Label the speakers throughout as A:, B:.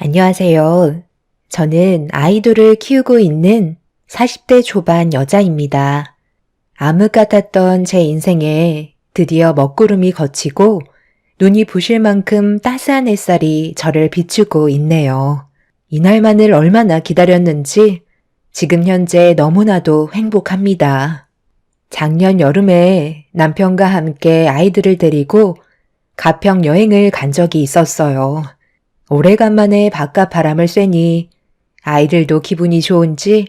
A: 안녕하세요. 저는 아이돌을 키우고 있는 40대 초반 여자입니다. 암흑 같았던 제 인생에 드디어 먹구름이 걷히고 눈이 부실 만큼 따스한 햇살이 저를 비추고 있네요. 이날만을 얼마나 기다렸는지 지금 현재 너무나도 행복합니다. 작년 여름에 남편과 함께 아이들을 데리고 가평 여행을 간 적이 있었어요. 오래간만에 바깥 바람을 쐬니 아이들도 기분이 좋은지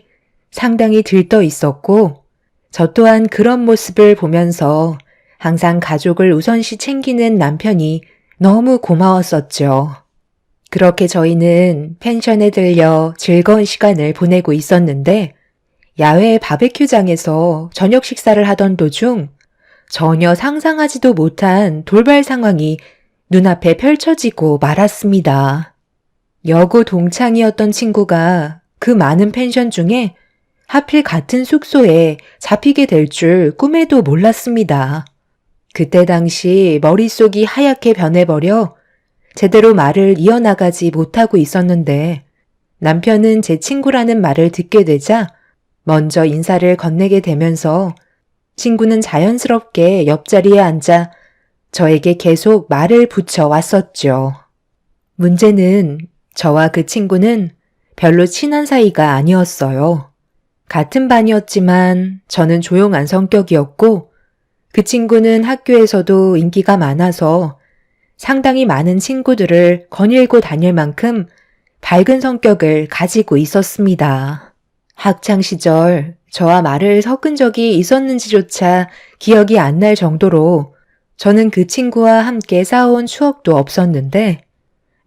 A: 상당히 들떠 있었고 저 또한 그런 모습을 보면서 항상 가족을 우선시 챙기는 남편이 너무 고마웠었죠. 그렇게 저희는 펜션에 들려 즐거운 시간을 보내고 있었는데 야외 바베큐장에서 저녁 식사를 하던 도중 전혀 상상하지도 못한 돌발 상황이 눈앞에 펼쳐지고 말았습니다. 여고 동창이었던 친구가 그 많은 펜션 중에 하필 같은 숙소에 잡히게 될 줄 꿈에도 몰랐습니다. 그때 당시 머릿속이 하얗게 변해버려 제대로 말을 이어나가지 못하고 있었는데 남편은 제 친구라는 말을 듣게 되자 먼저 인사를 건네게 되면서 친구는 자연스럽게 옆자리에 앉아 저에게 계속 말을 붙여왔었죠. 문제는 저와 그 친구는 별로 친한 사이가 아니었어요. 같은 반이었지만 저는 조용한 성격이었고 그 친구는 학교에서도 인기가 많아서 상당히 많은 친구들을 거닐고 다닐 만큼 밝은 성격을 가지고 있었습니다. 학창 시절 저와 말을 섞은 적이 있었는지조차 기억이 안 날 정도로 저는 그 친구와 함께 싸운 추억도 없었는데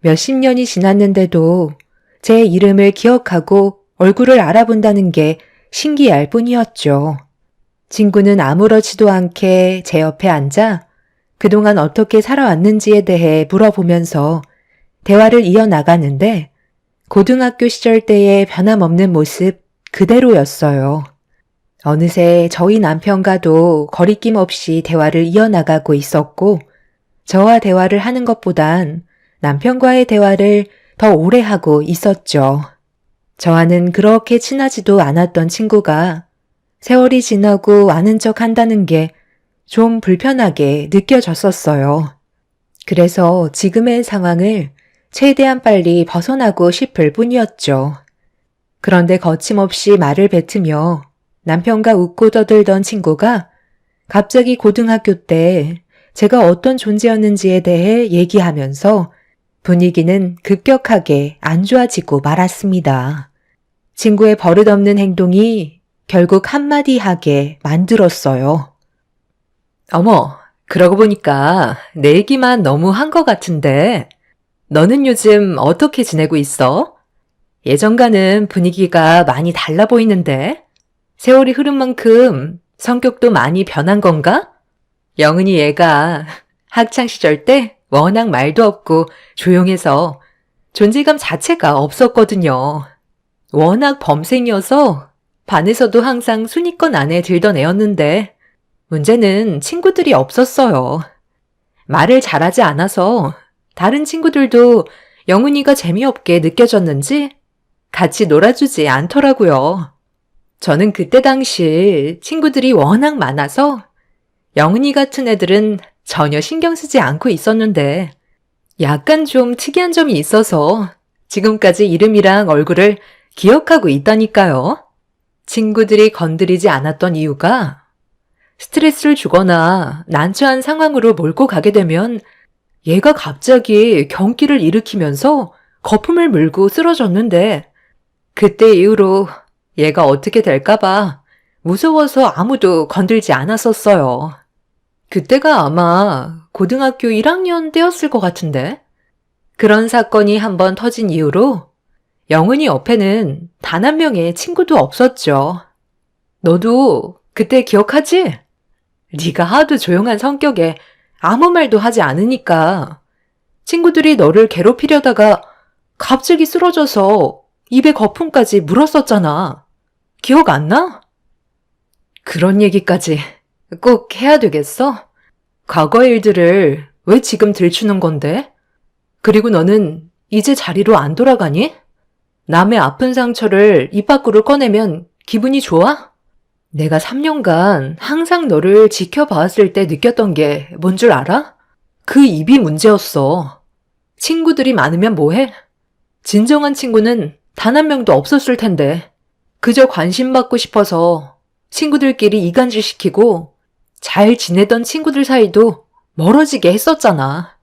A: 몇십 년이 지났는데도 제 이름을 기억하고 얼굴을 알아본다는 게 신기할 뿐이었죠. 친구는 아무렇지도 않게 제 옆에 앉아 그동안 어떻게 살아왔는지에 대해 물어보면서 대화를 이어나가는데 고등학교 시절 때의 변함없는 모습 그대로였어요. 어느새 저희 남편과도 거리낌 없이 대화를 이어나가고 있었고 저와 대화를 하는 것보단 남편과의 대화를 더 오래 하고 있었죠. 저와는 그렇게 친하지도 않았던 친구가 세월이 지나고 아는 척 한다는 게 좀 불편하게 느껴졌었어요. 그래서 지금의 상황을 최대한 빨리 벗어나고 싶을 뿐이었죠. 그런데 거침없이 말을 뱉으며 남편과 웃고 떠들던 친구가 갑자기 고등학교 때 제가 어떤 존재였는지에 대해 얘기하면서 분위기는 급격하게 안 좋아지고 말았습니다. 친구의 버릇없는 행동이 결국 한마디 하게 만들었어요. 어머, 그러고 보니까 내 얘기만 너무 한 것 같은데 너는 요즘 어떻게 지내고 있어? 예전과는 분위기가 많이 달라 보이는데 세월이 흐른 만큼 성격도 많이 변한 건가? 영은이 얘가 학창시절 때 워낙 말도 없고 조용해서 존재감 자체가 없었거든요. 워낙 범생이어서 반에서도 항상 순위권 안에 들던 애였는데 문제는 친구들이 없었어요. 말을 잘하지 않아서 다른 친구들도 영은이가 재미없게 느껴졌는지 같이 놀아주지 않더라고요. 저는 그때 당시 친구들이 워낙 많아서 영은이 같은 애들은 전혀 신경 쓰지 않고 있었는데 약간 좀 특이한 점이 있어서 지금까지 이름이랑 얼굴을 기억하고 있다니까요. 친구들이 건드리지 않았던 이유가 스트레스를 주거나 난처한 상황으로 몰고 가게 되면 얘가 갑자기 경기를 일으키면서 거품을 물고 쓰러졌는데 그때 이후로 얘가 어떻게 될까봐 무서워서 아무도 건들지 않았었어요. 그때가 아마 고등학교 1학년 때였을 것 같은데 그런 사건이 한번 터진 이후로 영은이 옆에는 단 한 명의 친구도 없었죠. 너도 그때 기억하지? 네가 하도 조용한 성격에 아무 말도 하지 않으니까 친구들이 너를 괴롭히려다가 갑자기 쓰러져서 입에 거품까지 물었었잖아. 기억 안 나? 그런 얘기까지 꼭 해야 되겠어? 과거의 일들을 왜 지금 들추는 건데? 그리고 너는 이제 자리로 안 돌아가니? 남의 아픈 상처를 입 밖으로 꺼내면 기분이 좋아? 내가 3년간 항상 너를 지켜봐왔을 때 느꼈던 게 뭔 줄 알아? 그 입이 문제였어. 친구들이 많으면 뭐해? 진정한 친구는 단 한 명도 없었을 텐데. 그저 관심 받고 싶어서 친구들끼리 이간질 시키고 잘 지내던 친구들 사이도 멀어지게 했었잖아.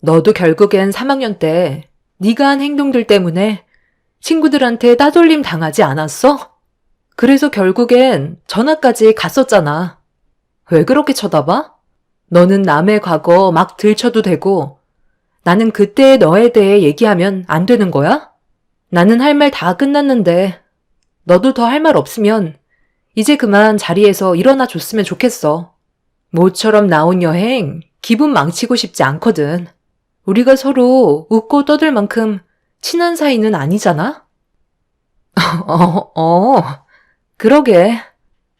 A: 너도 결국엔 3학년 때 네가 한 행동들 때문에 친구들한테 따돌림 당하지 않았어? 그래서 결국엔 전학까지 갔었잖아. 왜 그렇게 쳐다봐? 너는 남의 과거 막 들춰도 되고 나는 그때의 너에 대해 얘기하면 안 되는 거야? 나는 할 말 다 끝났는데 너도 더 할 말 없으면 이제 그만 자리에서 일어나 줬으면 좋겠어. 모처럼 나온 여행 기분 망치고 싶지 않거든. 우리가 서로 웃고 떠들 만큼 친한 사이는 아니잖아? 그러게.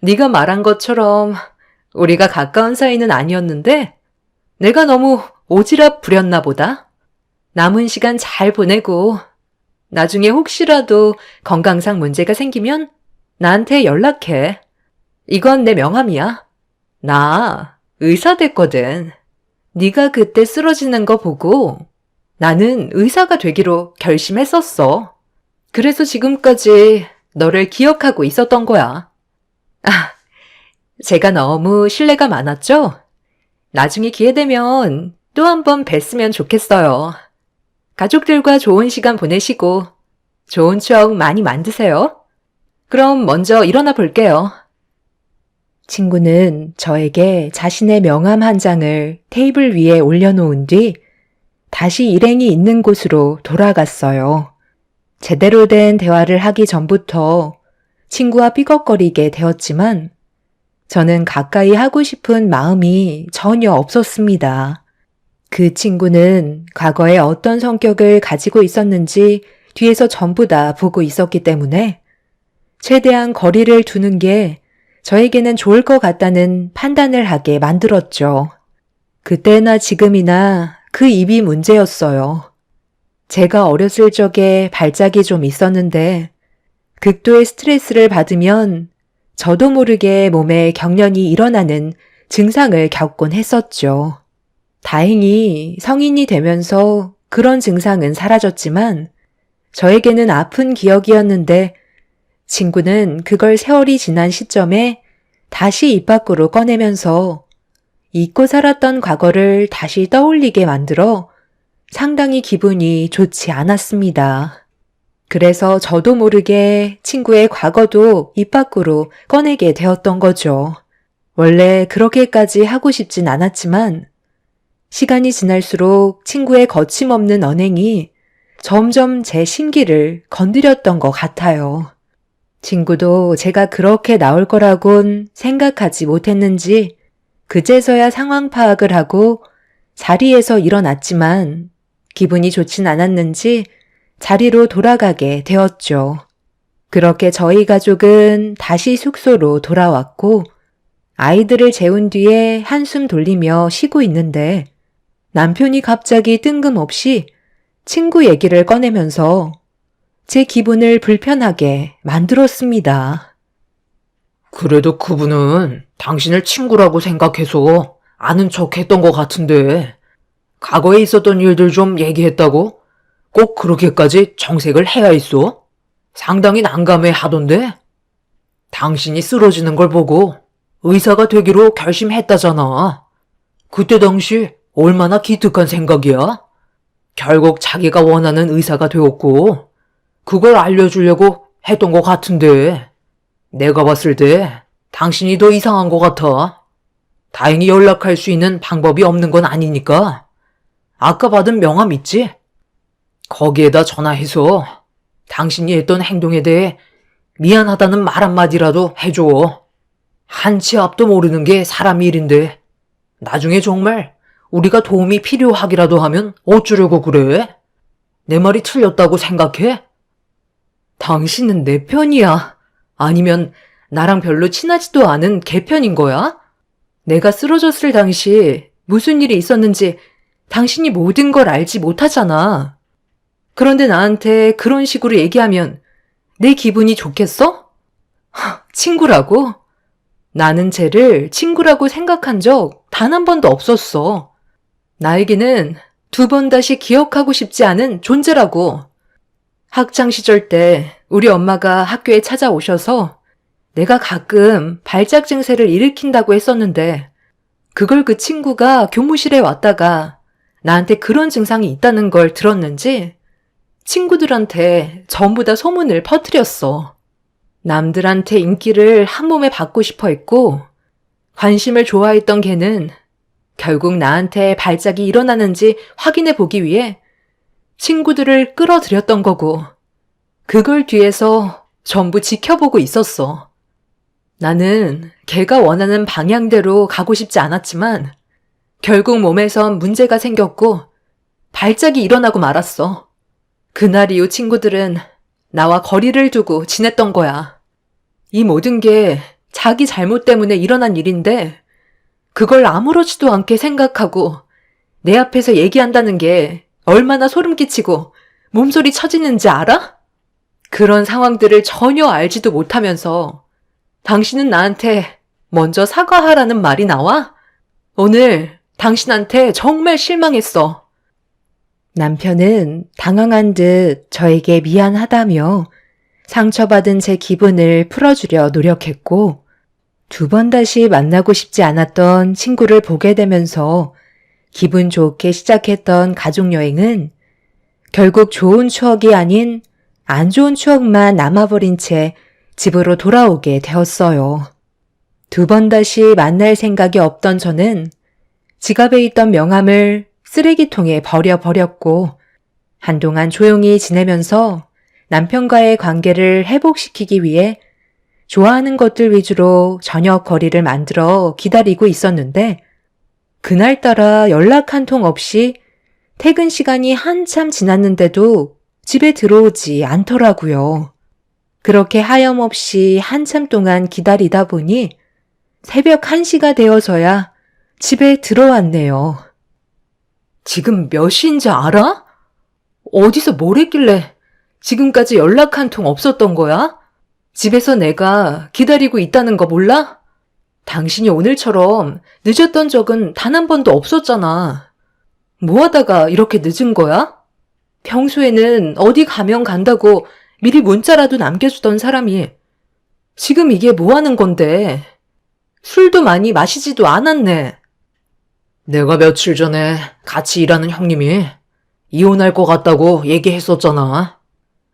A: 네가 말한 것처럼 우리가 가까운 사이는 아니었는데 내가 너무 오지랖 부렸나 보다. 남은 시간 잘 보내고 나중에 혹시라도 건강상 문제가 생기면 나한테 연락해. 이건 내 명함이야. 나 의사 됐거든. 네가 그때 쓰러지는 거 보고 나는 의사가 되기로 결심했었어. 그래서 지금까지 너를 기억하고 있었던 거야. 아, 제가 너무 신뢰가 많았죠? 나중에 기회 되면 또 한 번 뵀으면 좋겠어요. 가족들과 좋은 시간 보내시고 좋은 추억 많이 만드세요. 그럼 먼저 일어나 볼게요. 친구는 저에게 자신의 명함 한 장을 테이블 위에 올려놓은 뒤 다시 일행이 있는 곳으로 돌아갔어요. 제대로 된 대화를 하기 전부터 친구와 삐걱거리게 되었지만 저는 가까이 하고 싶은 마음이 전혀 없었습니다. 그 친구는 과거에 어떤 성격을 가지고 있었는지 뒤에서 전부 다 보고 있었기 때문에 최대한 거리를 두는 게 저에게는 좋을 것 같다는 판단을 하게 만들었죠. 그때나 지금이나 그 입이 문제였어요. 제가 어렸을 적에 발작이 좀 있었는데 극도의 스트레스를 받으면 저도 모르게 몸에 경련이 일어나는 증상을 겪곤 했었죠. 다행히 성인이 되면서 그런 증상은 사라졌지만 저에게는 아픈 기억이었는데 친구는 그걸 세월이 지난 시점에 다시 입 밖으로 꺼내면서 잊고 살았던 과거를 다시 떠올리게 만들어 상당히 기분이 좋지 않았습니다. 그래서 저도 모르게 친구의 과거도 입 밖으로 꺼내게 되었던 거죠. 원래 그렇게까지 하고 싶진 않았지만 시간이 지날수록 친구의 거침없는 언행이 점점 제 심기를 건드렸던 것 같아요. 친구도 제가 그렇게 나올 거라곤 생각하지 못했는지 그제서야 상황 파악을 하고 자리에서 일어났지만 기분이 좋진 않았는지 자리로 돌아가게 되었죠. 그렇게 저희 가족은 다시 숙소로 돌아왔고 아이들을 재운 뒤에 한숨 돌리며 쉬고 있는데 남편이 갑자기 뜬금없이 친구 얘기를 꺼내면서 제 기분을 불편하게 만들었습니다.
B: 그래도 그분은 당신을 친구라고 생각해서 아는 척 했던 것 같은데, 과거에 있었던 일들 좀 얘기했다고? 꼭 그렇게까지 정색을 해야 했어? 상당히 난감해 하던데? 당신이 쓰러지는 걸 보고 의사가 되기로 결심했다잖아. 그때 당시 얼마나 기특한 생각이야? 결국 자기가 원하는 의사가 되었고, 그걸 알려주려고 했던 것 같은데, 내가 봤을 때 당신이 더 이상한 것 같아. 다행히 연락할 수 있는 방법이 없는 건 아니니까 아까 받은 명함 있지? 거기에다 전화해서 당신이 했던 행동에 대해 미안하다는 말 한마디라도 해줘. 한치 앞도 모르는 게 사람 일인데 나중에 정말 우리가 도움이 필요하기라도 하면 어쩌려고 그래? 내 말이 틀렸다고 생각해?
A: 당신은 내 편이야? 아니면 나랑 별로 친하지도 않은 걔 편인 거야? 내가 쓰러졌을 당시 무슨 일이 있었는지 당신이 모든 걸 알지 못하잖아. 그런데 나한테 그런 식으로 얘기하면 내 기분이 좋겠어? 친구라고? 나는 쟤를 친구라고 생각한 적 단 한 번도 없었어. 나에게는 두 번 다시 기억하고 싶지 않은 존재라고. 학창시절 때 우리 엄마가 학교에 찾아오셔서 내가 가끔 발작 증세를 일으킨다고 했었는데 그걸 그 친구가 교무실에 왔다가 나한테 그런 증상이 있다는 걸 들었는지 친구들한테 전부 다 소문을 퍼뜨렸어. 남들한테 인기를 한 몸에 받고 싶어 했고 관심을 좋아했던 걔는 결국 나한테 발작이 일어나는지 확인해 보기 위해 친구들을 끌어들였던 거고 그걸 뒤에서 전부 지켜보고 있었어. 나는 걔가 원하는 방향대로 가고 싶지 않았지만 결국 몸에선 문제가 생겼고 발작이 일어나고 말았어. 그날 이후 친구들은 나와 거리를 두고 지냈던 거야. 이 모든 게 자기 잘못 때문에 일어난 일인데 그걸 아무렇지도 않게 생각하고 내 앞에서 얘기한다는 게 얼마나 소름 끼치고 몸소리 쳐지는지 알아? 그런 상황들을 전혀 알지도 못하면서 당신은 나한테 먼저 사과하라는 말이 나와? 오늘 당신한테 정말 실망했어. 남편은 당황한 듯 저에게 미안하다며 상처받은 제 기분을 풀어주려 노력했고 두 번 다시 만나고 싶지 않았던 친구를 보게 되면서 기분 좋게 시작했던 가족여행은 결국 좋은 추억이 아닌 안 좋은 추억만 남아버린 채 집으로 돌아오게 되었어요. 두 번 다시 만날 생각이 없던 저는 지갑에 있던 명함을 쓰레기통에 버려버렸고 한동안 조용히 지내면서 남편과의 관계를 회복시키기 위해 좋아하는 것들 위주로 저녁 거리를 만들어 기다리고 있었는데 그날따라 연락 한 통 없이 퇴근 시간이 한참 지났는데도 집에 들어오지 않더라고요. 그렇게 하염없이 한참 동안 기다리다 보니 새벽 1시가 되어서야 집에 들어왔네요. 지금 몇 시인지 알아? 어디서 뭘 했길래 지금까지 연락 한 통 없었던 거야? 집에서 내가 기다리고 있다는 거 몰라? 당신이 오늘처럼 늦었던 적은 단 한 번도 없었잖아. 뭐 하다가 이렇게 늦은 거야? 평소에는 어디 가면 간다고 미리 문자라도 남겨주던 사람이 지금 이게 뭐 하는 건데? 술도 많이 마시지도 않았네.
B: 내가 며칠 전에 같이 일하는 형님이 이혼할 것 같다고 얘기했었잖아.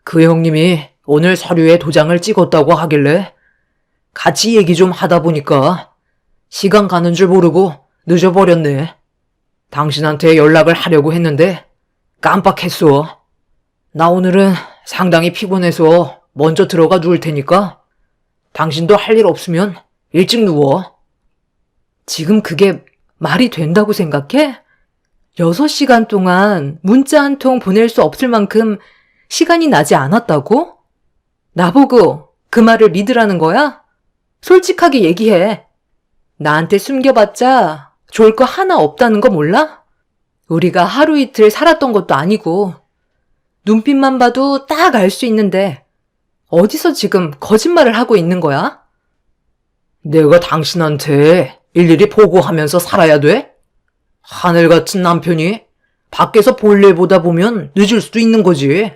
B: 그 형님이 오늘 서류에 도장을 찍었다고 하길래 같이 얘기 좀 하다 보니까 시간 가는 줄 모르고 늦어버렸네. 당신한테 연락을 하려고 했는데 깜빡했어. 나 오늘은 상당히 피곤해서 먼저 들어가 누울 테니까 당신도 할 일 없으면 일찍 누워.
A: 지금 그게 말이 된다고 생각해? 6시간 동안 문자 한 통 보낼 수 없을 만큼 시간이 나지 않았다고? 나보고 그 말을 믿으라는 거야? 솔직하게 얘기해. 나한테 숨겨봤자 좋을 거 하나 없다는 거 몰라? 우리가 하루 이틀 살았던 것도 아니고 눈빛만 봐도 딱 알 수 있는데 어디서 지금 거짓말을 하고 있는 거야?
B: 내가 당신한테 일일이 보고하면서 살아야 돼? 하늘 같은 남편이 밖에서 볼일 보다 보면 늦을 수도 있는 거지.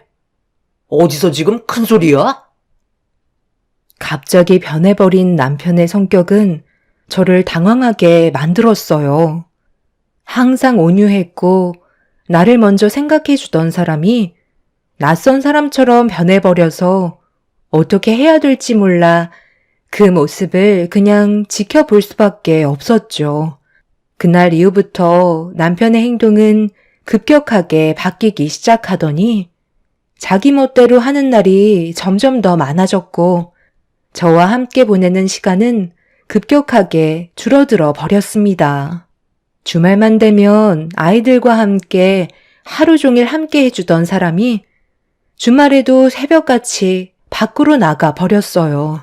B: 어디서 지금 큰 소리야?
A: 갑자기 변해버린 남편의 성격은 저를 당황하게 만들었어요. 항상 온유했고 나를 먼저 생각해주던 사람이 낯선 사람처럼 변해버려서 어떻게 해야 될지 몰라 그 모습을 그냥 지켜볼 수밖에 없었죠. 그날 이후부터 남편의 행동은 급격하게 바뀌기 시작하더니 자기 멋대로 하는 날이 점점 더 많아졌고 저와 함께 보내는 시간은 급격하게 줄어들어 버렸습니다. 주말만 되면 아이들과 함께 하루 종일 함께 해주던 사람이 주말에도 새벽같이 밖으로 나가 버렸어요.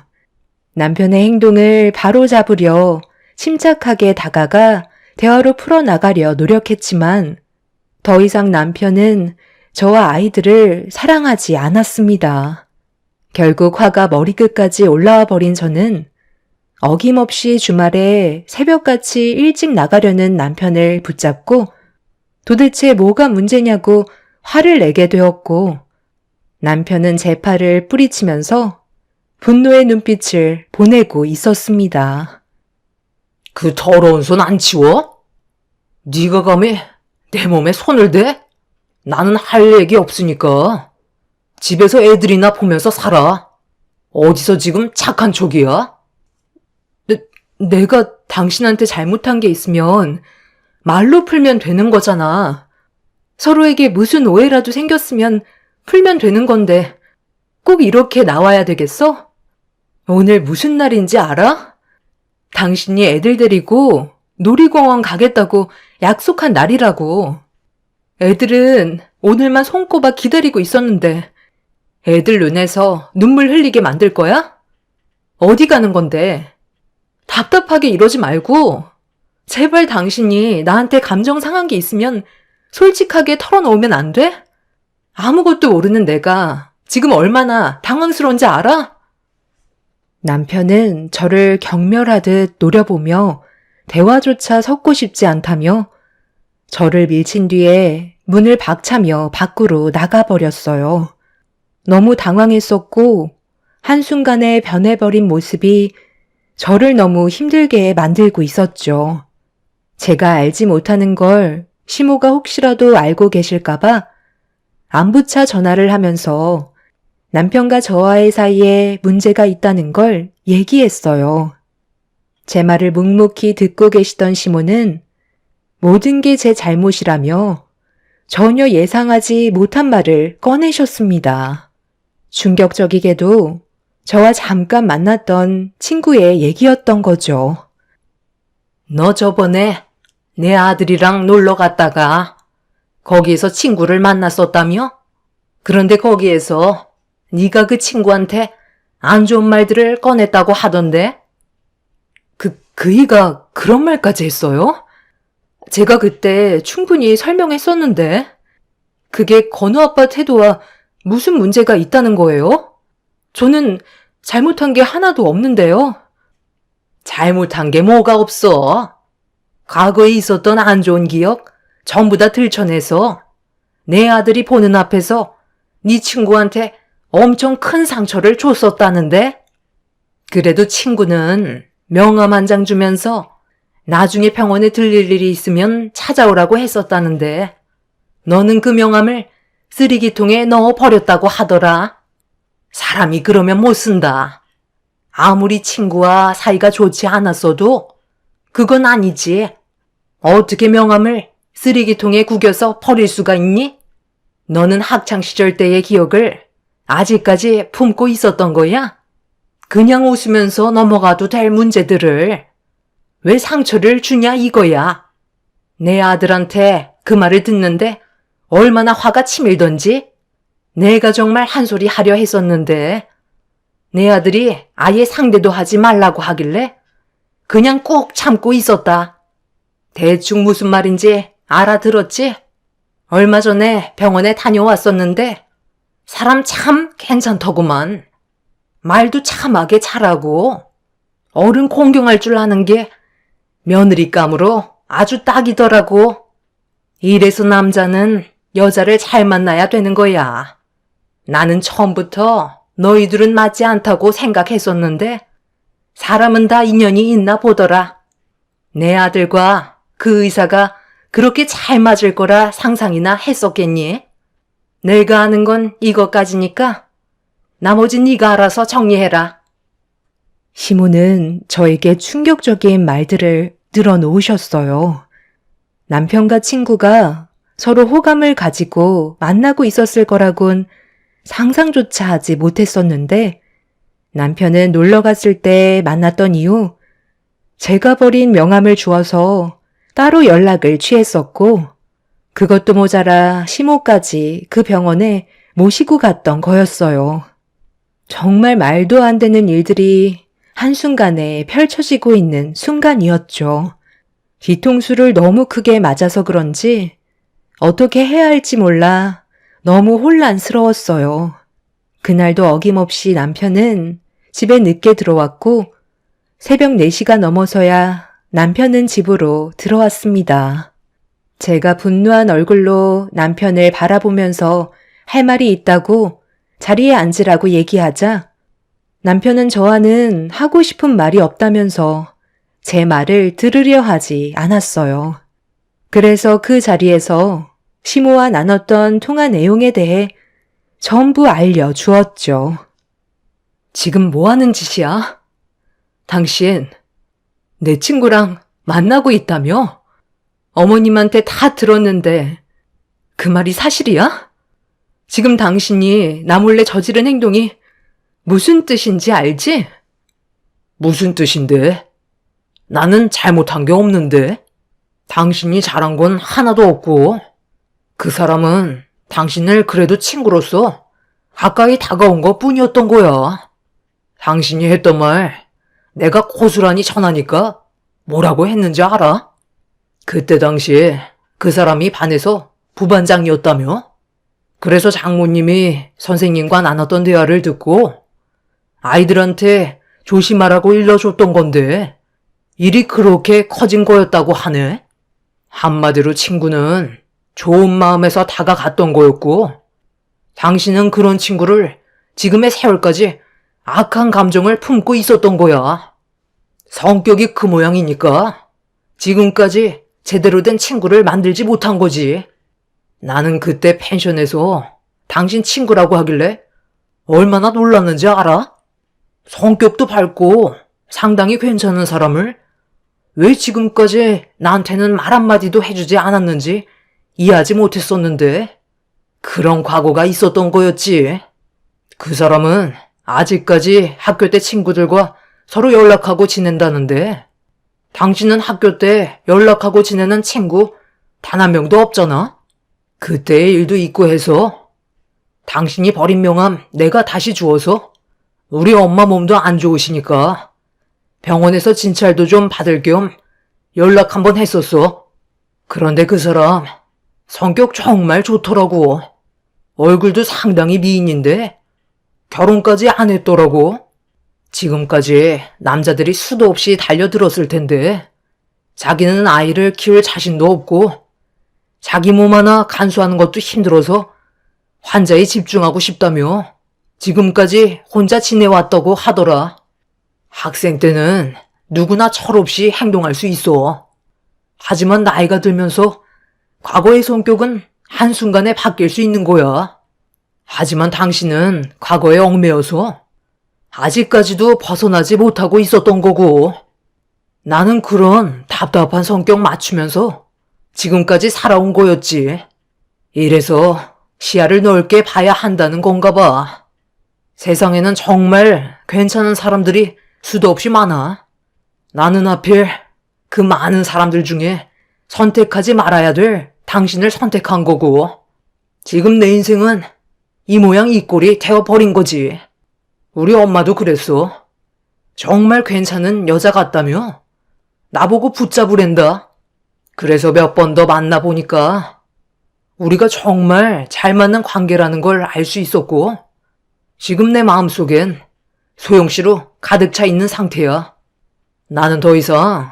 A: 남편의 행동을 바로잡으려 침착하게 다가가 대화로 풀어나가려 노력했지만 더 이상 남편은 저와 아이들을 사랑하지 않았습니다. 결국 화가 머리끝까지 올라와 버린 저는 어김없이 주말에 새벽같이 일찍 나가려는 남편을 붙잡고 도대체 뭐가 문제냐고 화를 내게 되었고, 남편은 제 팔을 뿌리치면서 분노의 눈빛을 보내고 있었습니다.
B: 그 더러운 손 안 치워? 네가 감히 내 몸에 손을 대? 나는 할 얘기 없으니까. 집에서 애들이나 보면서 살아. 어디서 지금 착한 척이야?
A: 내가 당신한테 잘못한 게 있으면 말로 풀면 되는 거잖아. 서로에게 무슨 오해라도 생겼으면 풀면 되는 건데 꼭 이렇게 나와야 되겠어? 오늘 무슨 날인지 알아? 당신이 애들 데리고 놀이공원 가겠다고 약속한 날이라고. 애들은 오늘만 손꼽아 기다리고 있었는데 애들 눈에서 눈물 흘리게 만들 거야? 어디 가는 건데? 답답하게 이러지 말고 제발 당신이 나한테 감정 상한 게 있으면 솔직하게 털어놓으면 안 돼? 아무것도 모르는 내가 지금 얼마나 당황스러운지 알아? 남편은 저를 경멸하듯 노려보며 대화조차 섞고 싶지 않다며 저를 밀친 뒤에 문을 박차며 밖으로 나가버렸어요. 너무 당황했었고 한순간에 변해버린 모습이 저를 너무 힘들게 만들고 있었죠. 제가 알지 못하는 걸 시모가 혹시라도 알고 계실까봐 안부차 전화를 하면서 남편과 저와의 사이에 문제가 있다는 걸 얘기했어요. 제 말을 묵묵히 듣고 계시던 시모는 모든 게 제 잘못이라며 전혀 예상하지 못한 말을 꺼내셨습니다. 충격적이게도 저와 잠깐 만났던 친구의 얘기였던 거죠.
B: 너 저번에 내 아들이랑 놀러 갔다가 거기에서 친구를 만났었다며? 그런데 거기에서 네가 그 친구한테 안 좋은 말들을 꺼냈다고 하던데?
A: 그이가 그런 말까지 했어요? 제가 그때 충분히 설명했었는데 그게 건우 아빠 태도와 무슨 문제가 있다는 거예요? 저는 잘못한 게 하나도 없는데요.
B: 잘못한 게 뭐가 없어. 과거에 있었던 안 좋은 기억 전부 다 들춰내서 내 아들이 보는 앞에서 네 친구한테 엄청 큰 상처를 줬었다는데? 그래도 친구는 명함 한 장 주면서 나중에 병원에 들릴 일이 있으면 찾아오라고 했었다는데 너는 그 명함을 쓰레기통에 넣어 버렸다고 하더라. 사람이 그러면 못 쓴다. 아무리 친구와 사이가 좋지 않았어도 그건 아니지. 어떻게 명함을 쓰레기통에 구겨서 버릴 수가 있니? 너는 학창시절 때의 기억을 아직까지 품고 있었던 거야? 그냥 웃으면서 넘어가도 될 문제들을 왜 상처를 주냐 이거야. 내 아들한테 그 말을 듣는데 얼마나 화가 치밀던지 내가 정말 한 소리 하려 했었는데 내 아들이 아예 상대도 하지 말라고 하길래 그냥 꾹 참고 있었다. 대충 무슨 말인지 알아들었지? 얼마 전에 병원에 다녀왔었는데 사람 참 괜찮더구만. 말도 참하게 잘하고 어른 공경할 줄 아는 게 며느리감으로 아주 딱이더라고. 이래서 남자는 여자를 잘 만나야 되는 거야. 나는 처음부터 너희들은 맞지 않다고 생각했었는데 사람은 다 인연이 있나 보더라. 내 아들과 그 의사가 그렇게 잘 맞을 거라 상상이나 했었겠니? 내가 아는 건 이것까지니까 나머진 네가 알아서 정리해라.
A: 시모는 저에게 충격적인 말들을 늘어놓으셨어요. 남편과 친구가 서로 호감을 가지고 만나고 있었을 거라곤 상상조차 하지 못했었는데 남편은 놀러 갔을 때 만났던 이후 제가 버린 명함을 주어서 따로 연락을 취했었고 그것도 모자라 시모까지 그 병원에 모시고 갔던 거였어요. 정말 말도 안 되는 일들이 한순간에 펼쳐지고 있는 순간이었죠. 뒤통수를 너무 크게 맞아서 그런지 어떻게 해야 할지 몰라 너무 혼란스러웠어요. 그날도 어김없이 남편은 집에 늦게 들어왔고 새벽 4시가 넘어서야 남편은 집으로 들어왔습니다. 제가 분노한 얼굴로 남편을 바라보면서 할 말이 있다고 자리에 앉으라고 얘기하자 남편은 저와는 하고 싶은 말이 없다면서 제 말을 들으려 하지 않았어요. 그래서 그 자리에서 시모와 나눴던 통화 내용에 대해 전부 알려주었죠. 지금 뭐 하는 짓이야? 당신 내 친구랑 만나고 있다며? 어머님한테 다 들었는데 그 말이 사실이야? 지금 당신이 나 몰래 저지른 행동이 무슨 뜻인지 알지?
B: 무슨 뜻인데? 나는 잘못한 게 없는데? 당신이 잘한 건 하나도 없고, 그 사람은 당신을 그래도 친구로서 가까이 다가온 것 뿐이었던 거야. 당신이 했던 말, 내가 고스란히 전하니까 뭐라고 했는지 알아? 그때 당시에 그 사람이 반에서 부반장이었다며? 그래서 장모님이 선생님과 나눴던 대화를 듣고 아이들한테 조심하라고 일러줬던 건데 일이 그렇게 커진 거였다고 하네. 한마디로 친구는 좋은 마음에서 다가갔던 거였고 당신은 그런 친구를 지금의 세월까지 악한 감정을 품고 있었던 거야. 성격이 그 모양이니까 지금까지 제대로 된 친구를 만들지 못한 거지. 나는 그때 펜션에서 당신 친구라고 하길래 얼마나 놀랐는지 알아? 성격도 밝고 상당히 괜찮은 사람을 왜 지금까지 나한테는 말 한마디도 해주지 않았는지 이해하지 못했었는데 그런 과거가 있었던 거였지. 그 사람은 아직까지 학교 때 친구들과 서로 연락하고 지낸다는데 당신은 학교 때 연락하고 지내는 친구 단 한 명도 없잖아. 그때의 일도 있고 해서 당신이 버린 명함 내가 다시 주어서 우리 엄마 몸도 안 좋으시니까 병원에서 진찰도 좀 받을 겸 연락 한번 했었어. 그런데 그 사람 성격 정말 좋더라고. 얼굴도 상당히 미인인데 결혼까지 안 했더라고. 지금까지 남자들이 수도 없이 달려들었을 텐데 자기는 아이를 키울 자신도 없고 자기 몸 하나 간수하는 것도 힘들어서 환자에 집중하고 싶다며 지금까지 혼자 지내왔다고 하더라. 학생 때는 누구나 철없이 행동할 수 있어. 하지만 나이가 들면서 과거의 성격은 한순간에 바뀔 수 있는 거야. 하지만 당신은 과거에 얽매여서 아직까지도 벗어나지 못하고 있었던 거고 나는 그런 답답한 성격 맞추면서 지금까지 살아온 거였지. 이래서 시야를 넓게 봐야 한다는 건가 봐. 세상에는 정말 괜찮은 사람들이 수도 없이 많아. 나는 하필 그 많은 사람들 중에 선택하지 말아야 될 당신을 선택한 거고 지금 내 인생은 이 모양 이 꼴이 되어버린 거지. 우리 엄마도 그랬어. 정말 괜찮은 여자 같다며 나보고 붙잡으랜다. 그래서 몇 번 더 만나보니까 우리가 정말 잘 맞는 관계라는 걸 알 수 있었고 지금 내 마음속엔 소용씨로 가득 차 있는 상태야. 나는 더 이상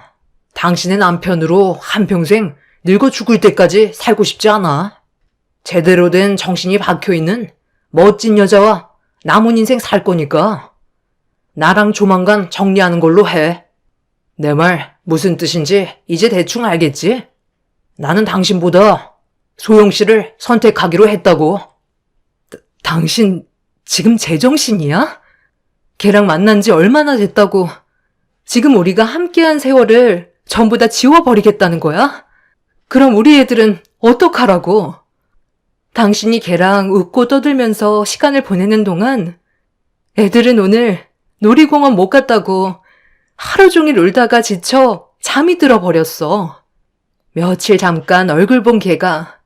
B: 당신의 남편으로 한평생 늙어 죽을 때까지 살고 싶지 않아. 제대로 된 정신이 박혀있는 멋진 여자와 남은 인생 살 거니까 나랑 조만간 정리하는 걸로 해. 내 말 무슨 뜻인지 이제 대충 알겠지? 나는 당신보다 소영씨를 선택하기로 했다고. 당신 지금 제정신이야? 걔랑 만난 지 얼마나 됐다고 지금 우리가 함께한 세월을 전부 다 지워버리겠다는 거야? 그럼 우리 애들은 어떡하라고? 당신이 걔랑 웃고 떠들면서 시간을 보내는 동안 애들은 오늘 놀이공원 못 갔다고 하루 종일 울다가 지쳐 잠이 들어버렸어. 며칠 잠깐 얼굴 본 걔가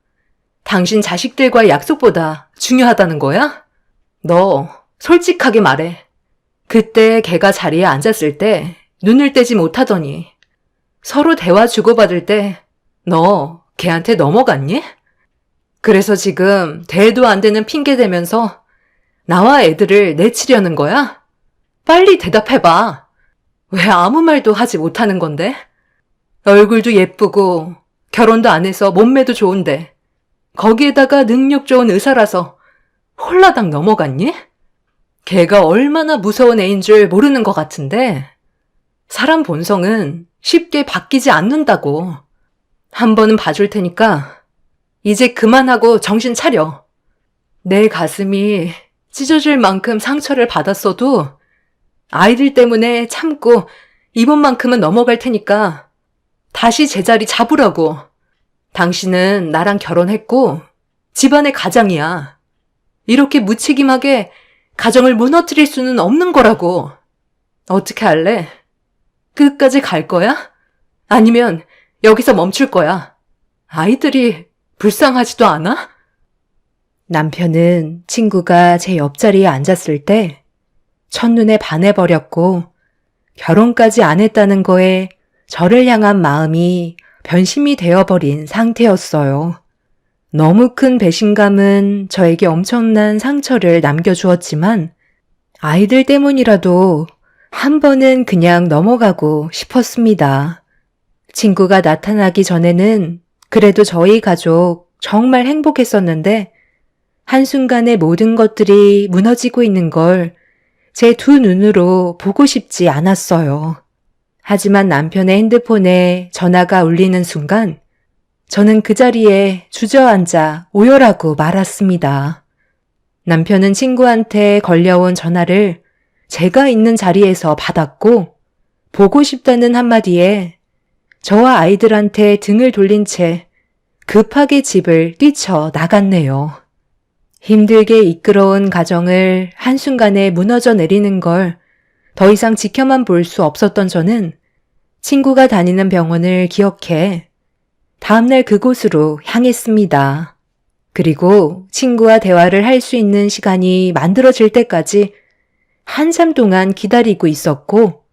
B: 당신 자식들과의 약속보다 중요하다는 거야? 너 솔직하게 말해. 그때 걔가 자리에 앉았을 때 눈을 떼지 못하더니 서로 대화 주고받을 때 너 걔한테 넘어갔니?
A: 그래서 지금 대도 안 되는 핑계 대면서 나와 애들을 내치려는 거야? 빨리 대답해봐. 왜 아무 말도 하지 못하는 건데? 얼굴도 예쁘고 결혼도 안 해서 몸매도 좋은데 거기에다가 능력 좋은 의사라서 홀라당 넘어갔니? 걔가 얼마나 무서운 애인 줄 모르는 것 같은데 사람 본성은 쉽게 바뀌지 않는다고. 한 번은 봐줄 테니까 이제 그만하고 정신 차려. 내 가슴이 찢어질 만큼 상처를 받았어도 아이들 때문에 참고 이번만큼은 넘어갈 테니까 다시 제자리 잡으라고. 당신은 나랑 결혼했고 집안의 가장이야. 이렇게 무책임하게 가정을 무너뜨릴 수는 없는 거라고. 어떻게 할래? 끝까지 갈 거야? 아니면 여기서 멈출 거야? 아이들이 불쌍하지도 않아? 남편은 친구가 제 옆자리에 앉았을 때 첫눈에 반해버렸고 결혼까지 안 했다는 거에 저를 향한 마음이 변심이 되어버린 상태였어요. 너무 큰 배신감은 저에게 엄청난 상처를 남겨주었지만 아이들 때문이라도 한 번은 그냥 넘어가고 싶었습니다. 친구가 나타나기 전에는 그래도 저희 가족 정말 행복했었는데 한순간에 모든 것들이 무너지고 있는 걸 제 두 눈으로 보고 싶지 않았어요. 하지만 남편의 핸드폰에 전화가 울리는 순간 저는 그 자리에 주저앉아 오열하고 말았습니다. 남편은 친구한테 걸려온 전화를 제가 있는 자리에서 받았고 보고 싶다는 한마디에 저와 아이들한테 등을 돌린 채 급하게 집을 뛰쳐 나갔네요. 힘들게 이끌어온 가정을 한순간에 무너져 내리는 걸 더 이상 지켜만 볼 수 없었던 저는 친구가 다니는 병원을 기억해 다음날 그곳으로 향했습니다. 그리고 친구와 대화를 할 수 있는 시간이 만들어질 때까지 한참 동안 기다리고 있었고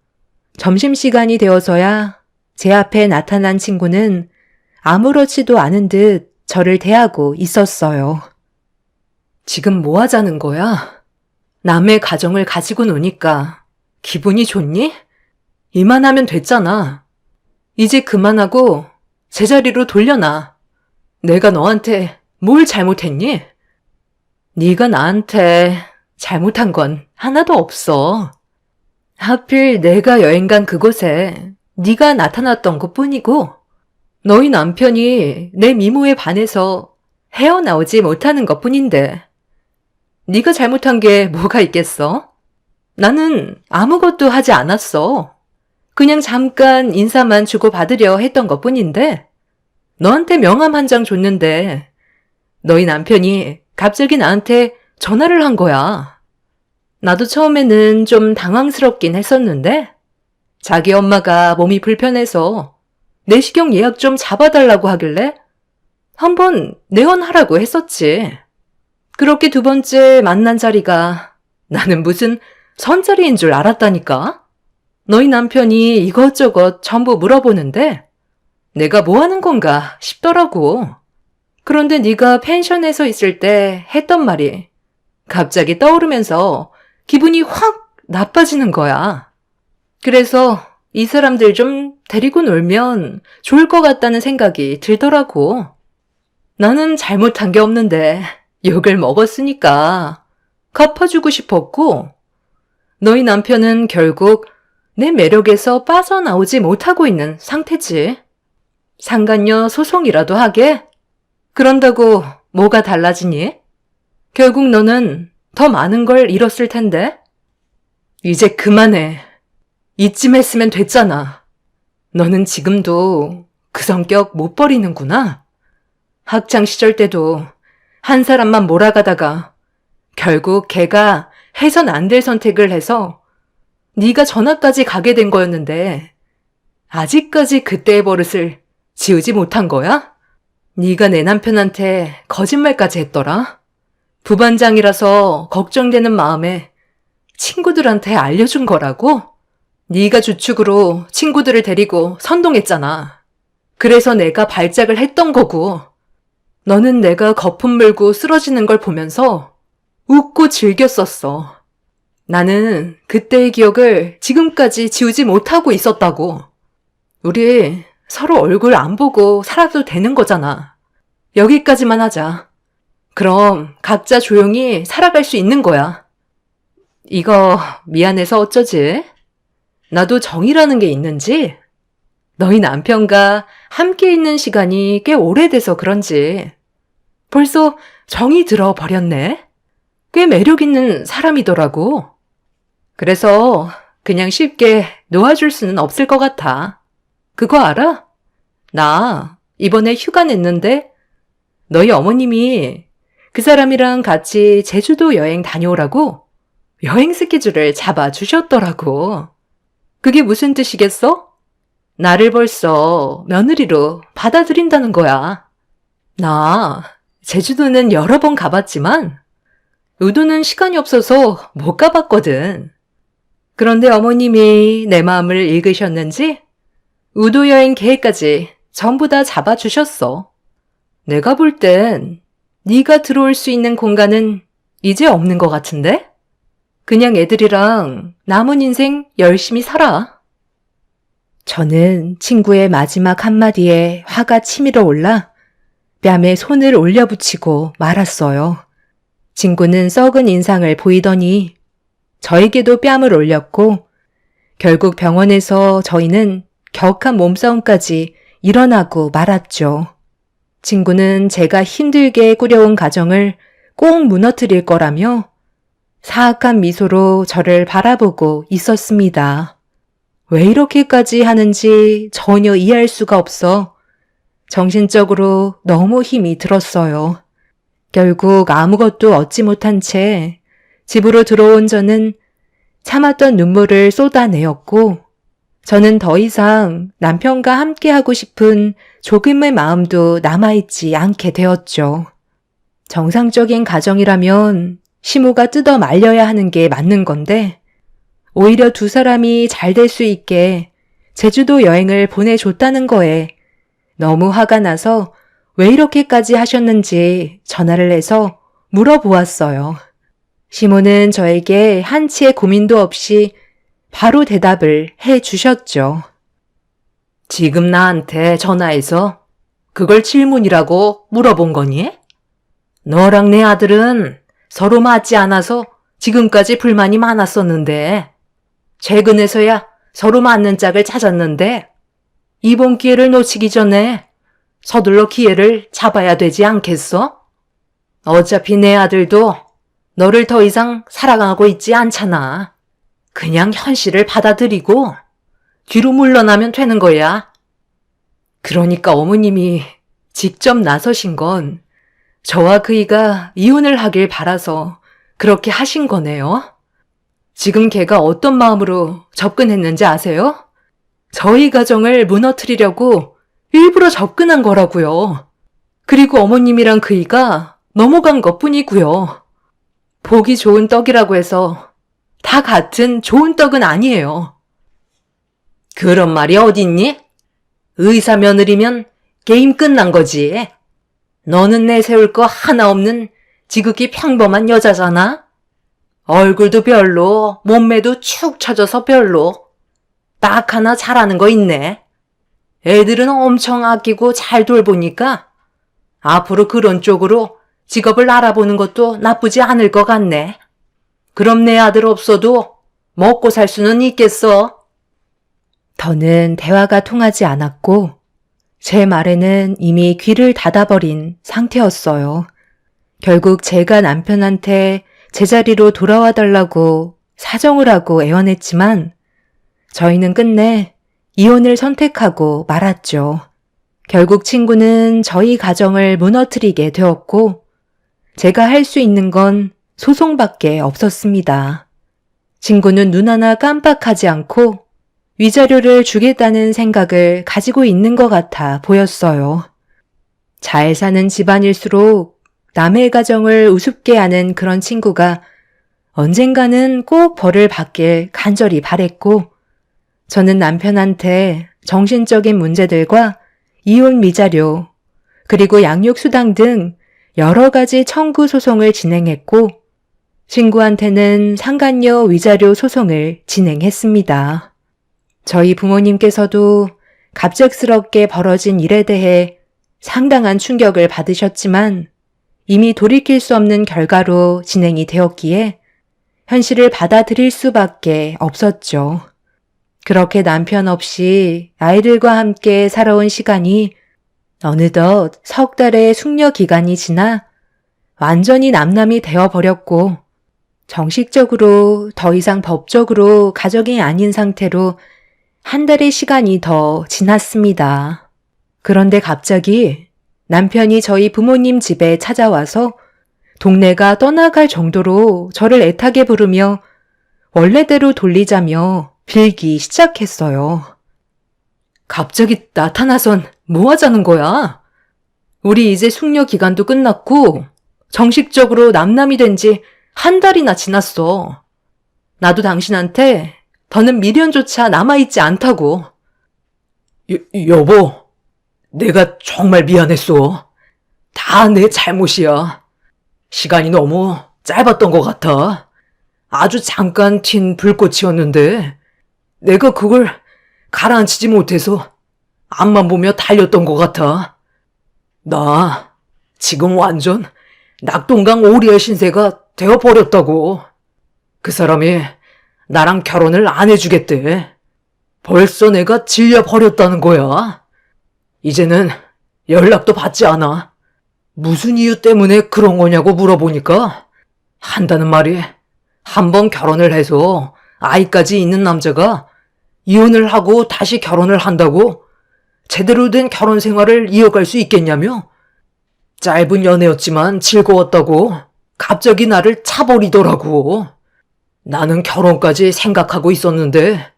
A: 점심시간이 되어서야 제 앞에 나타난 친구는 아무렇지도 않은 듯 저를 대하고 있었어요. 지금 뭐 하자는 거야? 남의 가정을 가지고 노니까 기분이 좋니? 이만하면 됐잖아. 이제 그만하고 제자리로 돌려놔. 내가 너한테 뭘 잘못했니? 네가 나한테 잘못한 건 하나도 없어. 하필 내가 여행 간 그곳에 네가 나타났던 것뿐이고 너희 남편이 내 미모에 반해서 헤어나오지 못하는 것뿐인데 네가 잘못한 게 뭐가 있겠어? 나는 아무것도 하지 않았어. 그냥 잠깐 인사만 주고받으려 했던 것뿐인데 너한테 명함 한 장 줬는데 너희 남편이 갑자기 나한테 전화를 한 거야. 나도 처음에는 좀 당황스럽긴 했었는데 자기 엄마가 몸이 불편해서 내시경 예약 좀 잡아달라고 하길래 한번 내원하라고 했었지. 그렇게 두 번째 만난 자리가 나는 무슨 선자리인 줄 알았다니까. 너희 남편이 이것저것 전부 물어보는데 내가 뭐 하는 건가 싶더라고. 그런데 네가 펜션에서 있을 때 했던 말이 갑자기 떠오르면서 기분이 확 나빠지는 거야. 그래서 이 사람들 좀 데리고 놀면 좋을 것 같다는 생각이 들더라고. 나는 잘못한 게 없는데 욕을 먹었으니까 갚아주고 싶었고 너희 남편은 결국 내 매력에서 빠져나오지 못하고 있는 상태지. 상간녀 소송이라도 하게? 그런다고 뭐가 달라지니? 결국 너는 더 많은 걸 잃었을 텐데. 이제 그만해. 이쯤 했으면 됐잖아. 너는 지금도 그 성격 못 버리는구나. 학창 시절 때도 한 사람만 몰아가다가 결국 걔가 해선 안 될 선택을 해서 네가 전학까지 가게 된 거였는데 아직까지 그때의 버릇을 지우지 못한 거야? 네가 내 남편한테 거짓말까지 했더라. 부반장이라서 걱정되는 마음에 친구들한테 알려준 거라고? 네가 주축으로 친구들을 데리고 선동했잖아. 그래서 내가 발작을 했던 거고 너는 내가 거품 물고 쓰러지는 걸 보면서 웃고 즐겼었어. 나는 그때의 기억을 지금까지 지우지 못하고 있었다고. 우리 서로 얼굴 안 보고 살아도 되는 거잖아. 여기까지만 하자. 그럼 각자 조용히 살아갈 수 있는 거야. 이거 미안해서 어쩌지? 나도 정이라는 게 있는지? 너희 남편과 함께 있는 시간이 꽤 오래돼서 그런지 벌써 정이 들어버렸네? 꽤 매력 있는 사람이더라고. 그래서 그냥 쉽게 놓아줄 수는 없을 것 같아. 그거 알아? 나 이번에 휴가 냈는데 너희 어머님이 그 사람이랑 같이 제주도 여행 다녀오라고 여행 스케줄을 잡아주셨더라고. 그게 무슨 뜻이겠어? 나를 벌써 며느리로 받아들인다는 거야. 나 제주도는 여러 번 가봤지만 우도는 시간이 없어서 못 가봤거든. 그런데 어머님이 내 마음을 읽으셨는지 우도 여행 계획까지 전부 다 잡아주셨어. 내가 볼 땐 네가 들어올 수 있는 공간은 이제 없는 것 같은데? 그냥 애들이랑 남은 인생 열심히 살아. 저는 친구의 마지막 한마디에 화가 치밀어 올라 뺨에 손을 올려붙이고 말았어요. 친구는 썩은 인상을 보이더니 저에게도 뺨을 올렸고 결국 병원에서 저희는 격한 몸싸움까지 일어나고 말았죠. 친구는 제가 힘들게 꾸려온 가정을 꼭 무너뜨릴 거라며 사악한 미소로 저를 바라보고 있었습니다. 왜 이렇게까지 하는지 전혀 이해할 수가 없어 정신적으로 너무 힘이 들었어요. 결국 아무것도 얻지 못한 채 집으로 들어온 저는 참았던 눈물을 쏟아내었고 저는 더 이상 남편과 함께하고 싶은 조금의 마음도 남아있지 않게 되었죠. 정상적인 가정이라면 시모가 뜯어 말려야 하는 게 맞는 건데 오히려 두 사람이 잘 될 수 있게 제주도 여행을 보내줬다는 거에 너무 화가 나서 왜 이렇게까지 하셨는지 전화를 해서 물어보았어요. 시모는 저에게 한치의 고민도 없이 바로 대답을 해 주셨죠. 지금 나한테 전화해서 그걸 질문이라고 물어본 거니? 너랑 내 아들은 서로 맞지 않아서 지금까지 불만이 많았었는데 최근에서야 서로 맞는 짝을 찾았는데 이번 기회를 놓치기 전에 서둘러 기회를 잡아야 되지 않겠어? 어차피 내 아들도 너를 더 이상 사랑하고 있지 않잖아. 그냥 현실을 받아들이고 뒤로 물러나면 되는 거야. 그러니까 어머님이 직접 나서신 건 저와 그이가 이혼을 하길 바라서 그렇게 하신 거네요. 지금 걔가 어떤 마음으로 접근했는지 아세요? 저희 가정을 무너뜨리려고 일부러 접근한 거라고요. 그리고 어머님이랑 그이가 넘어간 것뿐이고요. 보기 좋은 떡이라고 해서 다 같은 좋은 떡은 아니에요. 그런 말이 어딨니? 의사 며느리면 게임 끝난 거지. 너는 내세울 거 하나 없는 지극히 평범한 여자잖아. 얼굴도 별로, 몸매도 축 처져서 별로. 딱 하나 잘하는 거 있네. 애들은 엄청 아끼고 잘 돌보니까 앞으로 그런 쪽으로 직업을 알아보는 것도 나쁘지 않을 것 같네. 그럼 내 아들 없어도 먹고 살 수는 있겠어. 더는 대화가 통하지 않았고 제 말에는 이미 귀를 닫아버린 상태였어요. 결국 제가 남편한테 제자리로 돌아와 달라고 사정을 하고 애원했지만 저희는 끝내 이혼을 선택하고 말았죠. 결국 친구는 저희 가정을 무너뜨리게 되었고 제가 할 수 있는 건 소송밖에 없었습니다. 친구는 눈 하나 깜빡하지 않고 위자료를 주겠다는 생각을 가지고 있는 것 같아 보였어요. 잘 사는 집안일수록 남의 가정을 우습게 하는 그런 친구가 언젠가는 꼭 벌을 받길 간절히 바랬고 저는 남편한테 정신적인 문제들과 이혼 미자료 그리고 양육수당 등 여러 가지 청구 소송을 진행했고, 친구한테는 상간녀 위자료 소송을 진행했습니다. 저희 부모님께서도 갑작스럽게 벌어진 일에 대해 상당한 충격을 받으셨지만 이미 돌이킬 수 없는 결과로 진행이 되었기에 현실을 받아들일 수밖에 없었죠. 그렇게 남편 없이 아이들과 함께 살아온 시간이 어느덧 석 달의 숙려 기간이 지나 완전히 남남이 되어버렸고 정식적으로 더 이상 법적으로 가족이 아닌 상태로 한 달의 시간이 더 지났습니다. 그런데 갑자기 남편이 저희 부모님 집에 찾아와서 동네가 떠나갈 정도로 저를 애타게 부르며 원래대로 돌리자며 빌기 시작했어요. 갑자기 나타나선 뭐 하자는 거야? 우리 이제 숙려 기간도 끝났고 정식적으로 남남이 된 지 한 달이나 지났어. 나도 당신한테 더는 미련조차 남아있지 않다고.
B: 여보, 내가 정말 미안했어. 다 내 잘못이야. 시간이 너무 짧았던 것 같아. 아주 잠깐 튄 불꽃이었는데 내가 그걸 가라앉히지 못해서 앞만 보며 달렸던 것 같아. 나 지금 완전 낙동강 오리의 신세가 되어버렸다고. 그 사람이 나랑 결혼을 안 해주겠대. 벌써 내가 질려버렸다는 거야. 이제는 연락도 받지 않아. 무슨 이유 때문에 그런 거냐고 물어보니까 한다는 말이 한 번 결혼을 해서 아이까지 있는 남자가 이혼을 하고 다시 결혼을 한다고 제대로 된 결혼 생활을 이어갈 수 있겠냐며 짧은 연애였지만 즐거웠다고 갑자기 나를 차버리더라고. 나는 결혼까지 생각하고 있었는데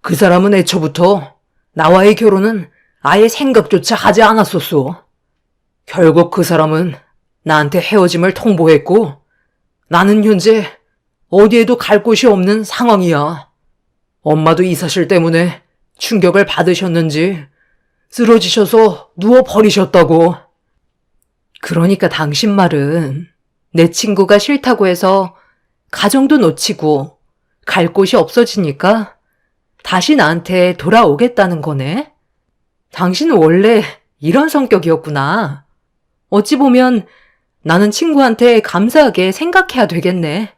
B: 그 사람은 애초부터 나와의 결혼은 아예 생각조차 하지 않았었어. 결국 그 사람은 나한테 헤어짐을 통보했고 나는 현재 어디에도 갈 곳이 없는 상황이야. 엄마도 이 사실 때문에 충격을 받으셨는지 쓰러지셔서 누워버리셨다고. 그러니까 당신 말은 내 친구가 싫다고 해서 가정도 놓치고 갈 곳이 없어지니까 다시 나한테 돌아오겠다는 거네? 당신은 원래 이런 성격이었구나. 어찌 보면 나는 친구한테 감사하게 생각해야 되겠네.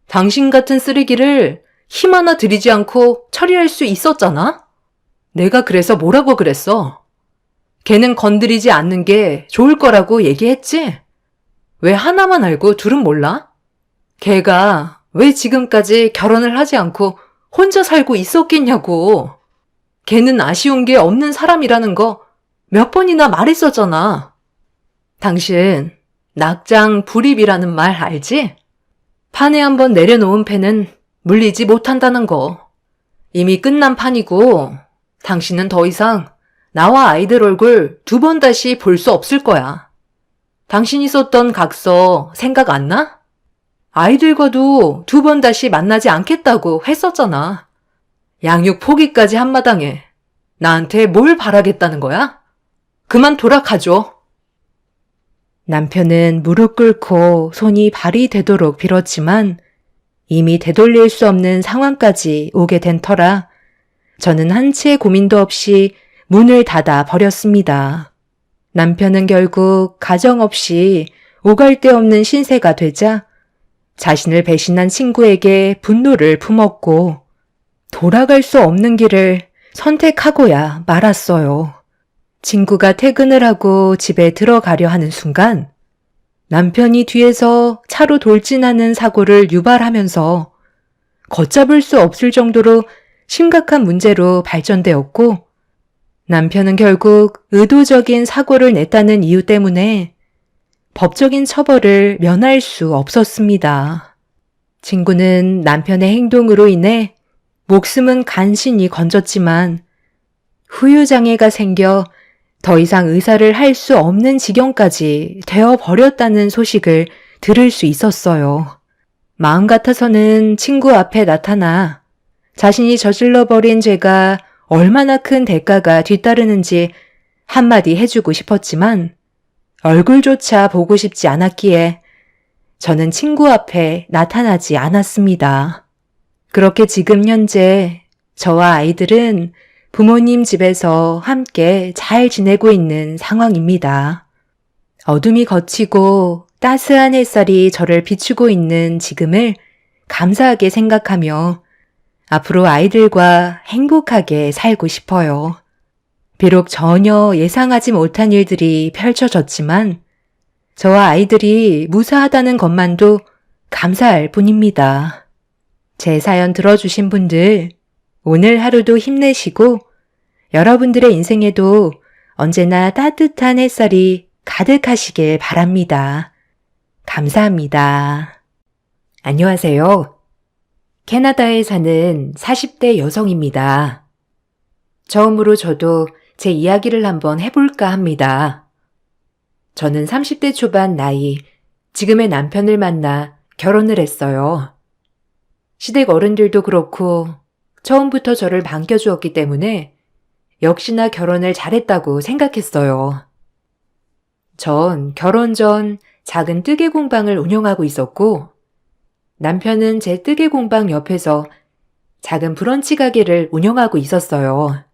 B: 당신 같은 쓰레기를 힘 하나 들이지 않고 처리할 수 있었잖아? 내가 그래서 뭐라고 그랬어? 걔는 건드리지 않는 게 좋을 거라고 얘기했지? 왜 하나만 알고 둘은 몰라? 걔가 왜 지금까지 결혼을 하지 않고 혼자 살고 있었겠냐고. 걔는 아쉬운 게 없는 사람이라는 거 몇 번이나 말했었잖아. 당신 낙장 불입이라는 말 알지? 판에 한번 내려놓은 패는 물리지 못한다는 거. 이미 끝난 판이고 당신은 더 이상 나와 아이들 얼굴 두 번 다시 볼 수 없을 거야. 당신이 썼던 각서 생각 안 나? 아이들과도 두 번 다시 만나지 않겠다고 했었잖아. 양육 포기까지 한마당에 나한테 뭘 바라겠다는 거야? 그만 돌아가줘. 남편은 무릎 꿇고 손이 발이 되도록 빌었지만 이미 되돌릴 수 없는 상황까지 오게 된 터라 저는 한치의 고민도 없이 문을 닫아 버렸습니다. 남편은 결국 가정 없이 오갈 데 없는 신세가 되자 자신을 배신한 친구에게 분노를 품었고 돌아갈 수 없는 길을 선택하고야 말았어요. 친구가 퇴근을 하고 집에 들어가려 하는 순간 남편이 뒤에서 차로 돌진하는 사고를 유발하면서 걷잡을 수 없을 정도로 심각한 문제로 발전되었고 남편은 결국 의도적인 사고를 냈다는 이유 때문에 법적인 처벌을 면할 수 없었습니다. 친구는 남편의 행동으로 인해 목숨은 간신히 건졌지만 후유장애가 생겨 더 이상 의사를 할 수 없는 지경까지 되어버렸다는 소식을 들을 수 있었어요. 마음 같아서는 친구 앞에 나타나 자신이 저질러버린 죄가 얼마나 큰 대가가 뒤따르는지 한마디 해주고 싶었지만
A: 얼굴조차 보고 싶지 않았기에 저는 친구 앞에 나타나지 않았습니다. 그렇게 지금 현재 저와 아이들은 부모님 집에서 함께 잘 지내고 있는 상황입니다. 어둠이 걷히고 따스한 햇살이 저를 비추고 있는 지금을 감사하게 생각하며 앞으로 아이들과 행복하게 살고 싶어요. 비록 전혀 예상하지 못한 일들이 펼쳐졌지만 저와 아이들이 무사하다는 것만도 감사할 뿐입니다. 제 사연 들어주신 분들, 오늘 하루도 힘내시고 여러분들의 인생에도 언제나 따뜻한 햇살이 가득하시길 바랍니다. 감사합니다. 안녕하세요. 캐나다에 사는 40대 여성입니다. 처음으로 저도 제 이야기를 한번 해볼까 합니다. 저는 30대 초반 나이, 지금의 남편을 만나 결혼을 했어요. 시댁 어른들도 그렇고 처음부터 저를 반겨주었기 때문에 역시나 결혼을 잘했다고 생각했어요. 전 결혼 전 작은 뜨개 공방을 운영하고 있었고 남편은 제 뜨개 공방 옆에서 작은 브런치 가게를 운영하고 있었어요.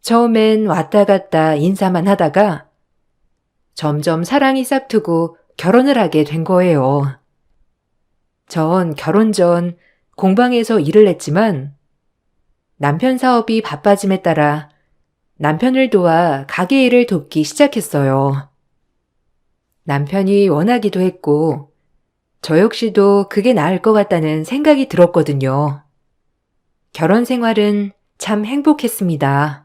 A: 처음엔 왔다 갔다 인사만 하다가 점점 사랑이 싹트고 결혼을 하게 된 거예요. 전 결혼 전 공방에서 일을 했지만 남편 사업이 바빠짐에 따라 남편을 도와 가게 일을 돕기 시작했어요. 남편이 원하기도 했고 저 역시도 그게 나을 것 같다는 생각이 들었거든요. 결혼 생활은 참 행복했습니다.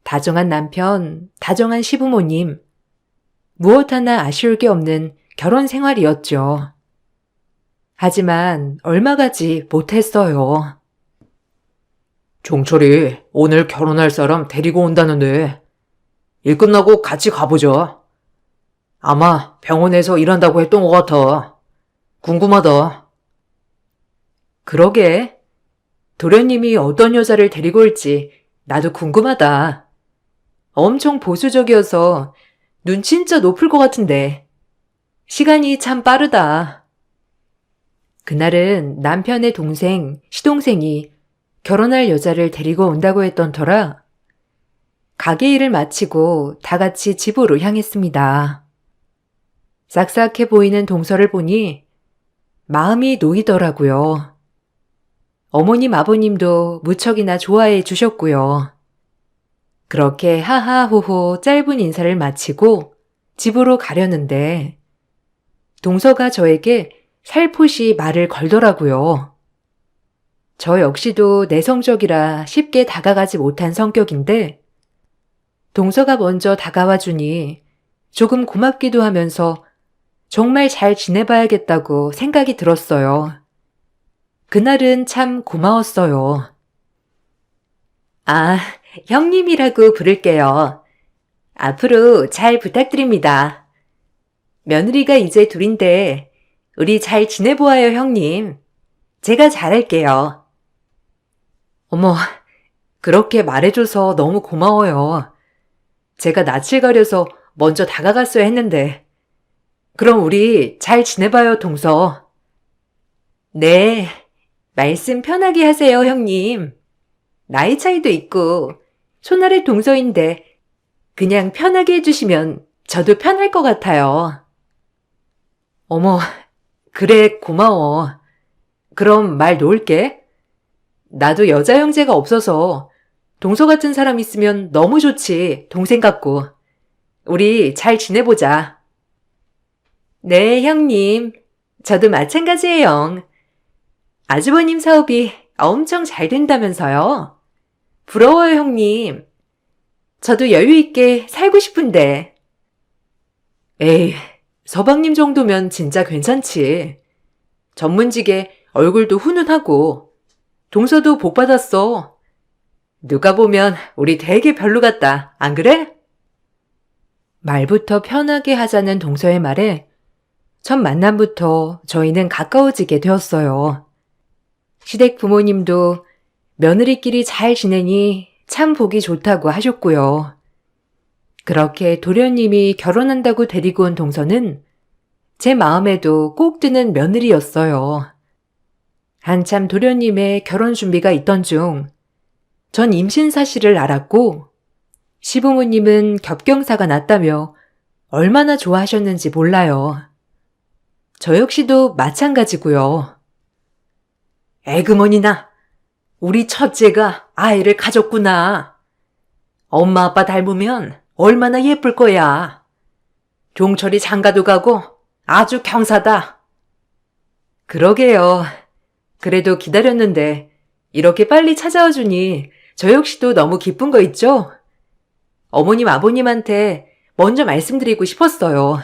A: 다정한 남편, 다정한 시부모님, 무엇 하나 아쉬울 게 없는 결혼 생활이었죠. 하지만 얼마 가지 못했어요.
B: 종철이 오늘 결혼할 사람 데리고 온다는데 일 끝나고 같이 가보자. 아마 병원에서 일한다고 했던 것 같아. 궁금하다.
A: 그러게. 도련님이 어떤 여자를 데리고 올지 나도 궁금하다. 엄청 보수적이어서 눈 진짜 높을 것 같은데. 시간이 참 빠르다. 그날은 남편의 동생, 시동생이 결혼할 여자를 데리고 온다고 했던 터라 가게 일을 마치고 다 같이 집으로 향했습니다. 싹싹해 보이는 동서를 보니 마음이 놓이더라고요. 어머님, 아버님도 무척이나 좋아해 주셨고요. 그렇게 하하호호 짧은 인사를 마치고 집으로 가려는데 동서가 저에게 살포시 말을 걸더라고요. 저 역시도 내성적이라 쉽게 다가가지 못한 성격인데 동서가 먼저 다가와 주니 조금 고맙기도 하면서 정말 잘 지내봐야겠다고 생각이 들었어요. 그날은 참 고마웠어요. 아, 형님이라고 부를게요. 앞으로 잘 부탁드립니다. 며느리가 이제 둘인데 우리 잘 지내보아요, 형님. 제가 잘할게요. 어머, 그렇게 말해줘서 너무 고마워요. 제가 낯을 가려서 먼저 다가갔어야 했는데. 그럼 우리 잘 지내봐요, 동서. 네, 말씀 편하게 하세요, 형님. 나이 차이도 있고 손아래 동서인데 그냥 편하게 해주시면 저도 편할 것 같아요. 어머, 그래, 고마워. 그럼 말 놓을게. 나도 여자 형제가 없어서 동서 같은 사람 있으면 너무 좋지, 동생 같고. 우리 잘 지내보자. 네, 형님. 저도 마찬가지예요. 아주버님 사업이 엄청 잘 된다면서요. 부러워요, 형님. 저도 여유 있게 살고 싶은데. 에이, 서방님 정도면 진짜 괜찮지. 전문직에 얼굴도 훈훈하고 동서도 복 받았어. 누가 보면 우리 되게 별로 같다. 안 그래? 말부터 편하게 하자는 동서의 말에 첫 만남부터 저희는 가까워지게 되었어요. 시댁 부모님도 며느리끼리 잘 지내니 참 보기 좋다고 하셨고요. 그렇게 도련님이 결혼한다고 데리고 온 동서는 제 마음에도 꼭 드는 며느리였어요. 한참 도련님의 결혼 준비가 있던 중, 전 임신 사실을 알았고, 시부모님은 겹경사가 났다며 얼마나 좋아하셨는지 몰라요. 저 역시도 마찬가지고요. 에그머니나, 우리 첫째가 아이를 가졌구나. 엄마 아빠 닮으면 얼마나 예쁠 거야. 종철이 장가도 가고 아주 경사다. 그러게요. 그래도 기다렸는데 이렇게 빨리 찾아와 주니 저 역시도 너무 기쁜 거 있죠? 어머님 아버님한테 먼저 말씀드리고 싶었어요.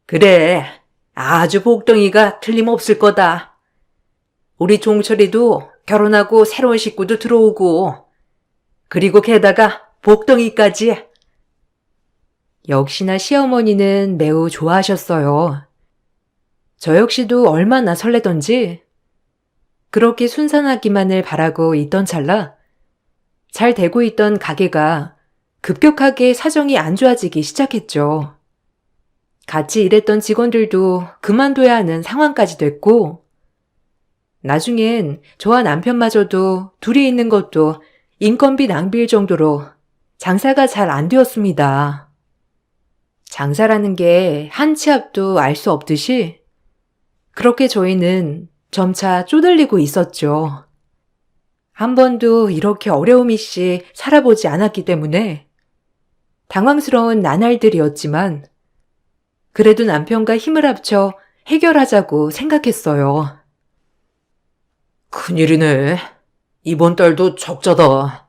A: 그래, 아주 복덩이가 틀림없을 거다. 우리 종철이도 결혼하고 새로운 식구도 들어오고, 그리고 게다가 복덩이까지. 역시나 시어머니는 매우 좋아하셨어요. 저 역시도 얼마나 설레던지 그렇게 순산하기만을 바라고 있던 찰나 잘 되고 있던 가게가 급격하게 사정이 안 좋아지기 시작했죠. 같이 일했던 직원들도 그만둬야 하는 상황까지 됐고, 나중엔 저와 남편마저도 둘이 있는 것도 인건비 낭비일 정도로 장사가 잘 안 되었습니다. 장사라는 게 한 치 앞도 알 수 없듯이 그렇게 저희는 점차 쪼들리고 있었죠. 한 번도 이렇게 어려움 없이 살아보지 않았기 때문에 당황스러운 나날들이었지만 그래도 남편과 힘을 합쳐 해결하자고 생각했어요.
B: 큰일이네. 이번 달도 적자다.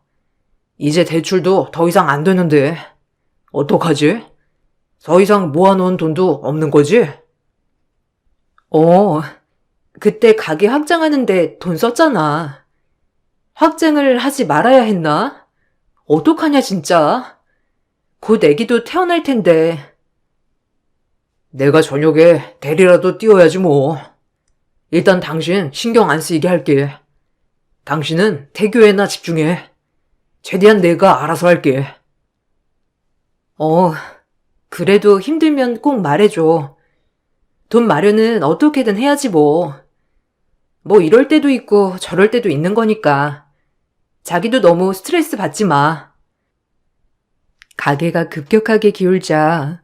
B: 이제 대출도 더 이상 안 되는데. 어떡하지? 더 이상 모아놓은 돈도 없는 거지?
A: 그때 가게 확장하는데 돈 썼잖아. 확장을 하지 말아야 했나? 어떡하냐 진짜. 곧 애기도 태어날 텐데.
B: 내가 저녁에 대리라도 띄워야지 뭐. 일단 당신 신경 안 쓰이게 할게. 당신은 태교에나 집중해. 최대한 내가 알아서 할게.
A: 그래도 힘들면 꼭 말해줘. 돈 마련은 어떻게든 해야지 뭐. 뭐 이럴 때도 있고 저럴 때도 있는 거니까. 자기도 너무 스트레스 받지 마. 가게가 급격하게 기울자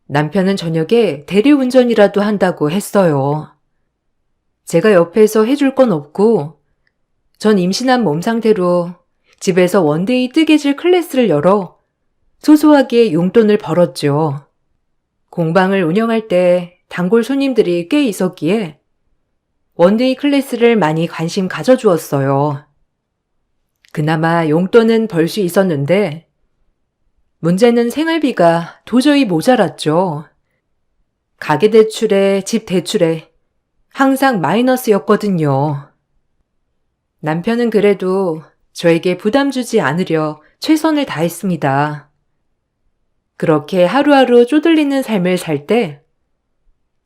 A: 남편은 저녁에 대리운전이라도 한다고 했어요. 제가 옆에서 해줄 건 없고 전 임신한 몸 상태로 집에서 원데이 뜨개질 클래스를 열어 소소하게 용돈을 벌었죠. 공방을 운영할 때 단골 손님들이 꽤 있었기에 원데이 클래스를 많이 관심 가져주었어요. 그나마 용돈은 벌 수 있었는데 문제는 생활비가 도저히 모자랐죠. 가게 대출에 집 대출에 항상 마이너스였거든요. 남편은 그래도 저에게 부담 주지 않으려 최선을 다했습니다. 그렇게 하루하루 쪼들리는 삶을 살 때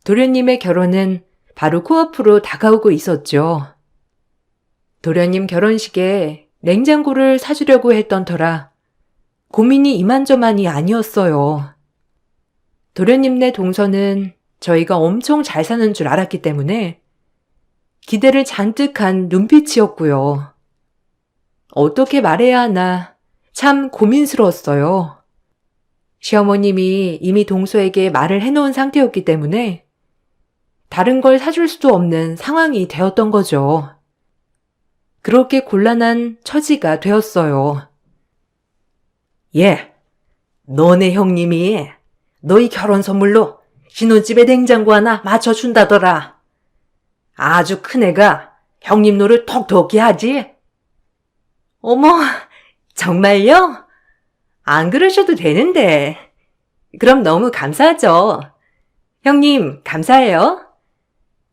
A: 도련님의 결혼은 바로 코앞으로 다가오고 있었죠. 도련님 결혼식에 냉장고를 사주려고 했던 터라 고민이 이만저만이 아니었어요. 도련님네 동서는 저희가 엄청 잘 사는 줄 알았기 때문에 기대를 잔뜩 한 눈빛이었고요. 어떻게 말해야 하나 참 고민스러웠어요. 시어머님이 이미 동서에게 말을 해놓은 상태였기 때문에 다른 걸 사줄 수도 없는 상황이 되었던 거죠. 그렇게 곤란한 처지가 되었어요. 너네 형님이 너희 결혼 선물로 신혼집에 냉장고 하나 맞춰준다더라. 아주 큰애가 형님 노를 톡톡히 하지. 어머, 정말요? 안 그러셔도 되는데. 그럼 너무 감사하죠. 형님, 감사해요.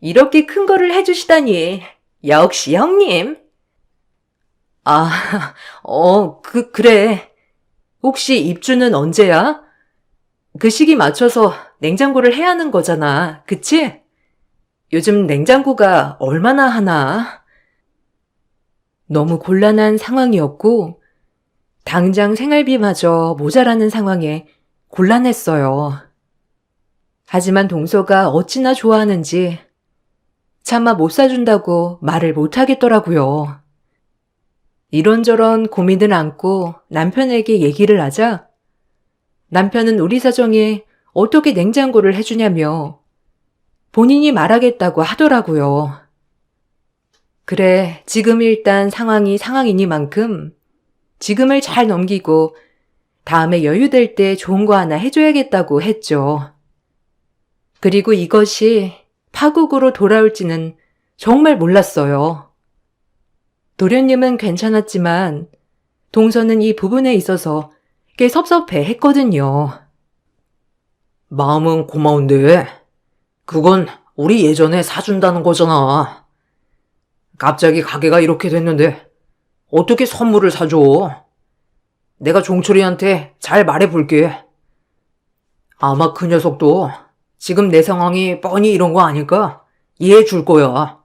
A: 이렇게 큰 거를 해주시다니. 역시 형님. 그래. 혹시 입주는 언제야? 그 시기 맞춰서 냉장고를 해야 하는 거잖아. 그치? 요즘 냉장고가 얼마나 하나? 너무 곤란한 상황이었고 당장 생활비마저 모자라는 상황에 곤란했어요. 하지만 동서가 어찌나 좋아하는지 차마 못 사준다고 말을 못 하겠더라고요. 이런저런 고민을 안고 남편에게 얘기를 하자 남편은 우리 사정에 어떻게 냉장고를 해주냐며 본인이 말하겠다고 하더라고요. 그래, 지금 일단 상황이 상황이니만큼 지금을 잘 넘기고 다음에 여유될 때 좋은 거 하나 해줘야겠다고 했죠. 그리고 이것이 파국으로 돌아올지는 정말 몰랐어요. 도련님은 괜찮았지만 동서는 이 부분에 있어서 꽤 섭섭해 했거든요.
B: 마음은 고마운데 그건 우리 예전에 사준다는 거잖아. 갑자기 가게가 이렇게 됐는데 어떻게 선물을 사줘? 내가 종철이한테 잘 말해볼게. 아마 그 녀석도 지금 내 상황이 뻔히 이런 거 아닐까 이해해 줄 거야.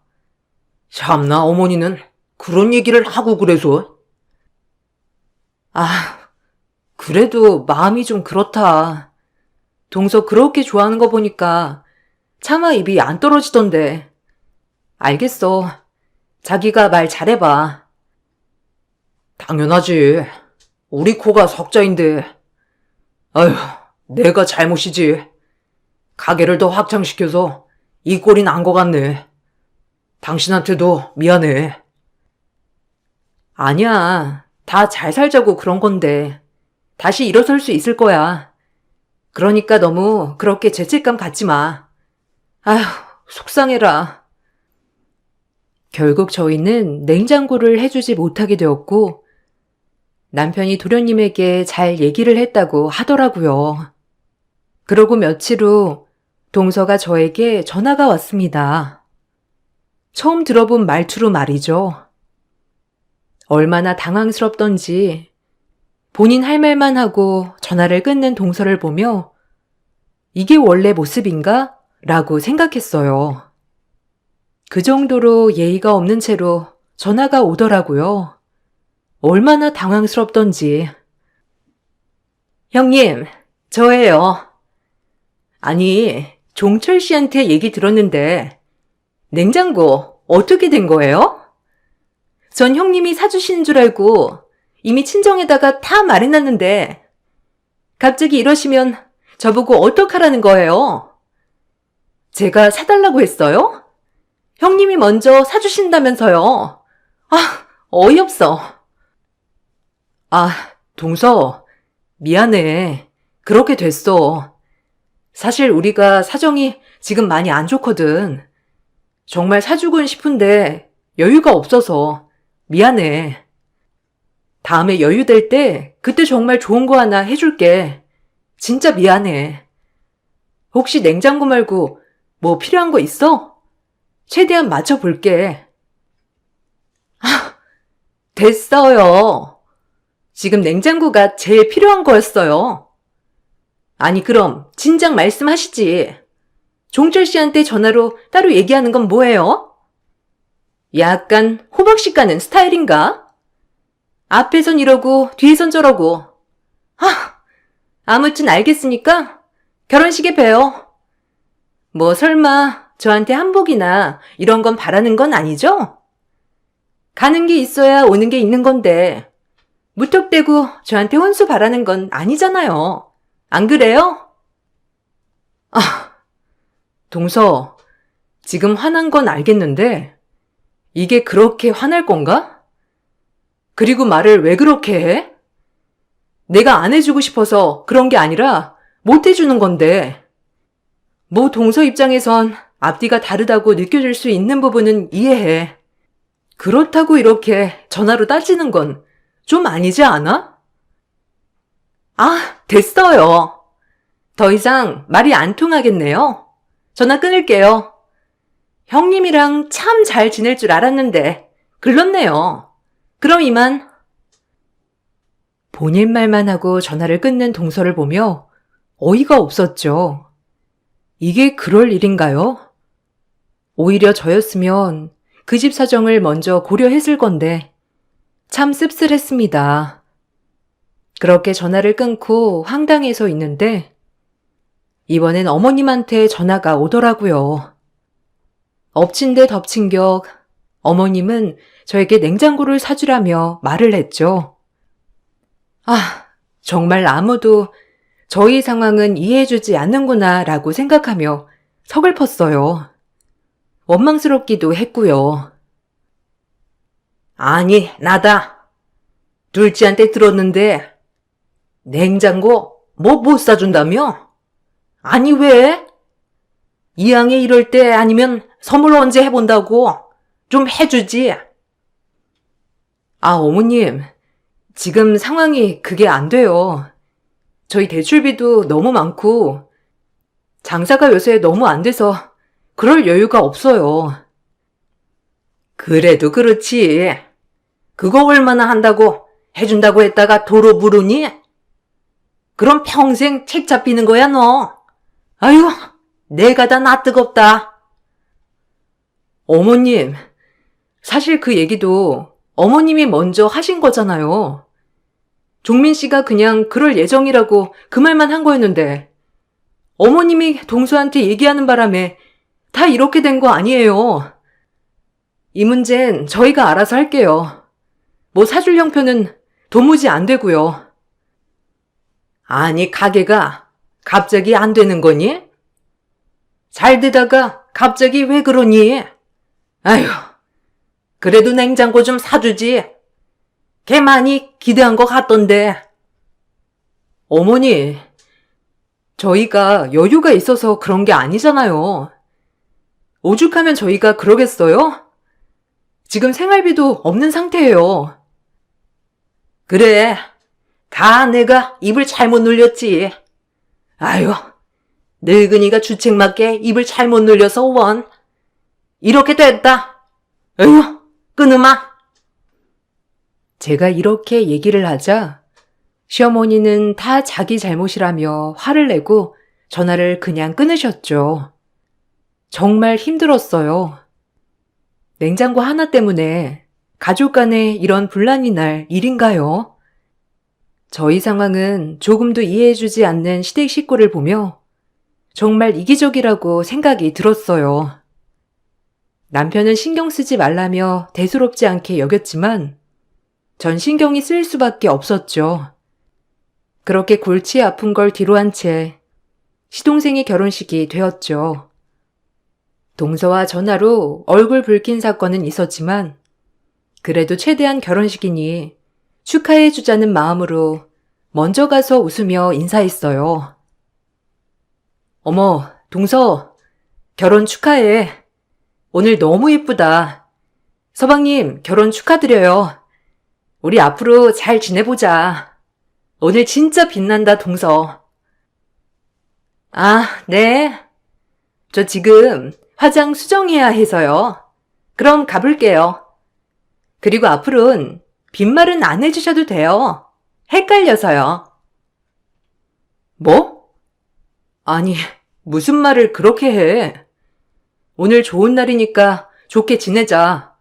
B: 참나 어머니는 그런 얘기를 하고 그래서.
A: 그래도 마음이 좀 그렇다. 동서 그렇게 좋아하는 거 보니까 차마 입이 안 떨어지던데. 알겠어. 자기가 말 잘해봐.
B: 당연하지. 우리 코가 석자인데. 아휴, 내가 잘못이지. 가게를 더 확장시켜서 이 꼴이 난 것 같네. 당신한테도 미안해.
A: 아니야. 다 잘 살자고 그런 건데. 다시 일어설 수 있을 거야. 그러니까 너무 그렇게 죄책감 갖지 마. 아휴, 속상해라. 결국 저희는 냉장고를 해주지 못하게 되었고 남편이 도련님에게 잘 얘기를 했다고 하더라고요. 그러고 며칠 후 동서가 저에게 전화가 왔습니다. 처음 들어본 말투로 말이죠. 얼마나 당황스럽던지 본인 할 말만 하고 전화를 끊는 동서를 보며 이게 원래 모습인가? 라고 생각했어요. 그 정도로 예의가 없는 채로 전화가 오더라고요. 얼마나 당황스럽던지. 형님, 저예요. 아니, 종철 씨한테 얘기 들었는데 냉장고 어떻게 된 거예요? 전 형님이 사주시는 줄 알고 이미 친정에다가 다 말해놨는데 갑자기 이러시면 저보고 어떡하라는 거예요? 제가 사달라고 했어요? 형님이 먼저 사주신다면서요. 어이없어.
B: 동서, 미안해. 그렇게 됐어. 사실 우리가 사정이 지금 많이 안 좋거든. 정말 사주곤 싶은데 여유가 없어서 미안해. 다음에 여유 될 때 그때 정말 좋은 거 하나 해줄게. 진짜 미안해. 혹시 냉장고 말고 뭐 필요한 거 있어? 최대한 맞춰볼게. 됐어요. 지금 냉장고가 제일 필요한 거였어요. 아니 그럼 진작 말씀하시지. 종철 씨한테 전화로 따로 얘기하는 건 뭐예요? 약간 호박씨 가는 스타일인가? 앞에선 이러고 뒤에선 저러고. 아무튼 알겠으니까 결혼식에 봬요. 뭐 설마 저한테 한복이나 이런 건 바라는 건 아니죠? 가는 게 있어야 오는 게 있는 건데 무턱대고 저한테 혼수 바라는 건 아니잖아요. 안 그래요? 동서, 지금 화난 건 알겠는데 이게 그렇게 화날 건가? 그리고 말을 왜 그렇게 해? 내가 안 해주고 싶어서 그런 게 아니라 못 해주는 건데. 뭐 동서 입장에선 앞뒤가 다르다고 느껴질 수 있는 부분은 이해해. 그렇다고 이렇게 전화로 따지는 건 좀 아니지 않아? 됐어요. 더 이상 말이 안 통하겠네요. 전화 끊을게요. 형님이랑 참 잘 지낼 줄 알았는데 글렀네요. 그럼 이만. 본인 말만 하고 전화를 끊는 동서를 보며 어이가 없었죠. 이게 그럴 일인가요? 오히려 저였으면 그 집 사정을 먼저 고려했을 건데 참 씁쓸했습니다.
A: 그렇게 전화를 끊고 황당해서 있는데 이번엔 어머님한테 전화가 오더라고요. 엎친 데 덮친 격 어머님은 저에게 냉장고를 사주라며 말을 했죠. 아, 정말 아무도 저희 상황은 이해해주지 않는구나 라고 생각하며 서글펐어요. 원망스럽기도 했고요. 아니, 나다. 둘째한테 들었는데 냉장고 뭐 못 사준다며? 아니 왜? 이왕에 이럴 때 아니면 선물 언제 해본다고? 좀 해주지. 아, 어머님. 지금 상황이 그게 안 돼요. 저희 대출비도 너무 많고 장사가 요새 너무 안 돼서 그럴 여유가 없어요. 그래도 그렇지. 그거 얼마나 한다고 해준다고 했다가 도로 부르니? 그럼 평생 책 잡히는 거야 너. 아유, 내가 다 나 뜨겁다. 어머님, 사실 그 얘기도 어머님이 먼저 하신 거잖아요. 종민 씨가 그냥 그럴 예정이라고 그 말만 한 거였는데 어머님이 동서한테 얘기하는 바람에 다 이렇게 된 거 아니에요. 이 문제는 저희가 알아서 할게요. 뭐 사줄 형편은 도무지 안 되고요. 아니, 가게가 갑자기 안 되는 거니? 잘 되다가 갑자기 왜 그러니? 아휴, 그래도 냉장고 좀 사주지. 걔 많이 기대한 것 같던데. 어머니, 저희가 여유가 있어서 그런 게 아니잖아요. 오죽하면 저희가 그러겠어요? 지금 생활비도 없는 상태예요. 그래, 다 내가 입을 잘못 늘렸지. 아유, 늙은이가 주책맞게 입을 잘못 늘려서 원. 이렇게 됐다. 에휴, 끊으마. 제가 이렇게 얘기를 하자 시어머니는 다 자기 잘못이라며 화를 내고 전화를 그냥 끊으셨죠. 정말 힘들었어요. 냉장고 하나 때문에 가족 간에 이런 분란이 날 일인가요? 저희 상황은 조금도 이해해주지 않는 시댁 식구를 보며 정말 이기적이라고 생각이 들었어요. 남편은 신경 쓰지 말라며 대수롭지 않게 여겼지만 전 신경이 쓰일 수밖에 없었죠. 그렇게 골치 아픈 걸 뒤로한 채 시동생의 결혼식이 되었죠. 동서와 전화로 얼굴 붉힌 사건은 있었지만 그래도 최대한 결혼식이니 축하해 주자는 마음으로 먼저 가서 웃으며 인사했어요. 어머, 동서, 결혼 축하해. 오늘 너무 예쁘다. 서방님, 결혼 축하드려요. 우리 앞으로 잘 지내보자. 오늘 진짜 빛난다, 동서. 아, 네. 저 지금 화장 수정해야 해서요. 그럼 가볼게요. 그리고 앞으로는 빈말은 안 해주셔도 돼요. 헷갈려서요. 뭐? 아니, 무슨 말을 그렇게 해. 오늘 좋은 날이니까 좋게 지내자.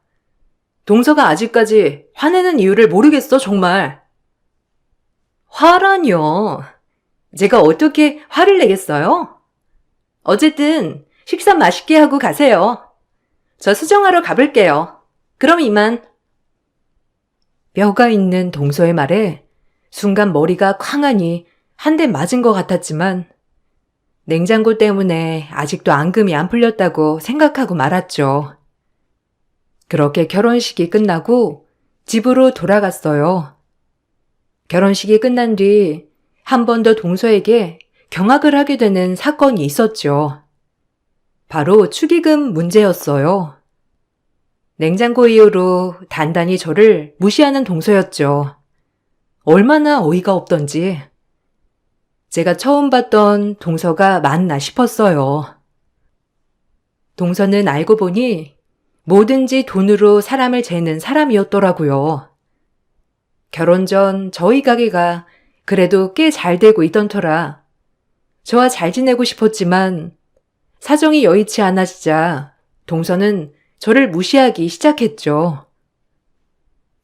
A: 동서가 아직까지 화내는 이유를 모르겠어, 정말. 화라뇨. 제가 어떻게 화를 내겠어요? 어쨌든 식사 맛있게 하고 가세요. 저 수정하러 가볼게요. 그럼 이만. 뼈가 있는 동서의 말에 순간 머리가 쾅하니 한 대 맞은 것 같았지만 냉장고 때문에 아직도 앙금이 안 풀렸다고 생각하고 말았죠. 그렇게 결혼식이 끝나고 집으로 돌아갔어요. 결혼식이 끝난 뒤 한 번 더 동서에게 경악을 하게 되는 사건이 있었죠. 바로 축의금 문제였어요. 냉장고 이후로 단단히 저를 무시하는 동서였죠. 얼마나 어이가 없던지. 제가 처음 봤던 동서가 맞나 싶었어요. 동서는 알고 보니 뭐든지 돈으로 사람을 재는 사람이었더라고요. 결혼 전 저희 가게가 그래도 꽤 잘 되고 있던 터라 저와 잘 지내고 싶었지만 사정이 여의치 않아지자 동서는 저를 무시하기 시작했죠.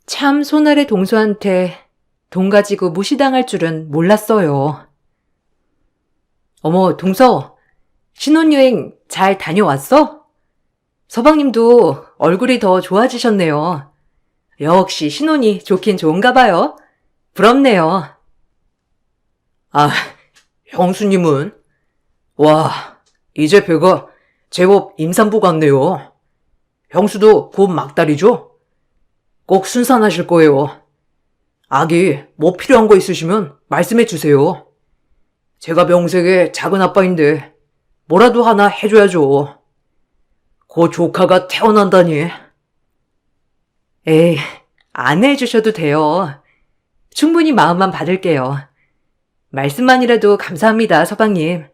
A: 참 손아래 동서한테 돈 가지고 무시당할 줄은 몰랐어요. 어머, 동서, 신혼여행 잘 다녀왔어? 서방님도 얼굴이 더 좋아지셨네요. 역시 신혼이 좋긴 좋은가 봐요. 부럽네요.
B: 아, 형수님은? 와, 이제 배가 제법 임산부 같네요. 형수도 곧 막달이죠? 꼭 순산하실 거예요. 아기 뭐 필요한 거 있으시면 말씀해 주세요. 제가 명색의 작은 아빠인데 뭐라도 하나 해줘야죠. 그 조카가 태어난다니.
A: 에이, 안 해주셔도 돼요. 충분히 마음만 받을게요. 말씀만이라도 감사합니다, 서방님.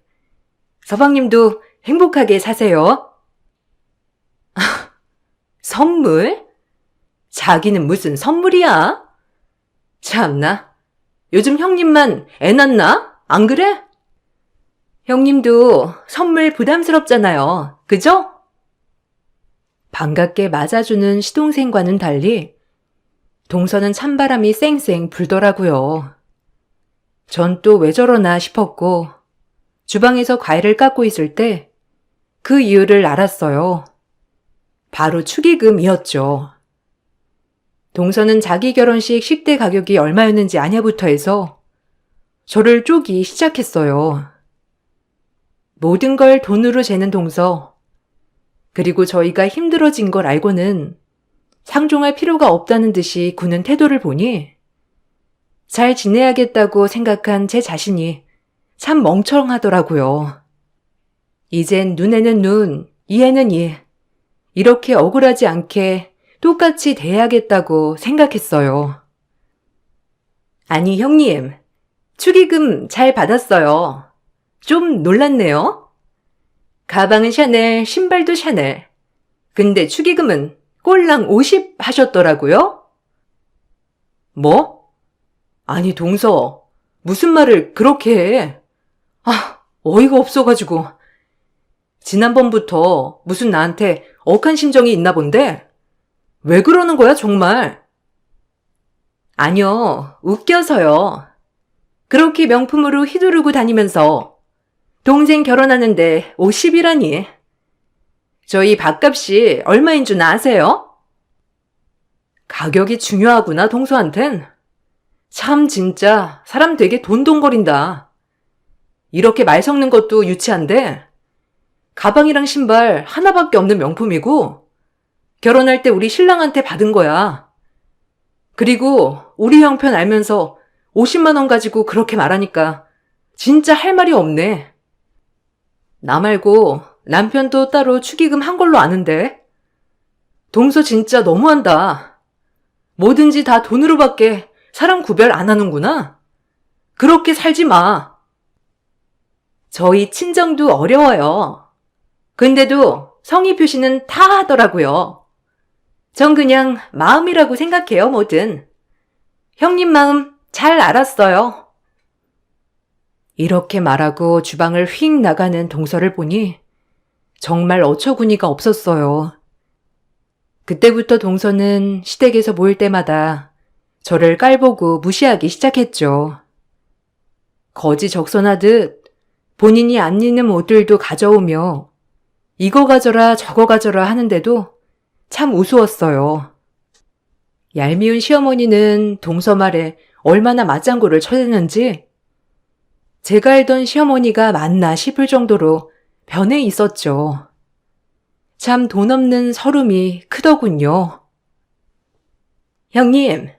A: 서방님도 행복하게 사세요. 선물? 자기는 무슨 선물이야? 참나. 요즘 형님만 애 낳나? 안 그래? 형님도 선물 부담스럽잖아요. 그죠? 반갑게 맞아주는 시동생과는 달리 동서는 찬바람이 쌩쌩 불더라고요. 전 또 왜 저러나 싶었고 주방에서 과일을 깎고 있을 때 그 이유를 알았어요. 바로 축의금이었죠. 동서는 자기 결혼식 식대 가격이 얼마였는지 아냐부터 해서 저를 쪼기 시작했어요. 모든 걸 돈으로 재는 동서. 그리고 저희가 힘들어진 걸 알고는 상종할 필요가 없다는 듯이 구는 태도를 보니 잘 지내야겠다고 생각한 제 자신이 참 멍청하더라고요. 이젠 눈에는 눈, 이에는 이. 이렇게 억울하지 않게 똑같이 대해야겠다고 생각했어요. 아니, 형님. 축의금 잘 받았어요. 좀 놀랐네요. 가방은 샤넬, 신발도 샤넬. 근데 축의금은 꼴랑 50 하셨더라고요. 뭐? 아니, 동서. 무슨 말을 그렇게 해? 아, 어이가 없어가지고. 지난번부터 무슨 나한테 억한 심정이 있나 본데? 왜 그러는 거야, 정말? 아니요, 웃겨서요. 그렇게 명품으로 휘두르고 다니면서 동생 결혼하는데 50이라니. 저희 밥값이 얼마인 줄 아세요? 가격이 중요하구나, 동서한텐. 참 진짜 사람 되게 돈돈거린다. 이렇게 말 섞는 것도 유치한데 가방이랑 신발 하나밖에 없는 명품이고 결혼할 때 우리 신랑한테 받은 거야. 그리고 우리 형편 알면서 50만 원 가지고 그렇게 말하니까 진짜 할 말이 없네. 나 말고 남편도 따로 축의금 한 걸로 아는데. 동서 진짜 너무한다. 뭐든지 다 돈으로밖에 사람 구별 안 하는구나. 그렇게 살지 마. 저희 친정도 어려워요. 근데도 성의 표시는 다 하더라고요. 전 그냥 마음이라고 생각해요, 뭐든. 형님 마음 잘 알았어요. 이렇게 말하고 주방을 휙 나가는 동서를 보니 정말 어처구니가 없었어요. 그때부터 동서는 시댁에서 모일 때마다 저를 깔보고 무시하기 시작했죠. 거지 적선하듯 본인이 안 입는 옷들도 가져오며 이거 가져라 저거 가져라 하는데도 참 우스웠어요. 얄미운 시어머니는 동서 말에 얼마나 맞장구를 쳐댔는지 제가 알던 시어머니가 맞나 싶을 정도로 변해 있었죠. 참 돈 없는 서름이 크더군요. 형님,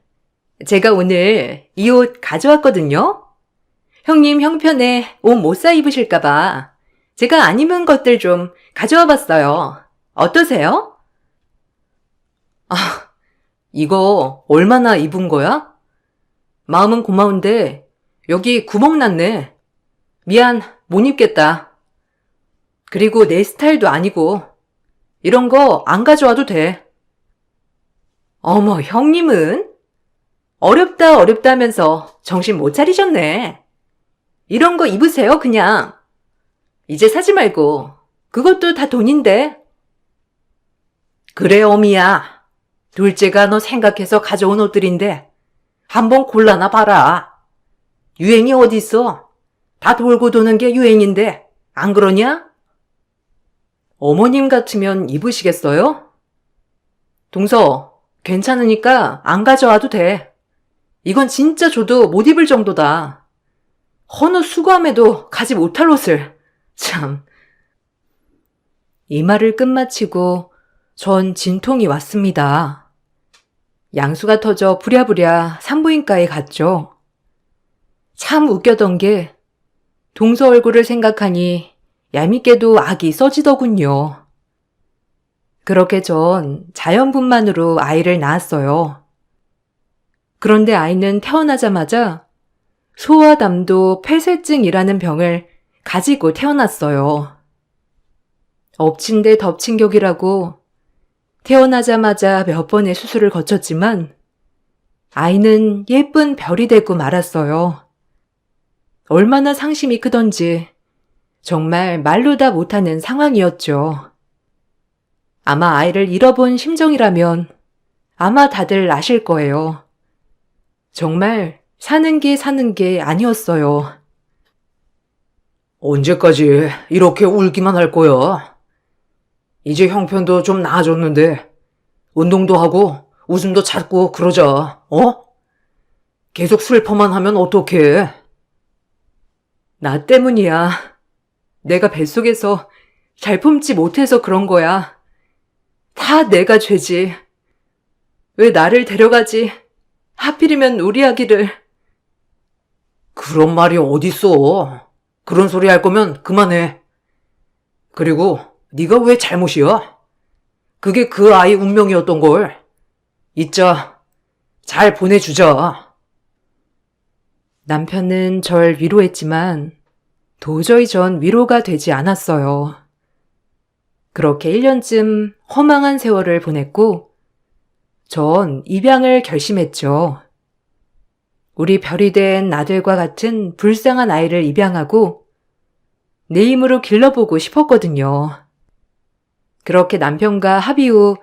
A: 제가 오늘 이 옷 가져왔거든요. 형님 형편에 옷 못 사 입으실까봐 제가 안 입은 것들 좀 가져와 봤어요. 어떠세요? 아, 이거 얼마나 입은 거야? 마음은 고마운데 여기 구멍 났네. 미안, 못 입겠다. 그리고 내 스타일도 아니고 이런 거 안 가져와도 돼. 어머, 형님은? 어렵다 어렵다 하면서 정신 못 차리셨네. 이런 거 입으세요, 그냥. 이제 사지 말고. 그것도 다 돈인데. 그래, 어미야. 둘째가 너 생각해서 가져온 옷들인데
B: 한번 골라나 봐라. 유행이 어딨어? 다 돌고 도는 게 유행인데, 안 그러냐?
A: 어머님 같으면 입으시겠어요? 동서, 괜찮으니까 안 가져와도 돼. 이건 진짜 줘도 못 입을 정도다. 헌우 수고함에도 가지 못할 옷을. 참. 이 말을 끝마치고 전 진통이 왔습니다. 양수가 터져 부랴부랴 산부인과에 갔죠. 참 웃겼던 게 동서 얼굴을 생각하니 얄밉게도 악이 써지더군요. 그렇게 전 자연분만으로 아이를 낳았어요. 그런데 아이는 태어나자마자 소아담도 폐쇄증이라는 병을 가지고 태어났어요. 엎친 데 덮친 격이라고 태어나자마자 몇 번의 수술을 거쳤지만 아이는 예쁜 별이 되고 말았어요. 얼마나 상심이 크던지 정말 말로 다 못하는 상황이었죠. 아마 아이를 잃어본 심정이라면 아마 다들 아실 거예요. 정말 사는 게 아니었어요.
B: 언제까지 이렇게 울기만 할 거야? 이제 형편도 좀 나아졌는데, 운동도 하고, 웃음도 찾고 그러자, 어? 계속 슬퍼만 하면 어떡해?
A: 나 때문이야. 내가 뱃속에서 잘 품지 못해서 그런 거야. 다 내가 죄지. 왜 나를 데려가지? 하필이면 우리 아기를.
B: 그런 말이 어딨어. 그런 소리 할 거면 그만해. 그리고 네가 왜 잘못이야? 그게 그 아이 운명이었던 걸. 이자 잘 보내주자.
A: 남편은 절 위로했지만 도저히 전 위로가 되지 않았어요. 그렇게 1년쯤 허망한 세월을 보냈고 전 입양을 결심했죠. 우리 별이 된 아들과 같은 불쌍한 아이를 입양하고 내 힘으로 길러보고 싶었거든요. 그렇게 남편과 합의 후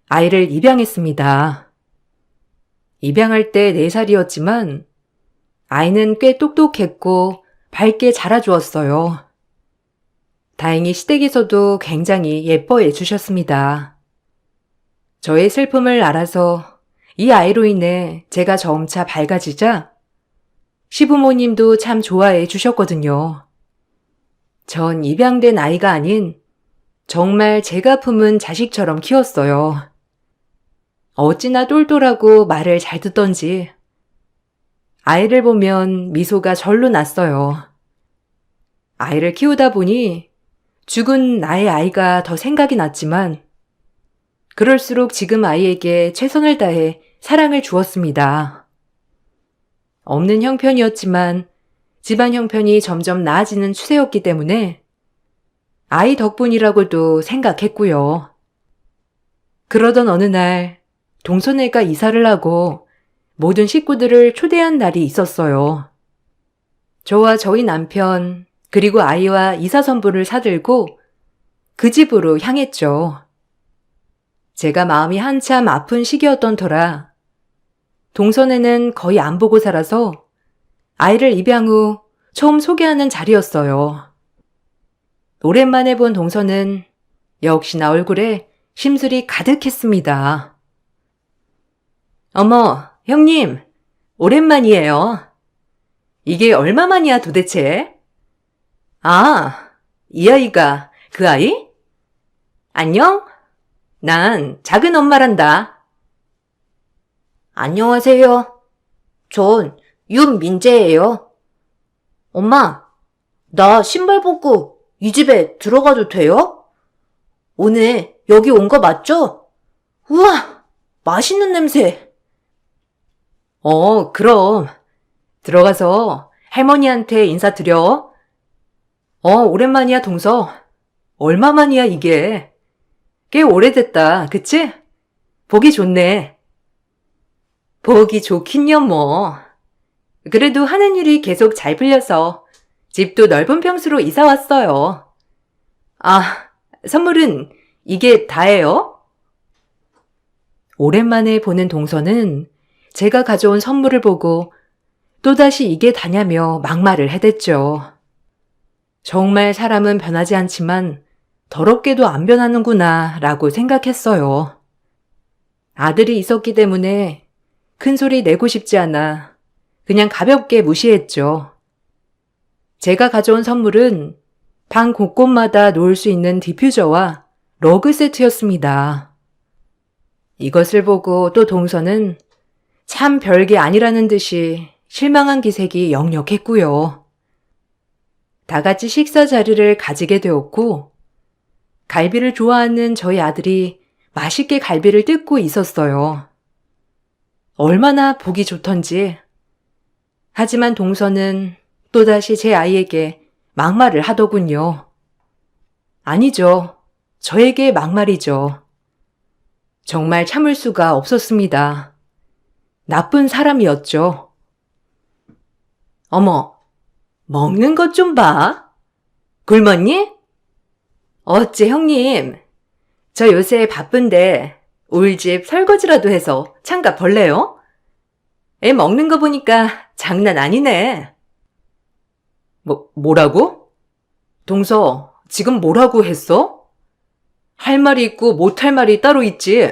A: 아이를 입양했습니다. 입양할 때 4살이었지만 아이는 꽤 똑똑했고 밝게 자라주었어요. 다행히 시댁에서도 굉장히 예뻐해 주셨습니다. 저의 슬픔을 알아서 이 아이로 인해 제가 점차 밝아지자 시부모님도 참 좋아해 주셨거든요. 전 입양된 아이가 아닌 정말 제가 품은 자식처럼 키웠어요. 어찌나 똘똘하고 말을 잘 듣던지 아이를 보면 미소가 절로 났어요. 아이를 키우다 보니 죽은 나의 아이가 더 생각이 났지만 그럴수록 지금 아이에게 최선을 다해 사랑을 주었습니다. 없는 형편이었지만 집안 형편이 점점 나아지는 추세였기 때문에 아이 덕분이라고도 생각했고요. 그러던 어느 날 동서네가 이사를 하고 모든 식구들을 초대한 날이 있었어요. 저와 저희 남편 그리고 아이와 이사 선물을 사들고 그 집으로 향했죠. 제가 마음이 한참 아픈 시기였던 터라 동서네는 거의 안 보고 살아서 아이를 입양 후 처음 소개하는 자리였어요. 오랜만에 본 동서는 역시나 얼굴에 심술이 가득했습니다. 어머, 형님, 오랜만이에요. 이게 얼마만이야 도대체? 아, 이 아이가 그 아이? 안녕? 난 작은 엄마란다.
C: 안녕하세요. 전 윤민재예요. 엄마, 나 신발 벗고 이 집에 들어가도 돼요? 오늘 여기 온 거 맞죠? 우와, 맛있는 냄새.
A: 그럼. 들어가서 할머니한테 인사드려. 오랜만이야, 동서. 얼마만이야, 이게. 꽤 오래됐다, 그치? 보기 좋네. 보기 좋긴요, 뭐. 그래도 하는 일이 계속 잘 풀려서 집도 넓은 평수로 이사 왔어요. 아, 선물은 이게 다예요? 오랜만에 보는 동서는 제가 가져온 선물을 보고 또다시 이게 다냐며 막말을 해댔죠. 정말 사람은 변하지 않지만 더럽게도 안 변하는구나 라고 생각했어요. 아들이 있었기 때문에 큰 소리 내고 싶지 않아 그냥 가볍게 무시했죠. 제가 가져온 선물은 방 곳곳마다 놓을 수 있는 디퓨저와 러그 세트였습니다. 이것을 보고 또 동서는 참 별게 아니라는 듯이 실망한 기색이 역력했고요. 다 같이 식사 자리를 가지게 되었고 갈비를 좋아하는 저희 아들이 맛있게 갈비를 뜯고 있었어요. 얼마나 보기 좋던지. 하지만 동서는 또다시 제 아이에게 막말을 하더군요. 아니죠. 저에게 막말이죠. 정말 참을 수가 없었습니다. 나쁜 사람이었죠. 어머, 먹는 것 좀 봐. 굶었니? 어째 형님, 저 요새 바쁜데 울 집 설거지라도 해서 창가 벌래요? 애 먹는 거 보니까 장난 아니네. 뭐라고? 동서, 지금 뭐라고 했어? 할 말이 있고 못할 말이 따로 있지.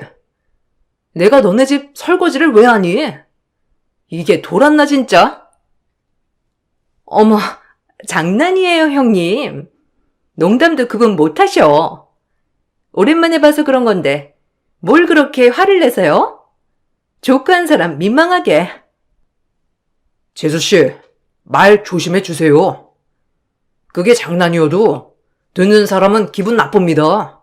A: 내가 너네 집 설거지를 왜 하니? 이게 돌았나 진짜? 어머, 장난이에요 형님. 농담도 그분 못하셔. 오랜만에 봐서 그런 건데 뭘 그렇게 화를 내세요? 조카한 사람 민망하게.
B: 재수씨, 말 조심해 주세요. 그게 장난이어도 듣는 사람은 기분 나쁩니다.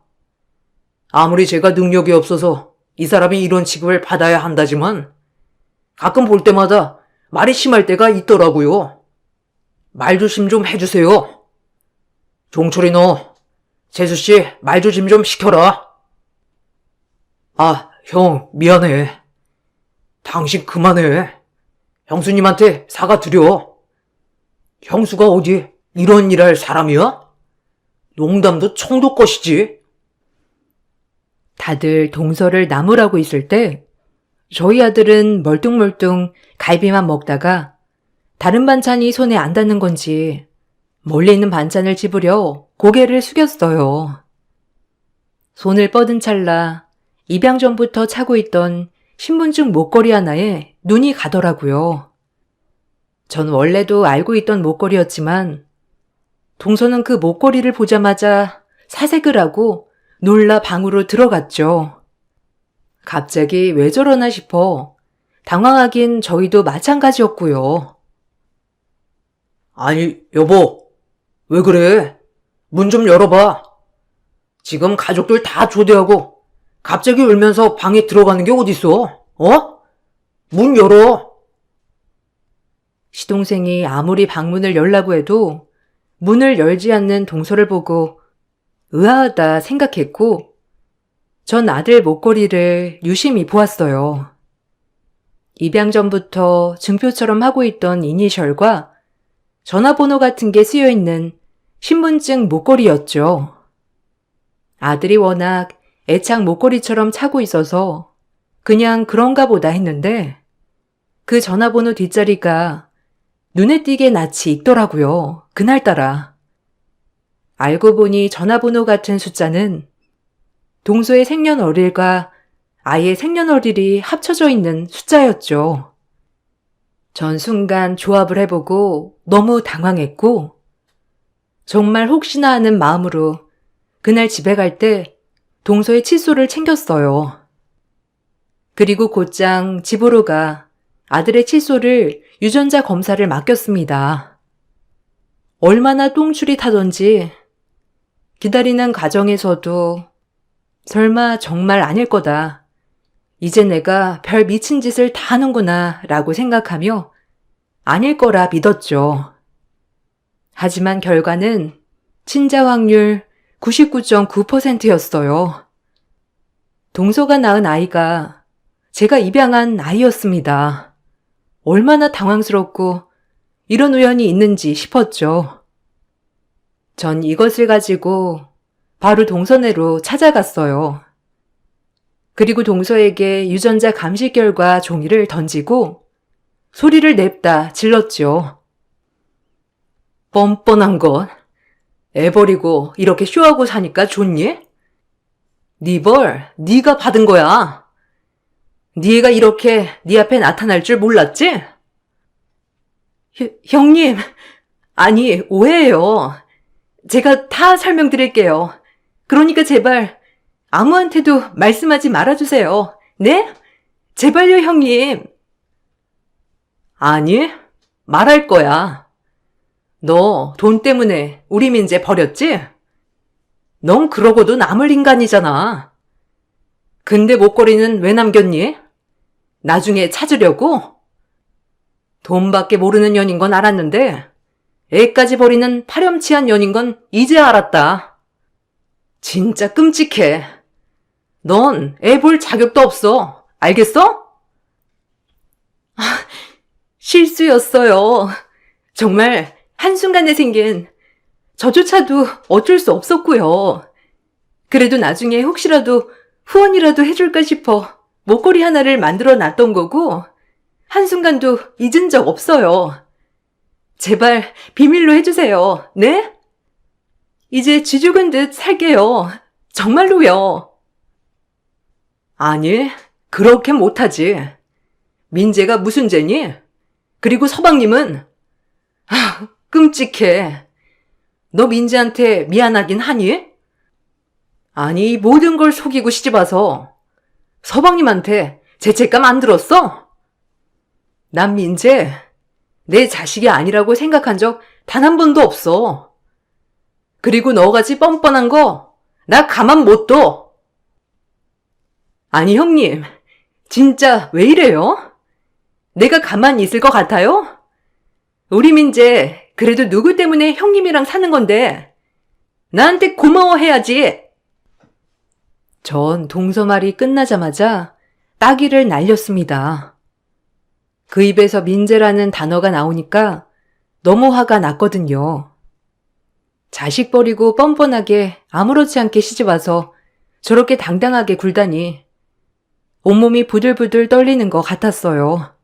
B: 아무리 제가 능력이 없어서 이 사람이 이런 취급을 받아야 한다지만 가끔 볼 때마다 말이 심할 때가 있더라고요. 말 조심 좀 해주세요. 종철이 너, 재수씨 말 조심 좀 시켜라. 아, 형 미안해. 당신 그만해. 형수님한테 사과드려. 형수가 어디 이런 일 할 사람이야? 농담도 청도 것이지.
A: 다들 동서를 나무라고 있을 때 저희 아들은 멀뚱멀뚱 갈비만 먹다가 다른 반찬이 손에 안 닿는 건지 멀리 있는 반찬을 집으려 고개를 숙였어요. 손을 뻗은 찰나 입양 전부터 차고 있던 신분증 목걸이 하나에 눈이 가더라고요. 전 원래도 알고 있던 목걸이였지만 동서는 그 목걸이를 보자마자 사색을 하고 놀라 방으로 들어갔죠. 갑자기 왜 저러나 싶어 당황하긴 저희도 마찬가지였고요.
B: 아니, 여보, 왜 그래? 문 좀 열어봐. 지금 가족들 다 초대하고 갑자기 울면서 방에 들어가는 게 어딨어? 어? 문 열어.
A: 시동생이 아무리 방문을 열라고 해도 문을 열지 않는 동서를 보고 의아하다 생각했고 전 아들 목걸이를 유심히 보았어요. 입양 전부터 증표처럼 하고 있던 이니셜과 전화번호 같은 게 쓰여있는 신분증 목걸이였죠. 아들이 워낙 애착 목걸이처럼 차고 있어서 그냥 그런가 보다 했는데 그 전화번호 뒷자리가 눈에 띄게 낯이 익더라고요. 그날따라. 알고 보니 전화번호 같은 숫자는 동서의 생년월일과 아이의 생년월일이 합쳐져 있는 숫자였죠. 전 순간 조합을 해보고 너무 당황했고 정말 혹시나 하는 마음으로 그날 집에 갈 때 동서의 칫솔을 챙겼어요. 그리고 곧장 집으로 가 아들의 칫솔을 유전자 검사를 맡겼습니다. 얼마나 똥줄이 타던지 기다리는 과정에서도 설마 정말 아닐 거다. 이제 내가 별 미친 짓을 다 하는구나 라고 생각하며 아닐 거라 믿었죠. 하지만 결과는 친자 확률 99.9%였어요. 동서가 낳은 아이가 제가 입양한 아이였습니다. 얼마나 당황스럽고 이런 우연이 있는지 싶었죠. 전 이것을 가지고 바로 동서네로 찾아갔어요. 그리고 동서에게 유전자 감식 결과 종이를 던지고 소리를 냅다 질렀죠. 뻔뻔한 것. 애 버리고 이렇게 쇼하고 사니까 좋니? 네 벌 네가 받은 거야. 네 애가 이렇게 네 앞에 나타날 줄 몰랐지? 형님, 아니 오해예요. 제가 다 설명드릴게요. 그러니까 제발 아무한테도 말씀하지 말아주세요. 네? 제발요, 형님. 아니, 말할 거야. 너 돈 때문에 우리 민재 버렸지? 넌 그러고도 남을 인간이잖아. 근데 목걸이는 왜 남겼니? 나중에 찾으려고? 돈밖에 모르는 년인 건 알았는데 애까지 버리는 파렴치한 년인 건 이제 알았다. 진짜 끔찍해. 넌 애 볼 자격도 없어. 알겠어? 실수였어요. 정말 한순간에 생긴 저조차도 어쩔 수 없었고요. 그래도 나중에 혹시라도 후원이라도 해줄까 싶어 목걸이 하나를 만들어 놨던 거고 한순간도 잊은 적 없어요. 제발 비밀로 해주세요. 네? 이제 쥐 죽은 듯 살게요. 정말로요. 아니, 그렇게 못하지. 민재가 무슨 죄니? 그리고 서방님은 끔찍해. 너 민재한테 미안하긴 하니? 아니, 모든 걸 속이고 시집와서 서방님한테 죄책감 안 들었어? 난 민재 내 자식이 아니라고 생각한 적 단 한 번도 없어. 그리고 너같이 뻔뻔한 거 나 가만 못 둬. 아니 형님, 진짜 왜 이래요? 내가 가만히 있을 것 같아요? 우리 민재 그래도 누구 때문에 형님이랑 사는 건데 나한테 고마워해야지. 전 동서 말이 끝나자마자 따귀를 날렸습니다. 그 입에서 민재라는 단어가 나오니까 너무 화가 났거든요. 자식 버리고 뻔뻔하게 아무렇지 않게 시집와서 저렇게 당당하게 굴다니 온몸이 부들부들 떨리는 것 같았어요.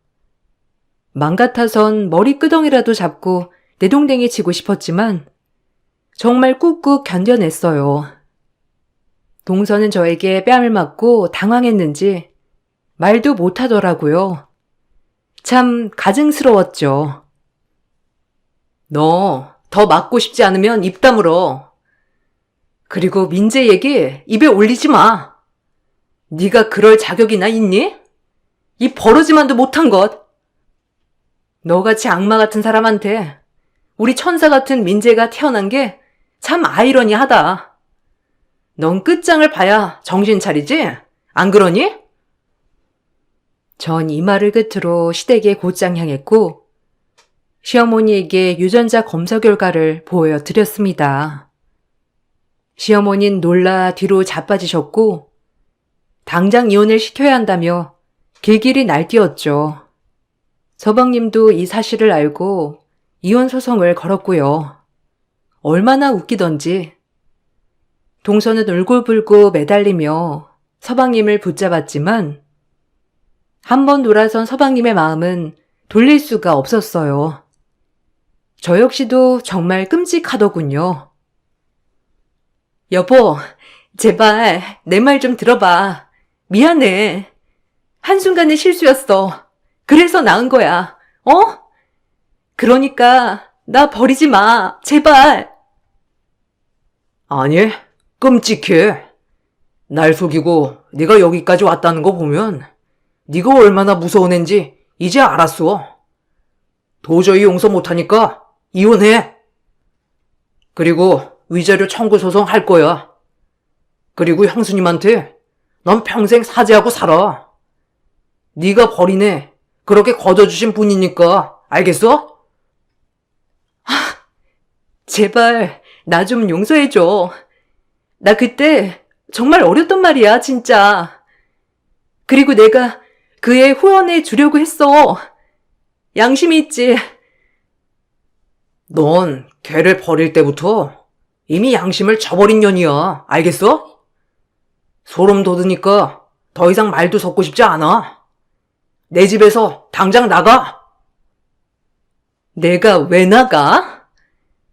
A: 맘 같아선 머리 끄덩이라도 잡고 내동댕이 치고 싶었지만 정말 꾹꾹 견뎌냈어요. 동서는 저에게 뺨을 맞고 당황했는지 말도 못하더라고요. 참 가증스러웠죠. 너 더 맞고 싶지 않으면 입 다물어. 그리고 민재 얘기 입에 올리지 마. 네가 그럴 자격이나 있니? 이 버러지만도 못한 것. 너같이 악마 같은 사람한테 우리 천사 같은 민재가 태어난 게 참 아이러니하다. 넌 끝장을 봐야 정신 차리지? 안 그러니? 전 이 말을 끝으로 시댁에 곧장 향했고 시어머니에게 유전자 검사 결과를 보여드렸습니다. 시어머니는 놀라 뒤로 자빠지셨고 당장 이혼을 시켜야 한다며 길길이 날뛰었죠. 서방님도 이 사실을 알고 이혼 소송을 걸었고요. 얼마나 웃기던지. 동서는 울고불고 매달리며 서방님을 붙잡았지만 한 번 돌아선 서방님의 마음은 돌릴 수가 없었어요. 저 역시도 정말 끔찍하더군요. 여보, 제발 내 말 좀 들어봐. 미안해. 한순간의 실수였어. 그래서 낳은 거야. 어? 그러니까 나 버리지 마. 제발.
B: 아니, 끔찍해. 날 속이고 네가 여기까지 왔다는 거 보면 네가 얼마나 무서운 앤지 이제 알았어. 도저히 용서 못하니까 이혼해. 그리고 위자료 청구 소송 할 거야. 그리고 형수님한테 넌 평생 사죄하고 살아. 네가 버린 애 그렇게 거둬주신 분이니까 알겠어?
A: 제발 나 좀 용서해줘. 나 그때 정말 어렸단 말이야, 진짜. 그리고 내가 그 애 후원해 주려고 했어. 양심이 있지.
B: 넌 걔를 버릴 때부터 이미 양심을 저버린 년이야. 알겠어? 소름 돋으니까 더 이상 말도 섞고 싶지 않아. 내 집에서 당장 나가.
A: 내가 왜 나가?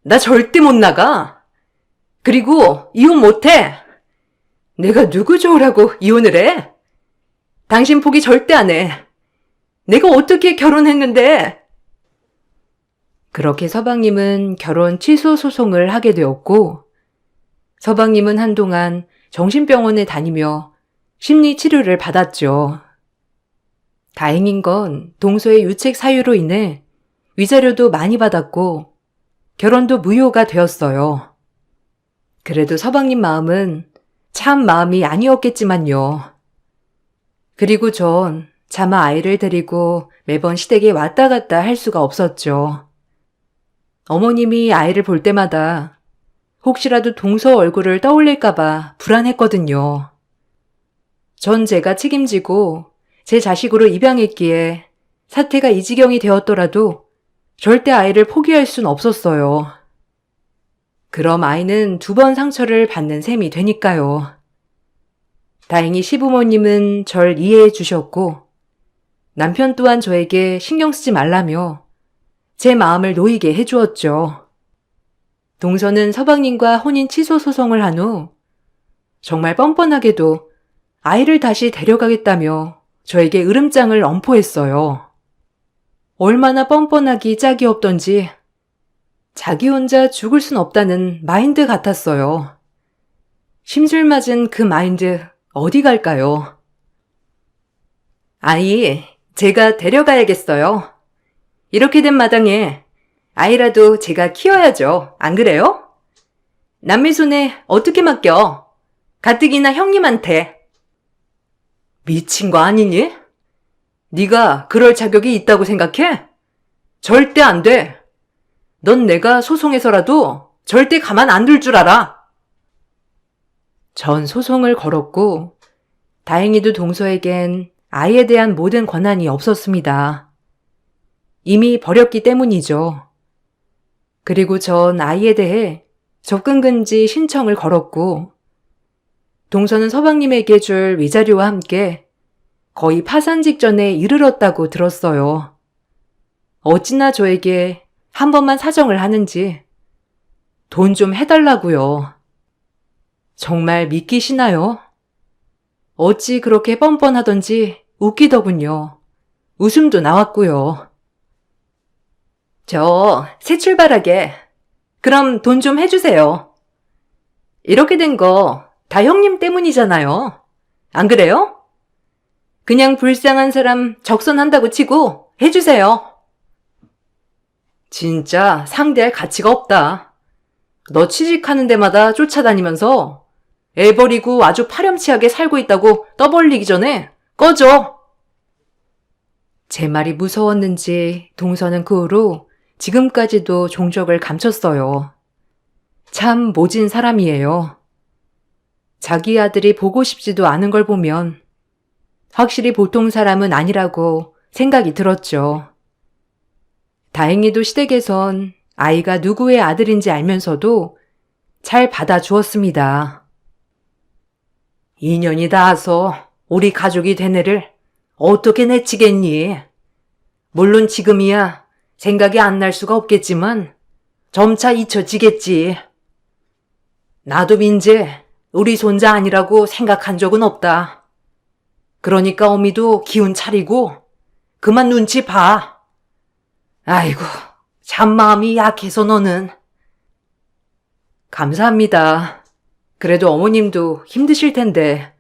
A: 나 절대 못 나가. 그리고 이혼 못 해. 내가 누구 좋으라고 이혼을 해? 당신 포기 절대 안 해. 내가 어떻게 결혼했는데? 그렇게 서방님은 결혼 취소 소송을 하게 되었고, 서방님은 한동안 정신병원에 다니며 심리 치료를 받았죠. 다행인 건 동서의 유책 사유로 인해 위자료도 많이 받았고 결혼도 무효가 되었어요. 그래도 서방님 마음은 참 마음이 아니었겠지만요. 그리고 전 차마 아이를 데리고 매번 시댁에 왔다 갔다 할 수가 없었죠. 어머님이 아이를 볼 때마다 혹시라도 동서 얼굴을 떠올릴까봐 불안했거든요. 전 제가 책임지고 제 자식으로 입양했기에 사태가 이 지경이 되었더라도 절대 아이를 포기할 순 없었어요. 그럼 아이는 2번 상처를 받는 셈이 되니까요. 다행히 시부모님은 절 이해해 주셨고 남편 또한 저에게 신경 쓰지 말라며 제 마음을 놓이게 해주었죠. 동서는 서방님과 혼인 취소 소송을 한 후 정말 뻔뻔하게도 아이를 다시 데려가겠다며 저에게 으름장을 엄포했어요. 얼마나 뻔뻔하기 짝이 없던지 자기 혼자 죽을 순 없다는 마인드 같았어요. 심술 맞은 그 마인드 어디 갈까요? 아이, 제가 데려가야겠어요. 이렇게 된 마당에 아이라도 제가 키워야죠. 안 그래요? 남의 손에 어떻게 맡겨? 가뜩이나 형님한테. 미친 거 아니니? 네가 그럴 자격이 있다고 생각해? 절대 안 돼. 넌 내가 소송해서라도 절대 가만 안 둘 줄 알아. 전 소송을 걸었고 다행히도 동서에겐 아이에 대한 모든 권한이 없었습니다. 이미 버렸기 때문이죠. 그리고 전 아이에 대해 접근금지 신청을 걸었고 동서는 서방님에게 줄 위자료와 함께 거의 파산 직전에 이르렀다고 들었어요. 어찌나 저에게 한 번만 사정을 하는지 돈 좀 해달라고요. 정말 믿기시나요? 어찌 그렇게 뻔뻔하던지 웃기더군요. 웃음도 나왔고요. 저 새 출발하게. 그럼 돈 좀 해주세요. 이렇게 된 거 다 형님 때문이잖아요. 안 그래요? 그냥 불쌍한 사람 적선한다고 치고 해주세요. 진짜 상대할 가치가 없다. 너 취직하는 데마다 쫓아다니면서 애 버리고 아주 파렴치하게 살고 있다고 떠벌리기 전에 꺼져. 제 말이 무서웠는지 동서는 그 후로 지금까지도 종적을 감췄어요. 참 모진 사람이에요. 자기 아들이 보고 싶지도 않은 걸 보면 확실히 보통 사람은 아니라고 생각이 들었죠. 다행히도 시댁에선 아이가 누구의 아들인지 알면서도 잘 받아주었습니다. 인연이 닿아서 우리 가족이 된 애를 어떻게 내치겠니? 물론 지금이야 생각이 안 날 수가 없겠지만 점차 잊혀지겠지. 나도 민재 우리 손자 아니라고 생각한 적은 없다. 그러니까 어미도 기운 차리고 그만 눈치 봐. 아이고, 참 마음이 약해서 너는. 감사합니다. 그래도 어머님도 힘드실 텐데.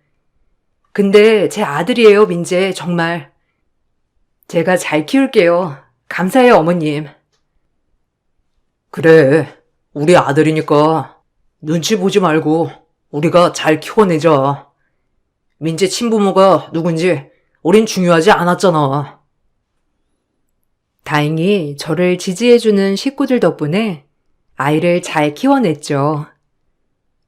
A: 근데 제 아들이에요, 민재, 정말. 제가 잘 키울게요. 감사해요, 어머님. 그래, 우리 아들이니까 눈치 보지 말고 우리가 잘 키워내자. 민재 친부모가 누군지 우린 중요하지 않았잖아. 다행히 저를 지지해주는 식구들 덕분에 아이를 잘 키워냈죠.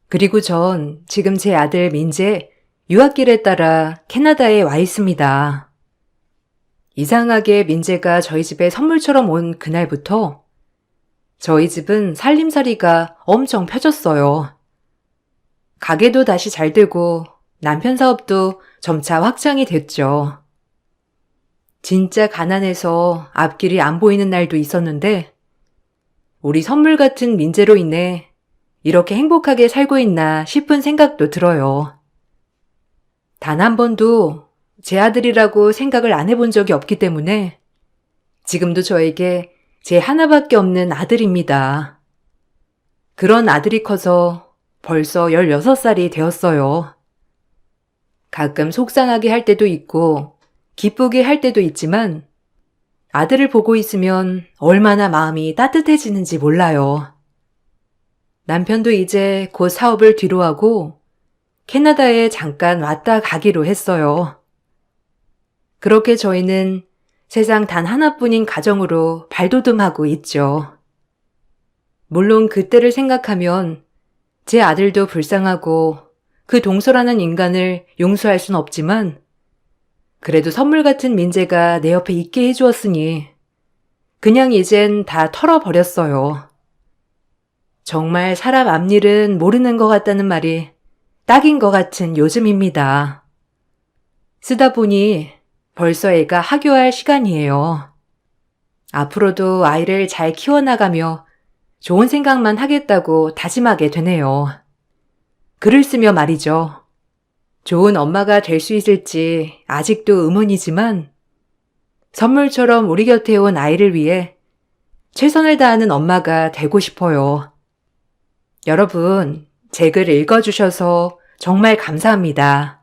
A: 그리고 전 지금 제 아들 민재 유학길에 따라 캐나다에 와 있습니다. 이상하게 민재가 저희 집에 선물처럼 온 그날부터 저희 집은 살림살이가 엄청 펴졌어요. 가게도 다시 잘 되고 남편 사업도 점차 확장이 됐죠. 진짜 가난해서 앞길이 안 보이는 날도 있었는데 우리 선물 같은 민재로 인해 이렇게 행복하게 살고 있나 싶은 생각도 들어요. 단 한 번도 제 아들이라고 생각을 안 해본 적이 없기 때문에 지금도 저에게 제 하나밖에 없는 아들입니다. 그런 아들이 커서 벌써 16살이 되었어요. 가끔 속상하게 할 때도 있고 기쁘게 할 때도 있지만 아들을 보고 있으면 얼마나 마음이 따뜻해지는지 몰라요. 남편도 이제 곧 사업을 뒤로하고 캐나다에 잠깐 왔다 가기로 했어요. 그렇게 저희는 세상 단 하나뿐인 가정으로 발돋움하고 있죠. 물론 그때를 생각하면 제 아들도 불쌍하고 그 동서라는 인간을 용서할 순 없지만 그래도 선물 같은 민재가 내 옆에 있게 해주었으니 그냥 이젠 다 털어버렸어요. 정말 사람 앞일은 모르는 것 같다는 말이 딱인 것 같은 요즘입니다. 쓰다 보니 벌써 애가 하교할 시간이에요. 앞으로도 아이를 잘 키워나가며 좋은 생각만 하겠다고 다짐하게 되네요. 글을 쓰며 말이죠. 좋은 엄마가 될 수 있을지 아직도 의문이지만 선물처럼 우리 곁에 온 아이를 위해 최선을 다하는 엄마가 되고 싶어요. 여러분, 제 글 읽어주셔서 정말 감사합니다.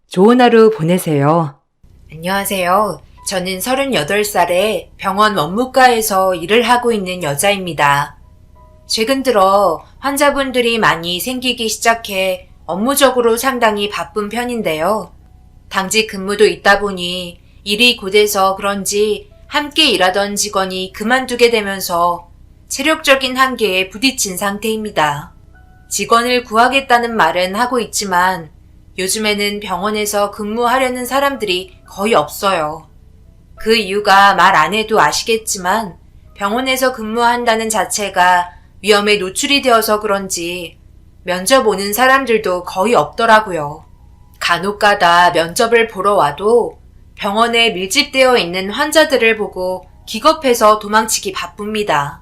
A: 좋은 하루 보내세요. 안녕하세요. 저는 38살에 병원 원무과에서 일을 하고 있는 여자입니다. 최근 들어 환자분들이 많이 생기기 시작해 업무적으로 상당히 바쁜 편인데요. 당직 근무도 있다 보니 일이 고돼서 그런지 함께 일하던 직원이 그만두게 되면서 체력적인 한계에 부딪힌 상태입니다. 직원을 구하겠다는 말은 하고 있지만 요즘에는 병원에서 근무하려는 사람들이 거의 없어요. 그 이유가 말 안 해도 아시겠지만 병원에서 근무한다는 자체가 위험에 노출이 되어서 그런지 면접 오는 사람들도 거의 없더라고요. 간혹가다 면접을 보러 와도 병원에 밀집되어 있는 환자들을 보고 기겁해서 도망치기 바쁩니다.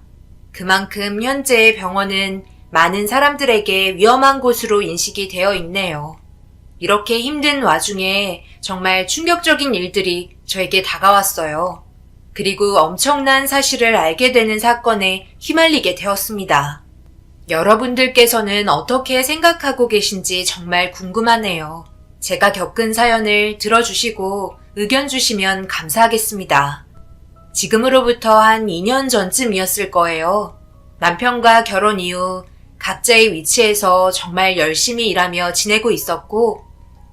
A: 그만큼 현재 병원은 많은 사람들에게 위험한 곳으로 인식이 되어 있네요. 이렇게 힘든 와중에 정말 충격적인 일들이 저에게 다가왔어요. 그리고 엄청난 사실을 알게 되는 사건에 휘말리게 되었습니다. 여러분들께서는 어떻게 생각하고 계신지 정말 궁금하네요. 제가 겪은 사연을 들어주시고 의견 주시면 감사하겠습니다. 지금으로부터 한 2년 전쯤이었을 거예요. 남편과 결혼 이후 각자의 위치에서 정말 열심히 일하며 지내고 있었고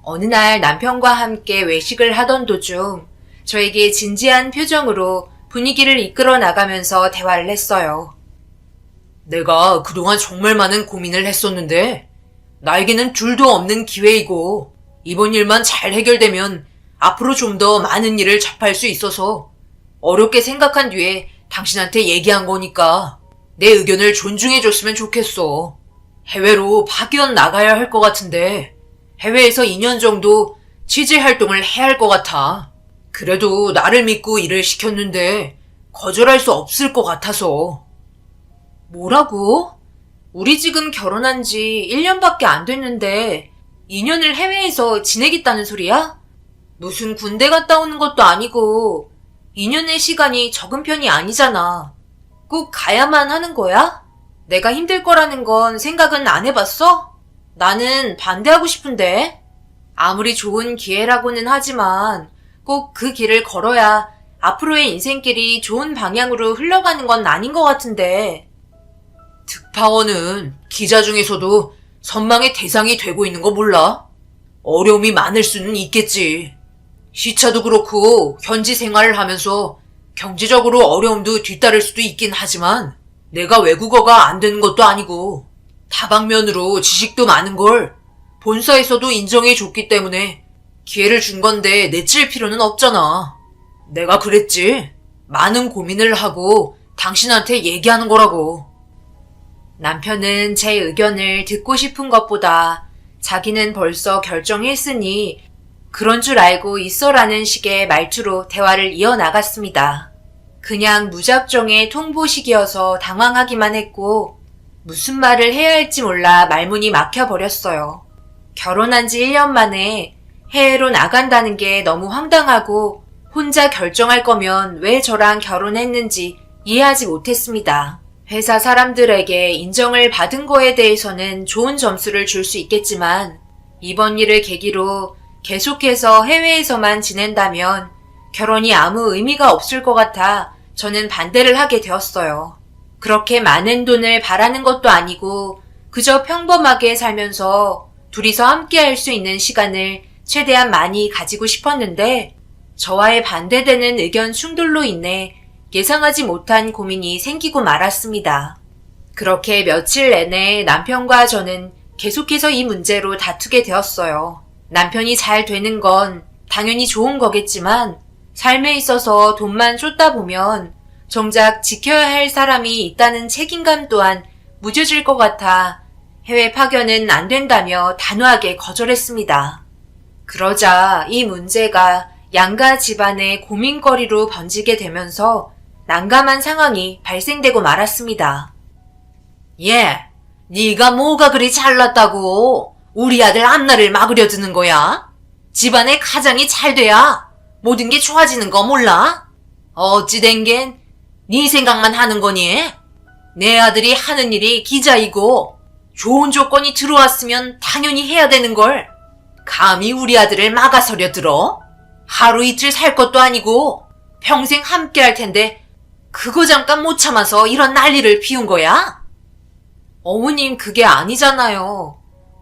A: 어느 날 남편과 함께 외식을 하던 도중 저에게 진지한 표정으로 분위기를 이끌어 나가면서 대화를 했어요.
B: 내가 그동안 정말 많은 고민을 했었는데 나에게는 둘도 없는 기회이고 이번 일만 잘 해결되면 앞으로 좀 더 많은 일을 접할 수 있어서 어렵게 생각한 뒤에 당신한테 얘기한 거니까 내 의견을 존중해줬으면 좋겠어. 해외로 파견 나가야 할 것 같은데 해외에서 2년 정도 취재 활동을 해야 할 것 같아. 그래도 나를 믿고 일을 시켰는데 거절할 수 없을 것 같아서.
C: 뭐라고? 우리 지금 결혼한 지 1년밖에 안 됐는데 2년을 해외에서 지내겠다는 소리야? 무슨 군대 갔다 오는 것도 아니고 2년의 시간이 적은 편이 아니잖아. 꼭 가야만 하는 거야? 내가 힘들 거라는 건 생각은 안 해봤어? 나는 반대하고 싶은데. 아무리 좋은 기회라고는 하지만 꼭 그 길을 걸어야 앞으로의 인생길이 좋은 방향으로 흘러가는 건 아닌 것 같은데.
B: 특파원은 기자 중에서도 선망의 대상이 되고 있는 거 몰라? 어려움이 많을 수는 있겠지. 시차도 그렇고 현지 생활을 하면서 경제적으로 어려움도 뒤따를 수도 있긴 하지만 내가 외국어가 안 되는 것도 아니고 다방면으로 지식도 많은 걸 본사에서도 인정해 줬기 때문에 기회를 준 건데 내칠 필요는 없잖아. 내가 그랬지. 많은 고민을 하고 당신한테 얘기하는 거라고.
C: 남편은 제 의견을 듣고 싶은 것보다 자기는 벌써 결정했으니 그런 줄 알고 있어라는 식의 말투로 대화를 이어나갔습니다. 그냥 무작정의 통보식이어서 당황하기만 했고 무슨 말을 해야 할지 몰라 말문이 막혀버렸어요. 결혼한 지 1년 만에 해외로 나간다는 게 너무 황당하고 혼자 결정할 거면 왜 저랑 결혼했는지 이해하지 못했습니다. 회사 사람들에게 인정을 받은 거에 대해서는 좋은 점수를 줄 수 있겠지만 이번 일을 계기로 계속해서 해외에서만 지낸다면 결혼이 아무 의미가 없을 것 같아 저는 반대를 하게 되었어요. 그렇게 많은 돈을 바라는 것도 아니고 그저 평범하게 살면서 둘이서 함께 할 수 있는 시간을 최대한 많이 가지고 싶었는데 저와의 반대되는 의견 충돌로 인해 예상하지 못한 고민이 생기고 말았습니다. 그렇게 며칠 내내 남편과 저는 계속해서 이 문제로 다투게 되었어요. 남편이 잘 되는 건 당연히 좋은 거겠지만 삶에 있어서 돈만 쫓다 보면 정작 지켜야 할 사람이 있다는 책임감 또한 무뎌질 것 같아 해외 파견은 안 된다며 단호하게 거절했습니다. 그러자 이 문제가 양가 집안의 고민거리로 번지게 되면서 난감한 상황이 발생되고 말았습니다.
B: 얘, 네가 뭐가 그리 잘났다고 우리 아들 앞날을 막으려 드는 거야? 집안의 가장이 잘 돼야 모든 게 좋아지는 거 몰라? 어찌 된 겐 네 생각만 하는 거니? 내 아들이 하는 일이 기자이고 좋은 조건이 들어왔으면 당연히 해야 되는 걸 감히 우리 아들을 막아서려 들어? 하루 이틀 살 것도 아니고 평생 함께 할 텐데 그거 잠깐 못 참아서 이런 난리를 피운 거야?
C: 어머님, 그게 아니잖아요.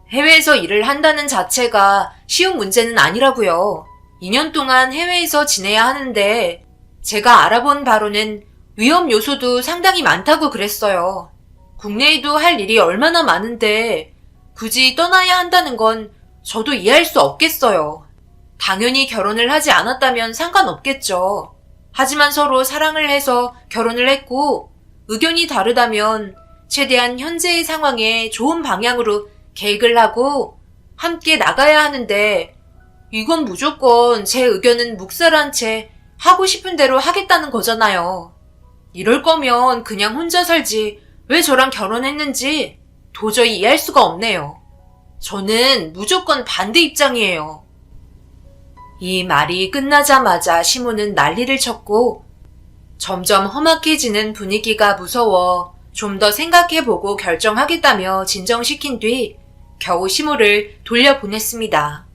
C: 해외에서 일을 한다는 자체가 쉬운 문제는 아니라고요. 2년 동안 해외에서 지내야 하는데 제가 알아본 바로는 위험 요소도 상당히 많다고 그랬어요. 국내에도 할 일이 얼마나 많은데 굳이 떠나야 한다는 건 저도 이해할 수 없겠어요. 당연히 결혼을 하지 않았다면 상관없겠죠. 하지만 서로 사랑을 해서 결혼을 했고 의견이 다르다면 최대한 현재의 상황에 좋은 방향으로 계획을 하고 함께 나가야 하는데 이건 무조건 제 의견은 묵살한 채 하고 싶은 대로 하겠다는 거잖아요. 이럴 거면 그냥 혼자 살지 왜 저랑 결혼했는지 도저히 이해할 수가 없네요. 저는 무조건 반대 입장이에요. 이 말이 끝나자마자 시모는 난리를 쳤고 점점 험악해지는 분위기가 무서워 좀 더 생각해보고 결정하겠다며 진정시킨 뒤 겨우 시모를 돌려보냈습니다.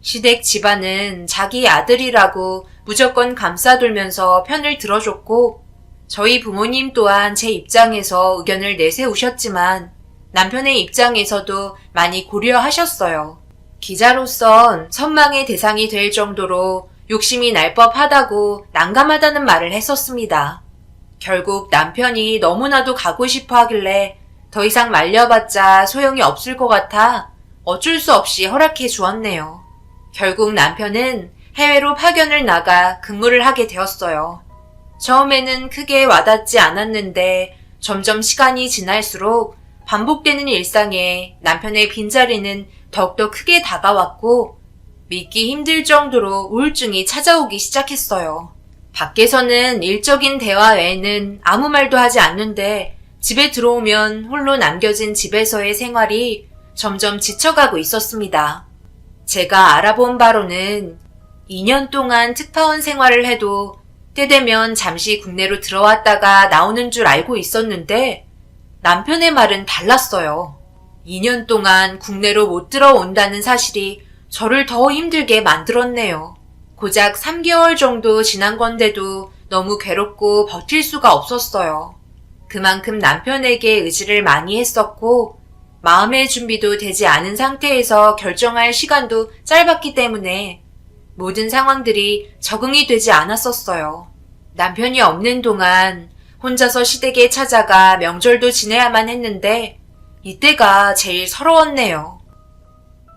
C: 시댁 집안은 자기 아들이라고 무조건 감싸돌면서 편을 들어줬고 저희 부모님 또한 제 입장에서 의견을 내세우셨지만 남편의 입장에서도 많이 고려하셨어요. 기자로선 선망의 대상이 될 정도로 욕심이 날 법하다고 난감하다는 말을 했었습니다. 결국 남편이 너무나도 가고 싶어 하길래 더 이상 말려봤자 소용이 없을 것 같아 어쩔 수 없이 허락해 주었네요. 결국 남편은 해외로 파견을 나가 근무를 하게 되었어요. 처음에는 크게 와닿지 않았는데 점점 시간이 지날수록 반복되는 일상에 남편의 빈자리는 더욱더 크게 다가왔고 믿기 힘들 정도로 우울증이 찾아오기 시작했어요. 밖에서는 일적인 대화 외에는 아무 말도 하지 않는데 집에 들어오면 홀로 남겨진 집에서의 생활이 점점 지쳐가고 있었습니다. 제가 알아본 바로는 2년 동안 특파원 생활을 해도 때 되면 잠시 국내로 들어왔다가 나오는 줄 알고 있었는데 남편의 말은 달랐어요. 2년 동안 국내로 못 들어온다는 사실이 저를 더 힘들게 만들었네요. 고작 3개월 정도 지난 건데도 너무 괴롭고 버틸 수가 없었어요. 그만큼 남편에게 의지를 많이 했었고 마음의 준비도 되지 않은 상태에서 결정할 시간도 짧았기 때문에 모든 상황들이 적응이 되지 않았었어요. 남편이 없는 동안 혼자서 시댁에 찾아가 명절도 지내야만 했는데 이때가 제일 서러웠네요.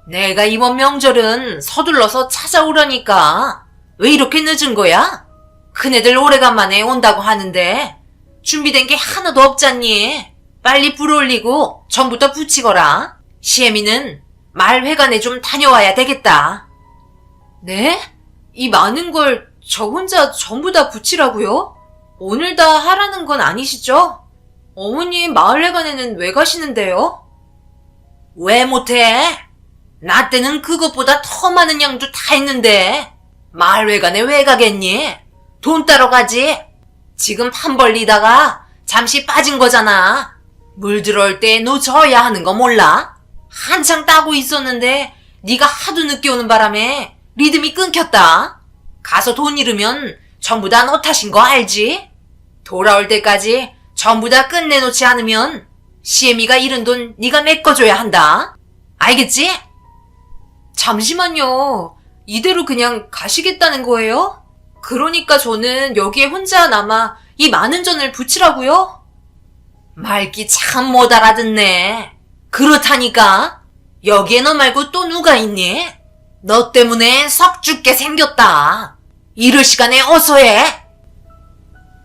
C: 내가 이번 명절은 서둘러서 찾아오려니까 왜 이렇게 늦은 거야? 큰애들 오래간만에 온다고 하는데 준비된 게 하나도 없잖니. 빨리 불 올리고 전부터 붙이거라. 시애미는 마을회관에 좀 다녀와야 되겠다. 네? 이 많은 걸 저 혼자 전부 다 붙이라고요? 오늘 다 하라는 건 아니시죠? 어머님 마을회관에는 왜 가시는데요? 왜 못해? 나 때는 그것보다 더 많은 양도 다 했는데 마을회관에 왜 가겠니? 돈 따러 가지. 지금 판 벌리다가 잠시 빠진 거잖아. 물 들어올 때 놓쳐야 하는 거 몰라? 한창 따고 있었는데 네가 하도 늦게 오는 바람에 리듬이 끊겼다. 가서 돈 잃으면 전부 다 너 탓인 거 알지? 돌아올 때까지 전부 다 끝내놓지 않으면 시애미가 잃은 돈 네가 메꿔줘야 한다. 알겠지? 잠시만요. 이대로 그냥 가시겠다는 거예요? 그러니까 저는 여기에 혼자 남아 이 많은 전을 붙이라고요? 말기 참 못 알아듣네. 그렇다니까. 여기에 너 말고 또 누가 있니? 너 때문에 석 죽게 생겼다. 이럴 시간에 어서 해.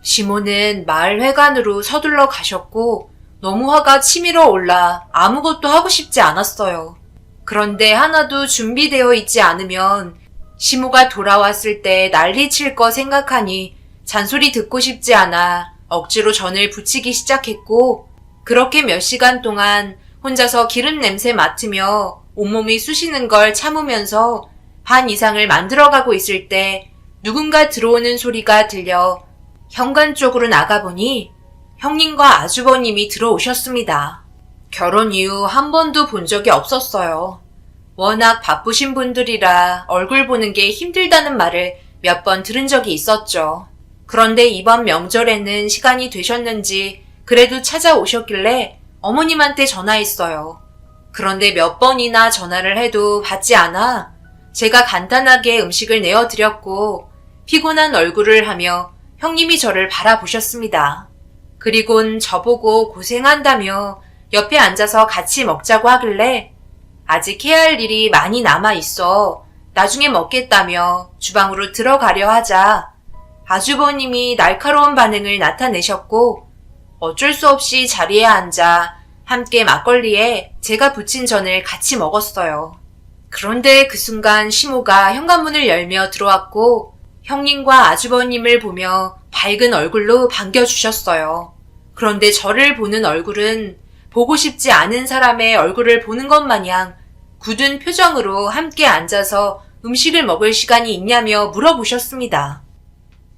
C: 시모는 마을회관으로 서둘러 가셨고 너무 화가 치밀어 올라 아무것도 하고 싶지 않았어요. 그런데 하나도 준비되어 있지 않으면 시모가 돌아왔을 때 난리 칠 거 생각하니 잔소리 듣고 싶지 않아 억지로 전을 붙이기 시작했고 그렇게 몇 시간 동안 혼자서 기름 냄새 맡으며 온몸이 쑤시는 걸 참으면서 반 이상을 만들어가고 있을 때 누군가 들어오는 소리가 들려 현관 쪽으로 나가보니 형님과 아주버님이 들어오셨습니다. 결혼 이후 한 번도 본 적이 없었어요. 워낙 바쁘신 분들이라 얼굴 보는 게 힘들다는 말을 몇 번 들은 적이 있었죠. 그런데 이번 명절에는 시간이 되셨는지 그래도 찾아오셨길래 어머님한테 전화했어요. 그런데 몇 번이나 전화를 해도 받지 않아 제가 간단하게 음식을 내어드렸고 피곤한 얼굴을 하며 형님이 저를 바라보셨습니다. 그리곤 저보고 고생한다며 옆에 앉아서 같이 먹자고 하길래 아직 해야 할 일이 많이 남아있어 나중에 먹겠다며 주방으로 들어가려 하자 아주버님이 날카로운 반응을 나타내셨고 어쩔 수 없이 자리에 앉아 함께 막걸리에 제가 부친 전을 같이 먹었어요. 그런데 그 순간 시모가 현관문을 열며 들어왔고 형님과 아주버님을 보며 밝은 얼굴로 반겨주셨어요. 그런데 저를 보는 얼굴은 보고 싶지 않은 사람의 얼굴을 보는 것 마냥 굳은 표정으로 함께 앉아서 음식을 먹을 시간이 있냐며 물어보셨습니다.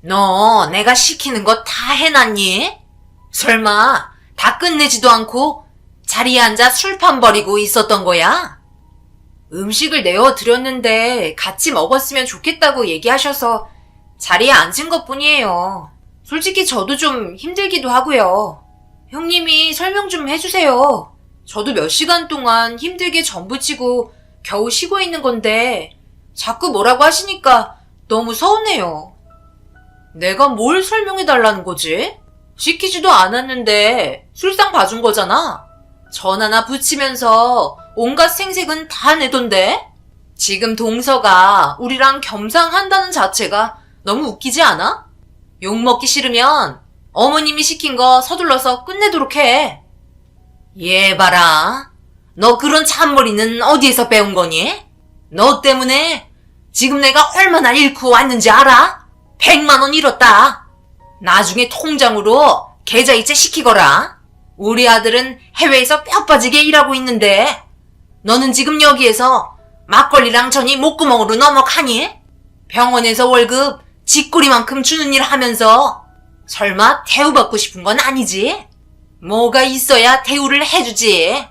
C: 너 내가 시키는 거 다 해놨니? 설마 다 끝내지도 않고 자리에 앉아 술판 버리고 있었던 거야? 음식을 내어드렸는데 같이 먹었으면 좋겠다고 얘기하셔서 자리에 앉은 것뿐이에요. 솔직히 저도 좀 힘들기도 하고요. 형님이 설명 좀 해주세요. 저도 몇 시간 동안 힘들게 전 부치고 겨우 쉬고 있는 건데 자꾸 뭐라고 하시니까 너무 서운해요. 내가 뭘 설명해달라는 거지? 시키지도 않았는데 술상 봐준 거잖아. 전 하나 붙이면서 온갖 생색은 다 내던데? 지금 동서가 우리랑 겸상한다는 자체가 너무 웃기지 않아? 욕먹기 싫으면 어머님이 시킨 거 서둘러서 끝내도록 해. 얘 봐라. 너 그런 잔머리는 어디에서 배운 거니? 너 때문에 지금 내가 얼마나 잃고 왔는지 알아? 100만 원 잃었다. 나중에 통장으로 계좌이체 시키거라. 우리 아들은 해외에서 뼈 빠지게 일하고 있는데 너는 지금 여기에서 막걸리랑 전이 목구멍으로 넘어가니? 병원에서 월급 쥐꼬리만큼 주는 일 하면서 설마 대우받고 싶은 건 아니지? 뭐가 있어야 대우를 해주지.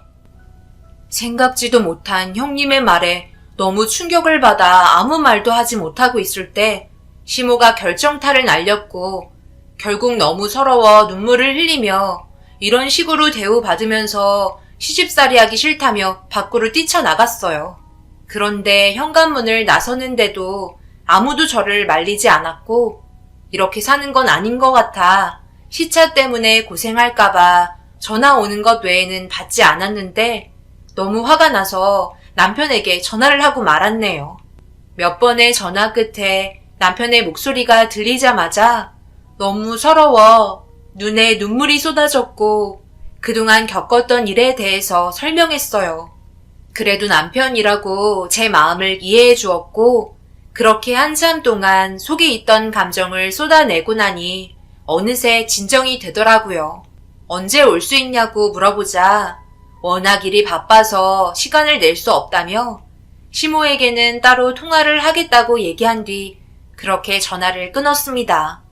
C: 생각지도 못한 형님의 말에 너무 충격을 받아 아무 말도 하지 못하고 있을 때 시모가 결정타를 날렸고 결국 너무 서러워 눈물을 흘리며 이런 식으로 대우받으면서 시집살이 하기 싫다며 밖으로 뛰쳐나갔어요. 그런데 현관문을 나서는데도 아무도 저를 말리지 않았고 이렇게 사는 건 아닌 것 같아 시차 때문에 고생할까봐 전화 오는 것 외에는 받지 않았는데 너무 화가 나서 남편에게 전화를 하고 말았네요. 몇 번의 전화 끝에 남편의 목소리가 들리자마자 너무 서러워 눈에 눈물이 쏟아졌고 그동안 겪었던 일에 대해서 설명했어요. 그래도 남편이라고 제 마음을 이해해 주었고, 그렇게 한참 동안 속에 있던 감정을 쏟아내고 나니 어느새 진정이 되더라고요. 언제 올 수 있냐고 물어보자 워낙 일이 바빠서 시간을 낼 수 없다며 시모에게는 따로 통화를 하겠다고 얘기한 뒤 그렇게 전화를 끊었습니다.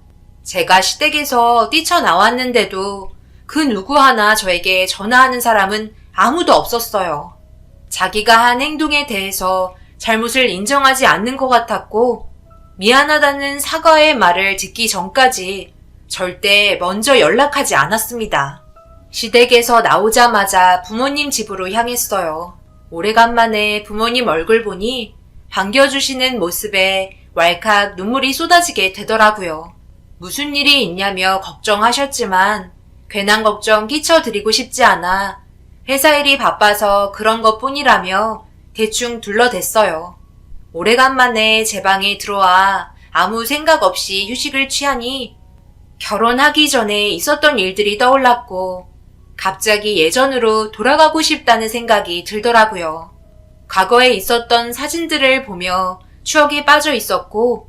C: 제가 시댁에서 뛰쳐나왔는데도 그 누구 하나 저에게 전화하는 사람은 아무도 없었어요. 자기가 한 행동에 대해서 잘못을 인정하지 않는 것 같았고 미안하다는 사과의 말을 듣기 전까지 절대 먼저 연락하지 않았습니다. 시댁에서 나오자마자 부모님 집으로 향했어요. 오래간만에 부모님 얼굴 보니 반겨주시는 모습에 왈칵 눈물이 쏟아지게 되더라고요. 무슨 일이 있냐며 걱정하셨지만 괜한 걱정 끼쳐드리고 싶지 않아 회사 일이 바빠서 그런 것 뿐이라며 대충 둘러댔어요. 오래간만에 제 방에 들어와 아무 생각 없이 휴식을 취하니 결혼하기 전에 있었던 일들이 떠올랐고 갑자기 예전으로 돌아가고 싶다는 생각이 들더라고요. 과거에 있었던 사진들을 보며 추억에 빠져 있었고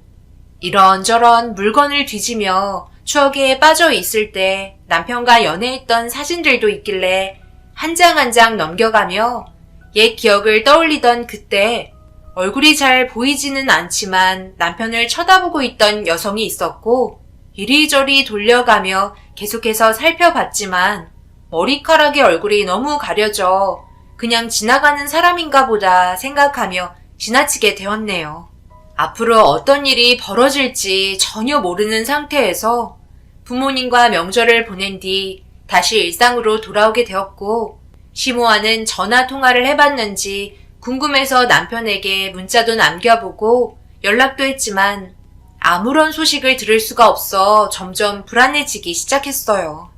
C: 이런저런 물건을 뒤지며 추억에 빠져 있을 때 남편과 연애했던 사진들도 있길래 한 장 한 장 넘겨가며 옛 기억을 떠올리던 그때 얼굴이 잘 보이지는 않지만 남편을 쳐다보고 있던 여성이 있었고 이리저리 돌려가며 계속해서 살펴봤지만 머리카락의 얼굴이 너무 가려져 그냥 지나가는 사람인가 보다 생각하며 지나치게 되었네요. 앞으로 어떤 일이 벌어질지 전혀 모르는 상태에서 부모님과 명절을 보낸 뒤 다시 일상으로 돌아오게 되었고 시모와는 전화 통화를 해봤는지 궁금해서 남편에게 문자도 남겨보고 연락도 했지만 아무런 소식을 들을 수가 없어 점점 불안해지기 시작했어요.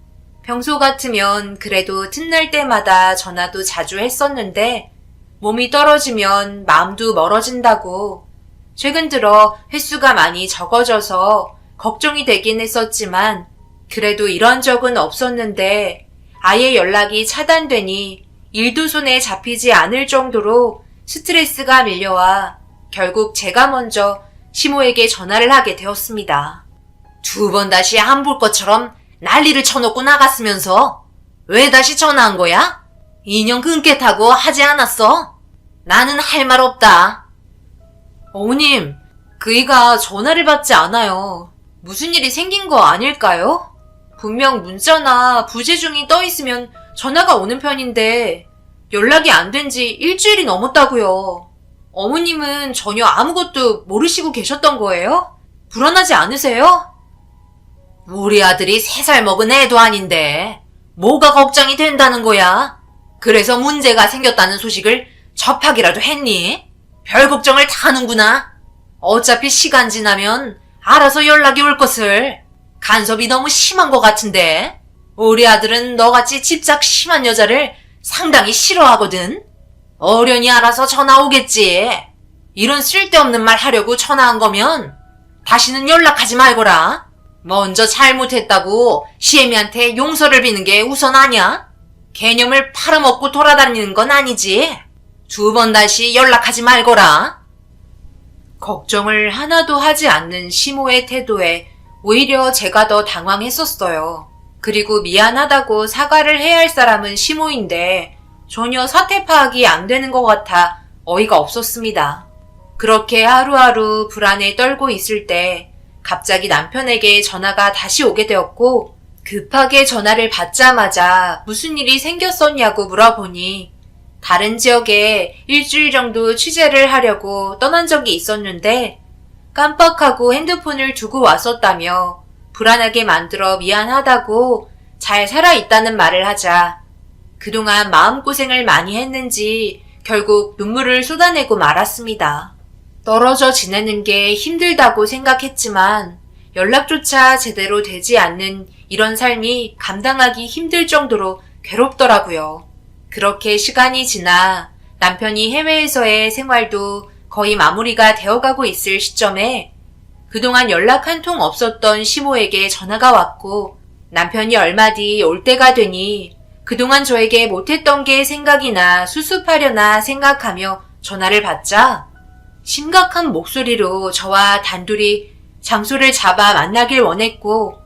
C: 평소 같으면 그래도 틈날 때마다 전화도 자주 했었는데 몸이 떨어지면 마음도 멀어진다고 최근 들어 횟수가 많이 적어져서 걱정이 되긴 했었지만 그래도 이런 적은 없었는데 아예 연락이 차단되니 일도 손에 잡히지 않을 정도로 스트레스가 밀려와 결국 제가 먼저 시모에게 전화를 하게 되었습니다. 2번 다시 안 볼 것처럼 난리를 쳐놓고 나갔으면서 왜 다시 전화한 거야? 인연 끊겠다고 하지 않았어? 나는 할 말 없다. 어머님, 그이가 전화를 받지 않아요. 무슨 일이 생긴 거 아닐까요? 분명 문자나 부재중이 떠 있으면 전화가 오는 편인데 연락이 안 된 지 일주일이 넘었다고요. 어머님은 전혀 아무것도 모르시고 계셨던 거예요? 불안하지 않으세요? 우리 아들이 3살 먹은 애도 아닌데 뭐가 걱정이 된다는 거야? 그래서 문제가 생겼다는 소식을 접하기라도 했니? 별 걱정을 다 하는구나. 어차피 시간 지나면 알아서 연락이 올 것을. 간섭이 너무 심한 것 같은데. 우리 아들은 너같이 집착 심한 여자를 상당히 싫어하거든. 어련히 알아서 전화 오겠지. 이런 쓸데없는 말 하려고 전화한 거면 다시는 연락하지 말거라. 먼저 잘못했다고 시애미한테 용서를 비는 게 우선 아냐? 개념을 팔아먹고 돌아다니는 건 아니지. 2번 다시 연락하지 말거라. 걱정을 하나도 하지 않는 시모의 태도에 오히려 제가 더 당황했었어요. 그리고 미안하다고 사과를 해야 할 사람은 시모인데 전혀 사태 파악이 안 되는 것 같아 어이가 없었습니다. 그렇게 하루하루 불안에 떨고 있을 때 갑자기 남편에게 전화가 다시 오게 되었고 급하게 전화를 받자마자 무슨 일이 생겼었냐고 물어보니 다른 지역에 일주일 정도 취재를 하려고 떠난 적이 있었는데 깜빡하고 핸드폰을 두고 왔었다며 불안하게 만들어 미안하다고 잘 살아있다는 말을 하자 그동안 마음고생을 많이 했는지 결국 눈물을 쏟아내고 말았습니다. 떨어져 지내는 게 힘들다고 생각했지만 연락조차 제대로 되지 않는 이런 삶이 감당하기 힘들 정도로 괴롭더라고요. 그렇게 시간이 지나 남편이 해외에서의 생활도 거의 마무리가 되어가고 있을 시점에 그동안 연락 한 통 없었던 시모에게 전화가 왔고 남편이 얼마 뒤 올 때가 되니 그동안 저에게 못했던 게 생각이 나 수습하려나 생각하며 전화를 받자 심각한 목소리로 저와 단둘이 장소를 잡아 만나길 원했고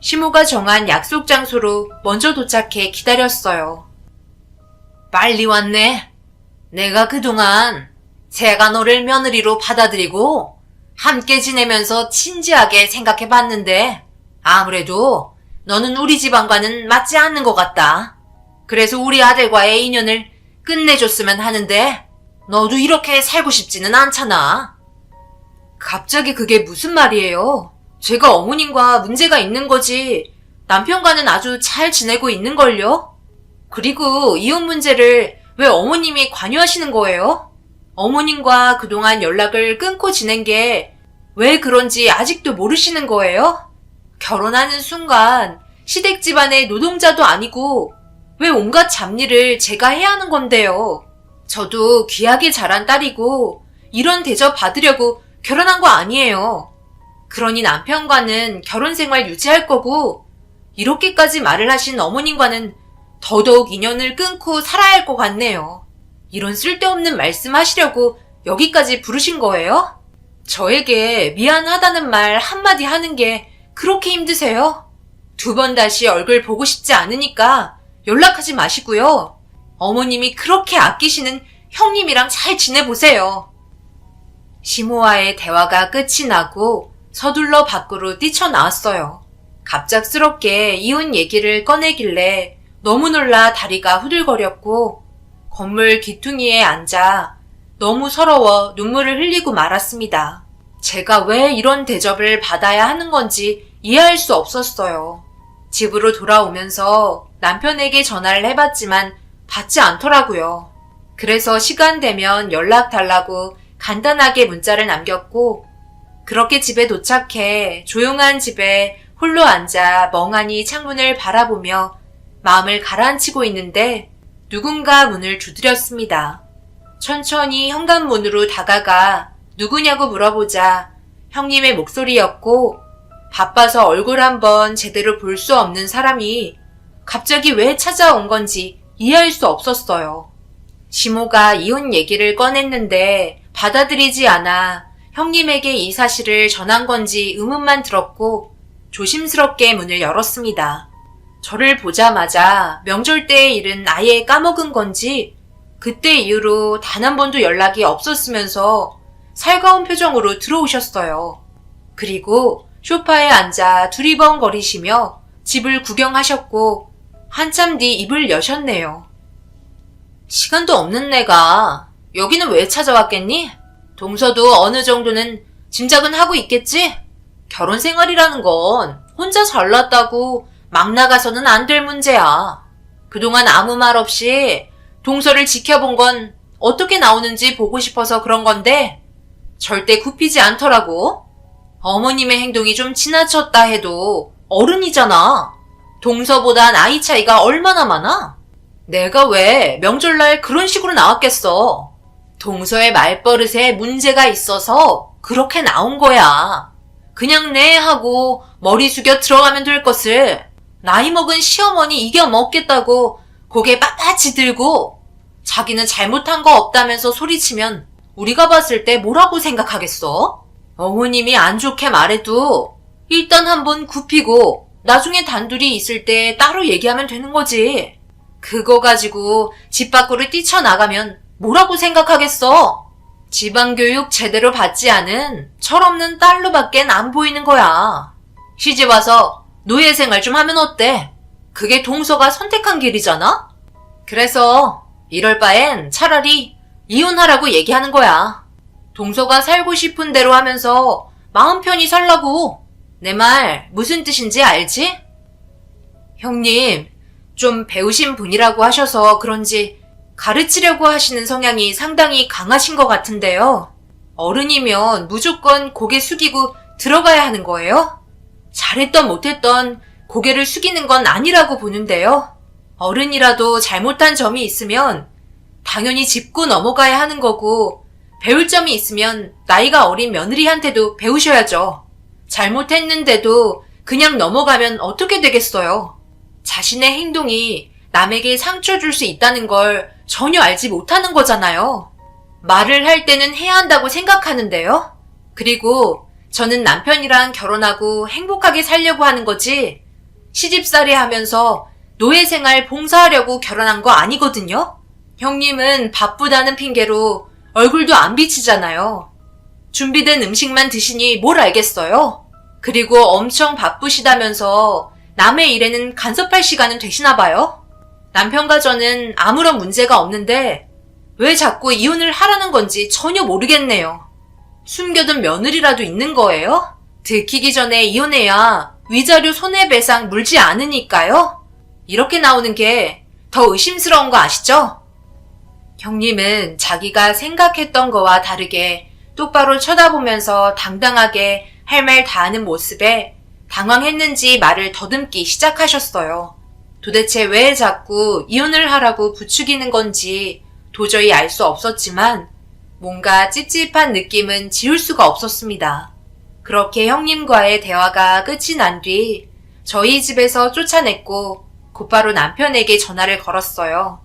C: 시모가 정한 약속 장소로 먼저 도착해 기다렸어요. 빨리 왔네. 내가 그동안 제가 너를 며느리로 받아들이고 함께 지내면서 진지하게 생각해봤는데 아무래도 너는 우리 집안과는 맞지 않는 것 같다. 그래서 우리 아들과의 인연을 끝내줬으면 하는데 너도 이렇게 살고 싶지는 않잖아. 갑자기 그게 무슨 말이에요? 제가 어머님과 문제가 있는 거지 남편과는 아주 잘 지내고 있는걸요? 그리고 이혼 문제를 왜 어머님이 관여하시는 거예요? 어머님과 그동안 연락을 끊고 지낸 게 왜 그런지 아직도 모르시는 거예요? 결혼하는 순간 시댁 집안의 노동자도 아니고 왜 온갖 잡일을 제가 해야 하는 건데요? 저도 귀하게 자란 딸이고 이런 대접 받으려고 결혼한 거 아니에요. 그러니 남편과는 결혼 생활 유지할 거고 이렇게까지 말을 하신 어머님과는 더더욱 인연을 끊고 살아야 할 것 같네요. 이런 쓸데없는 말씀 하시려고 여기까지 부르신 거예요? 저에게 미안하다는 말 한마디 하는 게 그렇게 힘드세요? 2번 다시 얼굴 보고 싶지 않으니까 연락하지 마시고요. 어머님이 그렇게 아끼시는 형님이랑 잘 지내보세요. 시모와의 대화가 끝이 나고 서둘러 밖으로 뛰쳐나왔어요. 갑작스럽게 이혼 얘기를 꺼내길래 너무 놀라 다리가 후들거렸고 건물 귀퉁이에 앉아 너무 서러워 눈물을 흘리고 말았습니다. 제가 왜 이런 대접을 받아야 하는 건지 이해할 수 없었어요. 집으로 돌아오면서 남편에게 전화를 해봤지만 받지 않더라고요. 그래서 시간 되면 연락 달라고 간단하게 문자를 남겼고 그렇게 집에 도착해 조용한 집에 홀로 앉아 멍하니 창문을 바라보며 마음을 가라앉히고 있는데 누군가 문을 두드렸습니다. 천천히 현관문으로 다가가 누구냐고 물어보자 형님의 목소리였고 바빠서 얼굴 한번 제대로 볼 수 없는 사람이 갑자기 왜 찾아온 건지 이해할 수 없었어요. 시모가 이혼 얘기를 꺼냈는데 받아들이지 않아 형님에게 이 사실을 전한 건지 의문만 들었고 조심스럽게 문을 열었습니다. 저를 보자마자 명절 때의 일은 아예 까먹은 건지 그때 이후로 단 한 번도 연락이 없었으면서 살가운 표정으로 들어오셨어요. 그리고 소파에 앉아 두리번거리시며 집을 구경하셨고 한참 뒤 입을 여셨네요. 시간도 없는 내가 여기는 왜 찾아왔겠니? 동서도 어느 정도는 짐작은 하고 있겠지? 결혼 생활이라는 건 혼자 잘났다고 막 나가서는 안 될 문제야. 그동안 아무 말 없이 동서를 지켜본 건 어떻게 나오는지 보고 싶어서 그런 건데 절대 굽히지 않더라고. 어머님의 행동이 좀 지나쳤다 해도 어른이잖아. 동서보다 나이 차이가 얼마나 많아? 내가 왜 명절날 그런 식으로 나왔겠어. 동서의 말버릇에 문제가 있어서 그렇게 나온 거야. 그냥 네 하고 머리 숙여 들어가면 될 것을 나이 먹은 시어머니 이겨 먹겠다고 고개 빳빳이 들고 자기는 잘못한 거 없다면서 소리치면 우리가 봤을 때 뭐라고 생각하겠어? 어머님이 안 좋게 말해도 일단 한번 굽히고 나중에 단둘이 있을 때 따로 얘기하면 되는 거지. 그거 가지고 집 밖으로 뛰쳐나가면 뭐라고 생각하겠어? 지방교육 제대로 받지 않은 철없는 딸로밖엔 안 보이는 거야. 시집와서 노예 생활 좀 하면 어때? 그게 동서가 선택한 길이잖아? 그래서 이럴 바엔 차라리 이혼하라고 얘기하는 거야. 동서가 살고 싶은 대로 하면서 마음 편히 살라고. 내 말 무슨 뜻인지 알지? 형님, 좀 배우신 분이라고 하셔서 그런지 가르치려고 하시는 성향이 상당히 강하신 것 같은데요. 어른이면 무조건 고개 숙이고 들어가야 하는 거예요? 잘했던 못했던 고개를 숙이는 건 아니라고 보는데요. 어른이라도 잘못한 점이 있으면 당연히 짚고 넘어가야 하는 거고 배울 점이 있으면 나이가 어린 며느리한테도 배우셔야죠. 잘못했는데도 그냥 넘어가면 어떻게 되겠어요? 자신의 행동이 남에게 상처 줄 수 있다는 걸 전혀 알지 못하는 거잖아요. 말을 할 때는 해야 한다고 생각하는데요. 그리고 저는 남편이랑 결혼하고 행복하게 살려고 하는 거지 시집살이 하면서 노예생활 봉사하려고 결혼한 거 아니거든요. 형님은 바쁘다는 핑계로 얼굴도 안 비치잖아요. 준비된 음식만 드시니 뭘 알겠어요? 그리고 엄청 바쁘시다면서 남의 일에는 간섭할 시간은 되시나 봐요? 남편과 저는 아무런 문제가 없는데 왜 자꾸 이혼을 하라는 건지 전혀 모르겠네요. 숨겨둔 며느리라도 있는 거예요? 들키기 전에 이혼해야 위자료 손해배상 물지 않으니까요? 이렇게 나오는 게 더 의심스러운 거 아시죠? 형님은 자기가 생각했던 거와 다르게 똑바로 쳐다보면서 당당하게 할 말 다 하는 모습에 당황했는지 말을 더듬기 시작하셨어요. 도대체 왜 자꾸 이혼을 하라고 부추기는 건지 도저히 알 수 없었지만 뭔가 찝찝한 느낌은 지울 수가 없었습니다. 그렇게 형님과의 대화가 끝이 난 뒤 저희 집에서 쫓아냈고 곧바로 남편에게 전화를 걸었어요.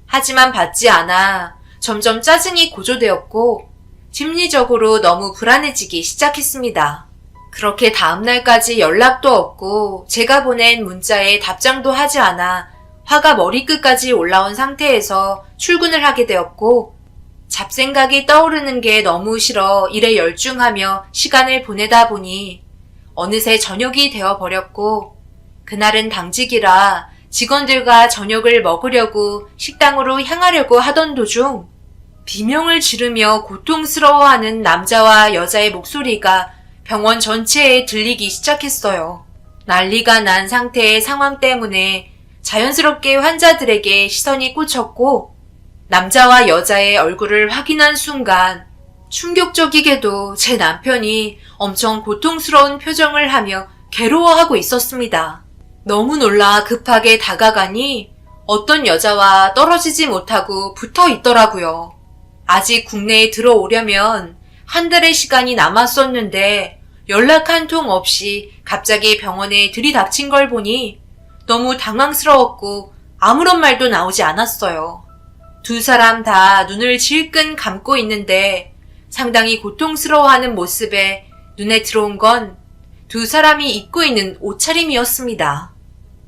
C: 하지만 받지 않아 점점 짜증이 고조되었고 심리적으로 너무 불안해지기 시작했습니다. 그렇게 다음날까지 연락도 없고 제가 보낸 문자에 답장도 하지 않아 화가 머리끝까지 올라온 상태에서 출근을 하게 되었고 잡생각이 떠오르는 게 너무 싫어 일에 열중하며 시간을 보내다 보니 어느새 저녁이 되어버렸고 그날은 당직이라 직원들과 저녁을 먹으려고 식당으로 향하려고 하던 도중 비명을 지르며 고통스러워하는 남자와 여자의 목소리가 병원 전체에 들리기 시작했어요. 난리가 난 상태의 상황 때문에 자연스럽게 환자들에게 시선이 꽂혔고 남자와 여자의 얼굴을 확인한 순간 충격적이게도 제 남편이 엄청 고통스러운 표정을 하며 괴로워하고 있었습니다. 너무 놀라 급하게 다가가니 어떤 여자와 떨어지지 못하고 붙어 있더라고요. 아직 국내에 들어오려면 한 달의 시간이 남았었는데 연락 한 통 없이 갑자기 병원에 들이닥친 걸 보니 너무 당황스러웠고 아무런 말도 나오지 않았어요. 두 사람 다 눈을 질끈 감고 있는데 상당히 고통스러워하는 모습에 눈에 들어온 건 두 사람이 입고 있는 옷차림이었습니다.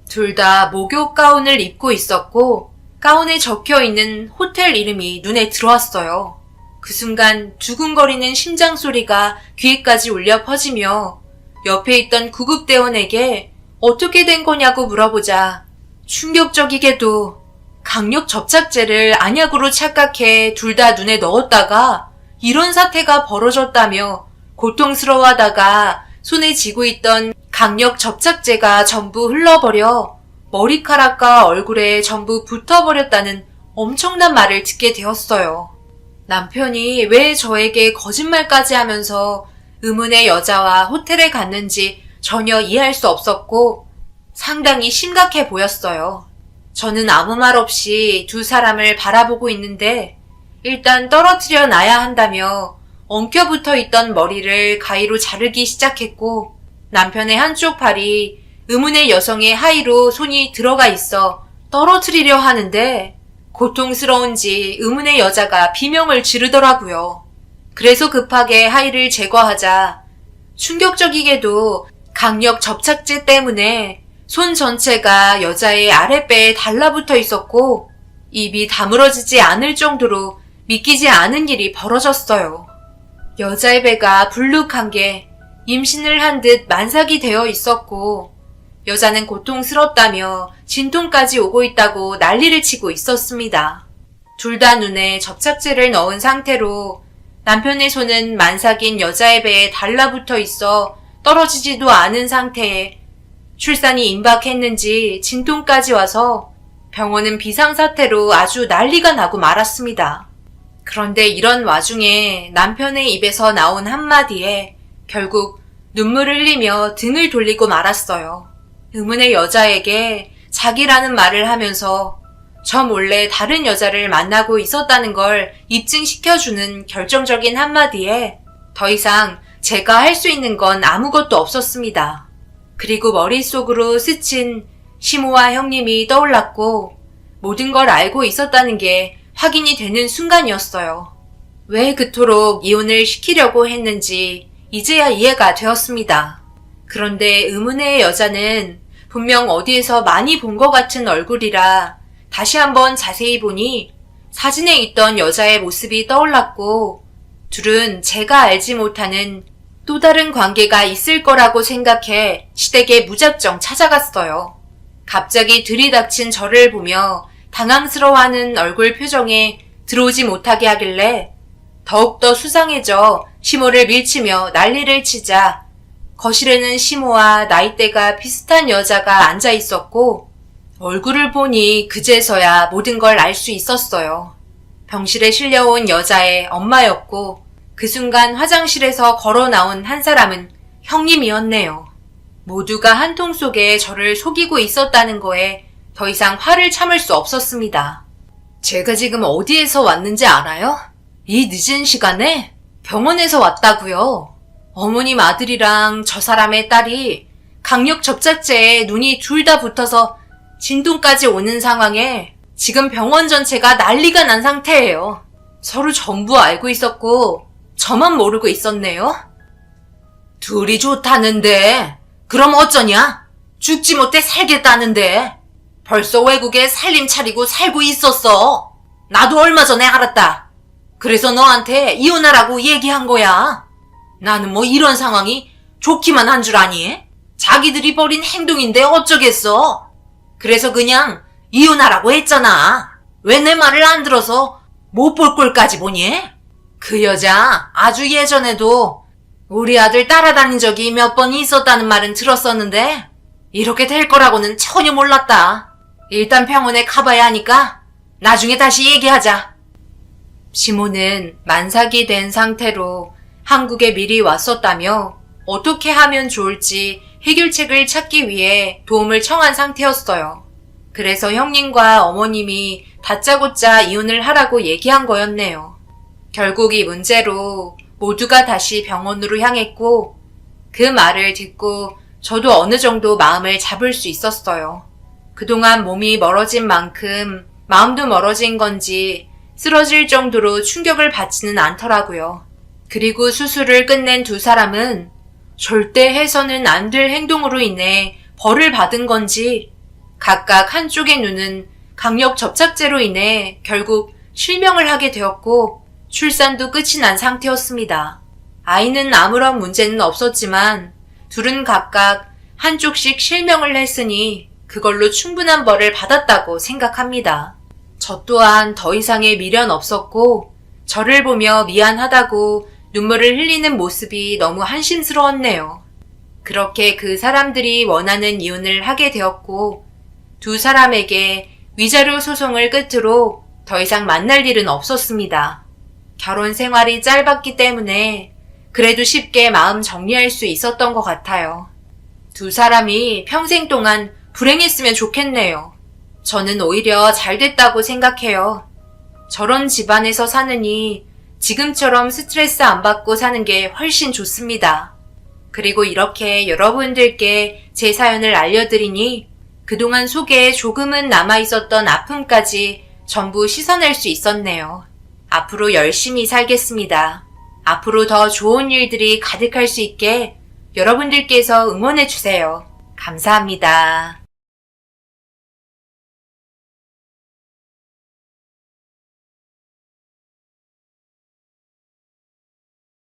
C: 둘 다 목욕 가운을 입고 있었고 가운에 적혀있는 호텔 이름이 눈에 들어왔어요. 그 순간 두근거리는 심장 소리가 귀에까지 울려 퍼지며 옆에 있던 구급대원에게 어떻게 된 거냐고 물어보자 충격적이게도 강력 접착제를 안약으로 착각해 둘 다 눈에 넣었다가 이런 사태가 벌어졌다며 고통스러워하다가 손에 쥐고 있던 강력 접착제가 전부 흘러버려 머리카락과 얼굴에 전부 붙어버렸다는 엄청난 말을 듣게 되었어요. 남편이 왜 저에게 거짓말까지 하면서 의문의 여자와 호텔에 갔는지 전혀 이해할 수 없었고 상당히 심각해 보였어요. 저는 아무 말 없이 두 사람을 바라보고 있는데 일단 떨어뜨려 놔야 한다며 엉켜붙어 있던 머리를 가위로 자르기 시작했고 남편의 한쪽 팔이 의문의 여성의 하의로 손이 들어가 있어 떨어뜨리려 하는데 고통스러운지 의문의 여자가 비명을 지르더라고요. 그래서 급하게 하의를 제거하자 충격적이게도 강력 접착제 때문에 손 전체가 여자의 아랫배에 달라붙어 있었고 입이 다물어지지 않을 정도로 믿기지 않은 일이 벌어졌어요. 여자의 배가 불룩한 게 임신을 한 듯 만삭이 되어 있었고 여자는 고통스럽다며 진통까지 오고 있다고 난리를 치고 있었습니다. 둘 다 눈에 접착제를 넣은 상태로 남편의 손은 만삭인 여자의 배에 달라붙어 있어 떨어지지도 않은 상태에 출산이 임박했는지 진통까지 와서 병원은 비상사태로 아주 난리가 나고 말았습니다. 그런데 이런 와중에 남편의 입에서 나온 한마디에 결국 눈물을 흘리며 등을 돌리고 말았어요. 의문의 여자에게 자기라는 말을 하면서 저 몰래 다른 여자를 만나고 있었다는 걸 입증시켜주는 결정적인 한마디에 더 이상 제가 할 수 있는 건 아무것도 없었습니다. 그리고 머릿속으로 스친 시모와 형님이 떠올랐고 모든 걸 알고 있었다는 게 확인이 되는 순간이었어요. 왜 그토록 이혼을 시키려고 했는지 이제야 이해가 되었습니다. 그런데 의문의 여자는 분명 어디에서 많이 본 것 같은 얼굴이라 다시 한번 자세히 보니 사진에 있던 여자의 모습이 떠올랐고 둘은 제가 알지 못하는 또 다른 관계가 있을 거라고 생각해 시댁에 무작정 찾아갔어요. 갑자기 들이닥친 저를 보며 당황스러워하는 얼굴 표정에 들어오지 못하게 하길래 더욱더 수상해져 시모를 밀치며 난리를 치자 거실에는 시모와 나이대가 비슷한 여자가 앉아 있었고 얼굴을 보니 그제서야 모든 걸 알 수 있었어요. 병실에 실려온 여자의 엄마였고 그 순간 화장실에서 걸어 나온 한 사람은 형님이었네요. 모두가 한 통 속에 저를 속이고 있었다는 거에 더 이상 화를 참을 수 없었습니다. 제가 지금 어디에서 왔는지 알아요? 이 늦은 시간에 병원에서 왔다고요. 어머님 아들이랑 저 사람의 딸이 강력 접착제에 눈이 둘 다 붙어서 진동까지 오는 상황에 지금 병원 전체가 난리가 난 상태예요. 서로 전부 알고 있었고 저만 모르고 있었네요. 둘이 좋다는데 그럼 어쩌냐? 죽지 못해 살겠다는데 벌써 외국에 살림 차리고 살고 있었어. 나도 얼마 전에 알았다. 그래서 너한테 이혼하라고 얘기한 거야. 나는 뭐 이런 상황이 좋기만 한 줄 아니? 자기들이 벌인 행동인데 어쩌겠어. 그래서 그냥 이혼하라고 했잖아. 왜 내 말을 안 들어서 못 볼 꼴까지 보니? 그 여자 아주 예전에도 우리 아들 따라다닌 적이 몇 번 있었다는 말은 들었었는데 이렇게 될 거라고는 전혀 몰랐다. 일단 병원에 가봐야 하니까 나중에 다시 얘기하자. 시모는 만삭이 된 상태로 한국에 미리 왔었다며 어떻게 하면 좋을지 해결책을 찾기 위해 도움을 청한 상태였어요. 그래서 형님과 어머님이 다짜고짜 이혼을 하라고 얘기한 거였네요. 결국 이 문제로 모두가 다시 병원으로 향했고 그 말을 듣고 저도 어느 정도 마음을 잡을 수 있었어요. 그동안 몸이 멀어진 만큼 마음도 멀어진 건지 쓰러질 정도로 충격을 받지는 않더라고요. 그리고 수술을 끝낸 두 사람은 절대 해서는 안 될 행동으로 인해 벌을 받은 건지 각각 한쪽의 눈은 강력 접착제로 인해 결국 실명을 하게 되었고 출산도 끝이 난 상태였습니다. 아이는 아무런 문제는 없었지만 둘은 각각 한쪽씩 실명을 했으니 그걸로 충분한 벌을 받았다고 생각합니다. 저 또한 더 이상의 미련 없었고 저를 보며 미안하다고 눈물을 흘리는 모습이 너무 한심스러웠네요. 그렇게 그 사람들이 원하는 이혼을 하게 되었고 두 사람에게 위자료 소송을 끝으로 더 이상 만날 일은 없었습니다. 결혼 생활이 짧았기 때문에 그래도 쉽게 마음 정리할 수 있었던 것 같아요. 두 사람이 평생 동안 불행했으면 좋겠네요. 저는 오히려 잘 됐다고 생각해요. 저런 집안에서 사느니 지금처럼 스트레스 안 받고 사는 게 훨씬 좋습니다. 그리고 이렇게 여러분들께 제 사연을 알려드리니 그동안 속에 조금은 남아있었던 아픔까지 전부 씻어낼 수 있었네요. 앞으로 열심히 살겠습니다. 앞으로 더 좋은 일들이 가득할 수 있게 여러분들께서 응원해주세요. 감사합니다.